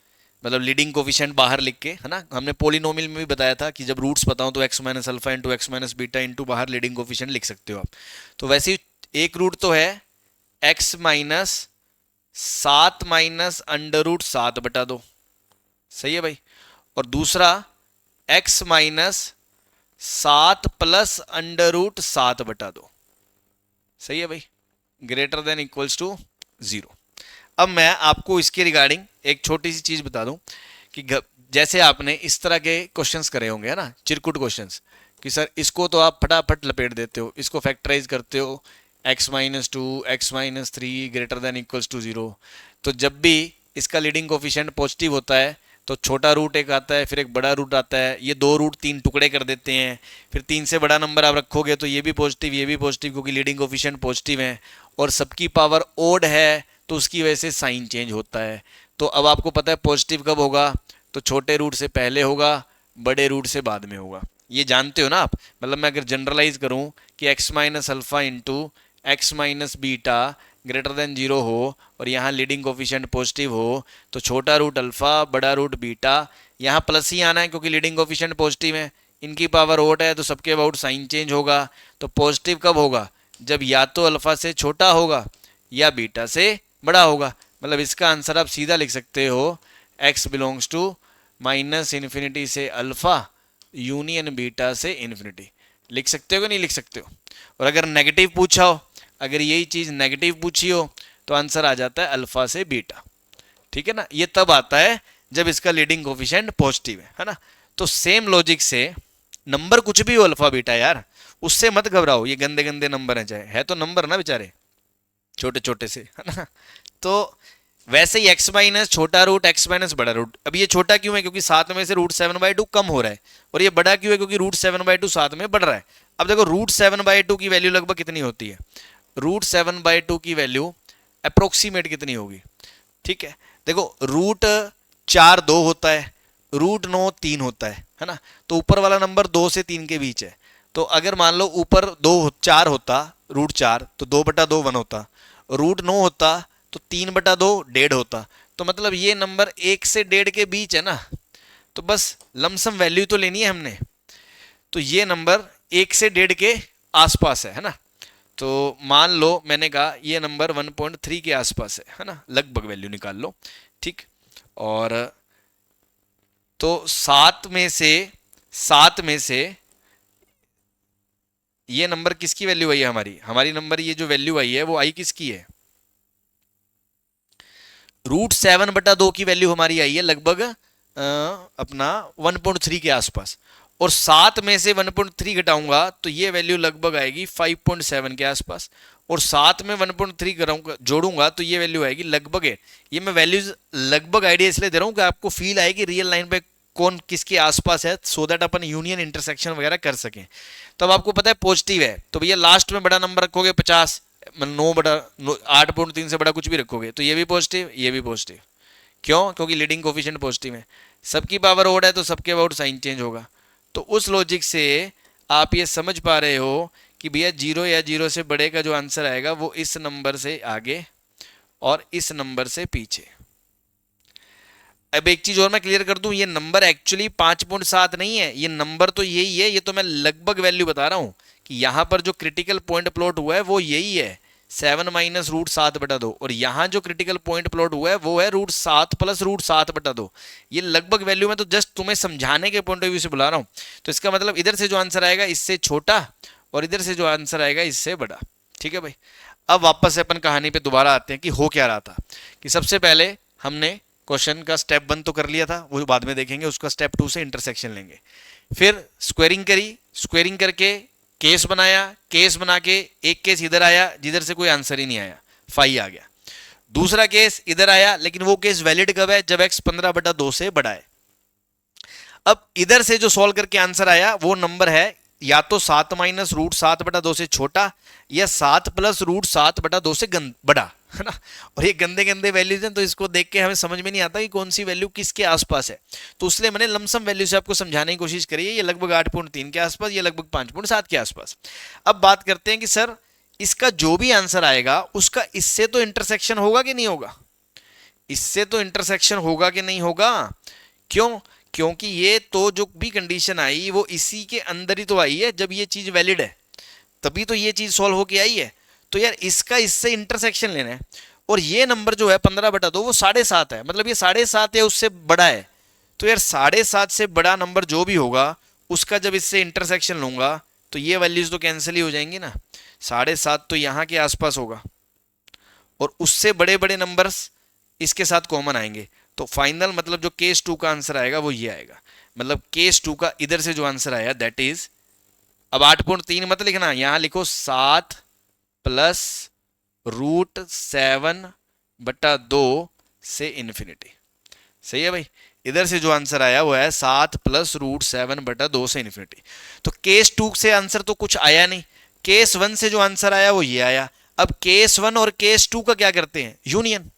मतलब लीडिंग कोफिशिएंट बाहर लिख के, है ना। हमने पोलिनोमियल में भी बताया था कि जब रूट्स बताओ तो x minus alpha into x minus beta into बाहर लीडिंग कोफिशिएंट लिख सकते हो आप। तो वैसे ही एक रूट तो है x minus 7 minus under root 7 बटा 2, सही है भाई। और दूसरा x minus 7 plus under root 7 बटा 2, सही है भाई, ग्रेटर देन इक्वल्स टू 0। अब मैं आपको इसके रिगार्डिंग एक छोटी सी चीज बता दूं कि जैसे आपने इस तरह के क्वेश्चंस करे होंगे, है ना, चिरकुट क्वेश्चंस, कि सर इसको तो आप फटाफट लपेट देते हो, इसको फैक्टराइज करते हो, x minus 2 x minus 3 greater than equals to 0। तो जब भी इसका लीडिंग कोफिशिएंट पॉजिटिव होता है तो छोटा रूट एक आता है, फिर एक बड़ा रूट आता है, ये 2 रूट 3 टुकड़े कर देते हैं, फिर 3 से बड़ा नंबर आप रखोगे तो ये भी पॉजिटिव ये भी पॉजिटिव, क्योंकि लीडिंग कोफिशिएंट पॉजिटिव है, और सबकी पावर ओड है तो उसकी वजह से साइन चेंज होता है। तो अब आपको पता है पॉजिटिव कब होगा, तो छोटे रूट से पहले होगा, बड़े रूट से बाद में होगा, ये जानते हो ना आप। मतलब मैं अगर जनरलाइज करूं कि x minus alpha into x minus beta greater than 0 हो और यहाँ लीडिंग कोफिशिएंट पॉजिटिव हो, तो छोटा रूट अल्फा बड़ा रूट बीटा, यहाँ प्लस ही आना है क्योंकि लीडिंग कोफिशिएंट पॉजिटिव है, इनकी पावर ओड है तो सबके अबाउट साइन चेंज होगा। तो पॉजिटिव कब होगा, जब या तो अल्फा से छोटा होगा या बीटा से बड़ा होगा। मतलब इसका आंसर आप सीधा लिख सकते हो x belongs to minus infinity से अल्फा यूनियन बीटा से इन्फिनिटी, लिख सकते हो कि नहीं लिख सकते हो। और अगर नेगेटिव पूछा हो, अगर यही चीज नेगेटिव पूछी हो तो आंसर आ जाता है अल्फा से बीटा, ठीक है ना। ये तब आता है जब इसका लीडिंग कोफिशिएंट पॉजिटिव है ना। तो सेम लॉजिक से नंबर कुछ भी हो अल्फा बीटा यार, उससे मत घबराओ, ये गंदे गंदे नंबर हैं, चाहे है तो नंबर ना बेचारे छोटे छोटे से, है ना। तो वैसे ही x माइनस छोटा रूट x माइनस बड़ा रूट, अब ये छोटा क्यों है, क्योंकि 7 में से रूट 7/2 कम हो रहा है, और ये बड़ा क्यों है, क्योंकि रूट 7/2 साथ में बढ़ रहा है। अब देखो रूट 7/2 की वैल्यू लगभग कितनी होती है, रूट 7/2 की वैल्यू अप्रोक्सीमेट कितनी होगी, ठीक है। देखो रूट 4 2 होता है, रूट 9 3 होता है ना। तो ऊपर वाला नंबर 2 से 3 के बीच है। तो अगर मान लो ऊपर 4 होता रूट 4 तो 2/2 1 होता, रूट 9 होता तो 3/2 1.5 होता। तो मतलब ये नंबर 1 से 1.5 के बीच है ना। तो बस लमसम वैल्यू तो लेनी है हमने। तो ये नंबर 1 से 1.5 के आसपास है ना। तो मान लो मैंने कहा ये नंबर 1.3 के आसपास है ना, लगभग वैल्यू निकाल लो, ठीक। और तो 7 में से ये नंबर किसकी वैल्यू आई है, हमारी नंबर ये जो वैल्यू आई है वो आई किसकी है, रूट 7/2 की वैल्यू हमारी आई है लगभग अपना 1.3 के आसपास। और 7 में से 1.3 घटाऊंगा तो ये वैल्यू लगभग आएगी 5.7 के आसपास। और 7 में 1.3 जोड़ूंगा तो ये वैल्यू आएगी लगभग है। ये मैं वैल्यूज लगभग आइडिया इसलिए दे रहा हूं कि आपको फील आए कि रियल लाइन पे कौन किसके आसपास है, so that upon union intersection वगैरह कर सकें। तो अब आपको पता है पॉजिटिव है तो भैया लास्ट में बड़ा नंबर रखोगे 50, 8.3 से बड़ा कुछ भी रखोगे तो ये भी पॉजिटिव ये भी पॉजिटिव। क्यों, क्योंकि लीडिंग कोफिशिएंट पॉजिटिव है। सबकी पावर ओड है तो सबके अबाउट साइन चेंज होगा। तो उस लॉजिक से आप ये समझ पा रहे हो कि भैया 0 या 0 से बड़े का जो आंसर आएगा वो इस नंबर से आगे और इस नंबर से पीछे। अब एक चीज और मैं क्लियर कर दूं, ये नंबर एक्चुअली 5.7 नहीं है, ये नंबर तो यही है। ये तो मैं लगभग वैल्यू बता रहा हूं कि यहां पर जो क्रिटिकल पॉइंट प्लॉट हुआ है वो यही है 7 माइनस रूट 7/2। और यहां जो क्रिटिकल पॉइंट प्लॉट हुआ है वो है रूट 7 प्लस रूट 7/2। ये लगभग वैल्यू में तो जस्ट तुम्हें समझाने के पॉइंट ऑफ व्यू से बुला रहा हूं। तो इसका मतलब इधर से जो आंसर आएगा इससे छोटा और इधर से जो आंसर आएगा इससे बड़ा, ठीक है भाई। अब वापस से अपन कहानी पे दोबारा आते हैं कि हो क्या रहा था। कि सबसे पहले हमने क्वेश्चन का स्टेप 1 तो कर लिया था, वो बाद में देखेंगे, उसका स्टेप 2 से इंटरसेक्शन लेंगे। फिर स्क्वेयरिंग करी, स्क्वेयरिंग करके केस बनाया, केस बना के एक केस इधर आया जिधर से कोई आंसर ही नहीं आया, फाई आ गया। दूसरा केस इधर आया लेकिन वो केस वैलिड कब है, जब x 15/2 से बड़ा है। अब इधर से जो सॉल्व करके आंसर आया वो नंबर है या तो 7 माइनस रूट 7/2 से छोटा या 7 प्लस रूट 7/2 से बड़ा, है ना। और ये गंदे गंदे वैल्यूज हैं तो इसको देख के हमें समझ में नहीं आता कि कौन सी वैल्यू किसके आसपास है। तो इसलिए मैंने लमसम वैल्यू से आपको समझाने की कोशिश करी है। ये लगभग 8.3 के आसपास, ये लगभग 5.7 के आसपास। अब बात करते हैं कि सर इसका जो भी आंसर आएगा उसका इससे तो इंटरसेक्शन होगा कि नहीं होगा, इससे तो इंटरसेक्शन होगा कि नहीं होगा। क्यों, क्योंकि ये तो जो भी कंडीशन आई वो इसी के अंदर ही तो आई है। जब ये चीज वैलिड है तभी तो ये चीज सॉल्व होके आई है। तो यार इसका इससे इंटरसेक्शन लेना है। और ये नंबर जो है 15/2 वो 7.5 है, मतलब ये 7.5 या उससे बड़ा है। तो यार 7.5 से बड़ा नंबर जो भी होगा उसका जब इससे इंटरसेक्शन लूंगा तो ये वैल्यूज तो कैंसिल ही हो जाएंगी ना। 7.5 तो यहाँ के आसपास होगा और उससे बड़े बड़े नंबर्स इसके साथ कॉमन आएंगे। तो फाइनल मतलब जो केस 2 का आंसर आएगा वो ये आएगा। मतलब केस 2 का इधर से जो आंसर आया दैट इज, अब 8.3 मत लिखना, यहां लिखो 7 प्लस रूट 7/2 से इन्फिनिटी। सही है भाई। इधर से जो आंसर आया वो है 7 प्लस रूट 7/2 से इन्फिनिटी। तो केस 2 से आंसर तो कुछ आया नहीं, केस 1 से जो आंसर आया वो ये आया। अब केस 1 और केस 2 का क्या करते हैं, यूनियन,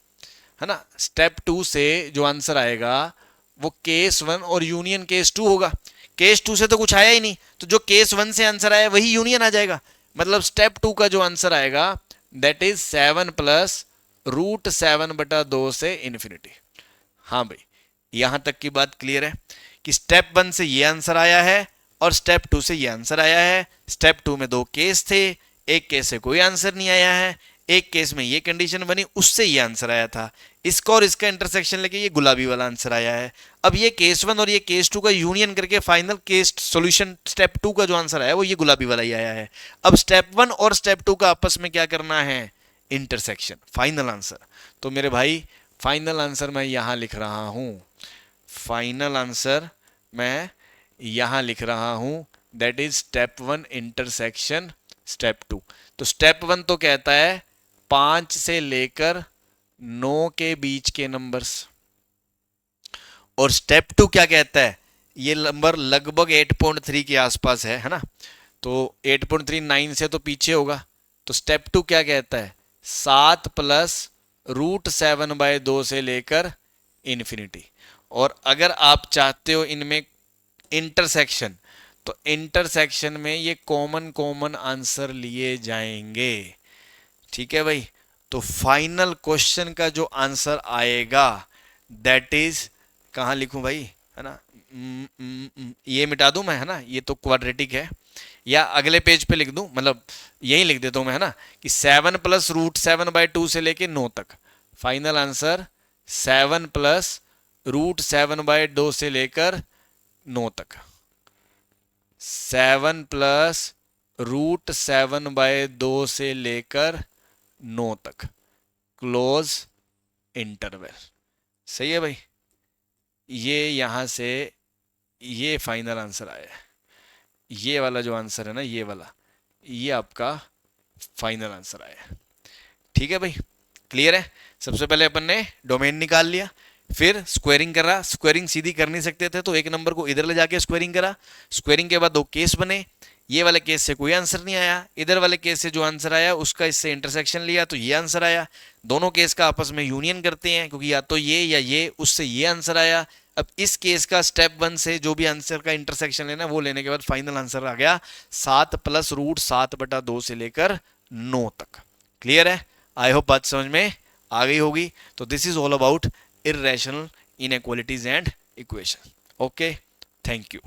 है ना। स्टेप 2 से जो आंसर आएगा वो केस 1 और यूनियन केस 2 होगा। केस 2 से तो कुछ आया ही नहीं, तो जो केस 1 से आंसर आया वही यूनियन आ जाएगा। मतलब स्टेप 2 का जो आंसर आएगा दैट इज 7 प्लस रूट 7/2 से इन्फिनिटी। हाँ भाई, यहां तक की बात क्लियर है कि स्टेप 1 से ये आंसर आया है और स्टेप 2 से ये आंसर आया है। स्टेप 2 में 2 केस थे, एक केस से कोई आंसर नहीं आया है, एक केस में ये कंडीशन बनी उससे ये आंसर आया था। इसका और इसका इंटरसेक्शन लेके ये गुलाबी वाला आंसर आया है। अब ये केस 1 और ये केस 2 का यूनियन करके फाइनल केस सॉल्यूशन स्टेप 2 का जो आंसर आया वो ये गुलाबी वाला ही आया है। अब स्टेप 1 और स्टेप 2 का आपस में क्या करना है, इंटरसेक्शन, फाइनल आंसर। तो मेरे भाई फाइनल आंसर मैं यहां लिख रहा हूं, फाइनल आंसर मैं यहां लिख रहा हूं that is step 1 intersection step 2। तो स्टेप 1 तो कहता है 5 से लेकर 9 के बीच के नंबर्स, और स्टेप 2 क्या कहता है, ये नंबर लगभग 8.3 के आसपास है ना। तो 8.39 से तो पीछे होगा। तो स्टेप 2 क्या कहता है, 7 प्लस √7/2 से लेकर इन्फिनिटी। और अगर आप चाहते हो इनमें इंटरसेक्शन, तो इंटरसेक्शन में ये कॉमन कॉमन आंसर लिए जाएंगे। ठीक है भाई, तो फाइनल क्वेश्चन का जो आंसर आएगा दैट इज, कहाँ लिखूं भाई, है ना, ये मिटा दूं मैं, है ना, ये तो क्वाड्रेटिक है, या अगले पेज पे लिख दूं, मतलब यही लिख देता हूं मैं, है ना, कि 7 + √7/2 से लेके 9 तक। फाइनल आंसर 7 + √7/2 से लेकर 9 तक। 7 + √7/2 से लेकर 9 तक, क्लोज इंटरवल। सही है भाई, ये यहां से ये फाइनल आंसर आया है। ये वाला जो आंसर है ना, ये वाला, ये आपका फाइनल आंसर आया है। ठीक है भाई, क्लियर है। सबसे पहले अपन ने डोमेन निकाल लिया, फिर स्क्वायरिंग करा। स्क्वायरिंग सीधी कर नहीं सकते थे तो एक नंबर को इधर ले जाके स्क्वायरिंग करा। स्क्वायरिंग के बाद दो केस बने, ये वाले केस से कोई आंसर नहीं आया, इधर वाले केस से जो आंसर आया उसका इससे इंटरसेक्शन लिया तो ये आंसर आया। दोनों केस का आपस में यूनियन करते हैं, क्योंकि या तो ये या ये, उससे ये आंसर आया। अब इस केस का स्टेप 1 से जो भी आंसर का इंटरसेक्शन लेना, वो लेने के बाद फाइनल आंसर आ गया 7 + √7/2 से लेकर 9 तक। क्लियर है, आई होप बात समझ में आ गई होगी। तो this is all about irrational inequalities and equation. Okay, thank you.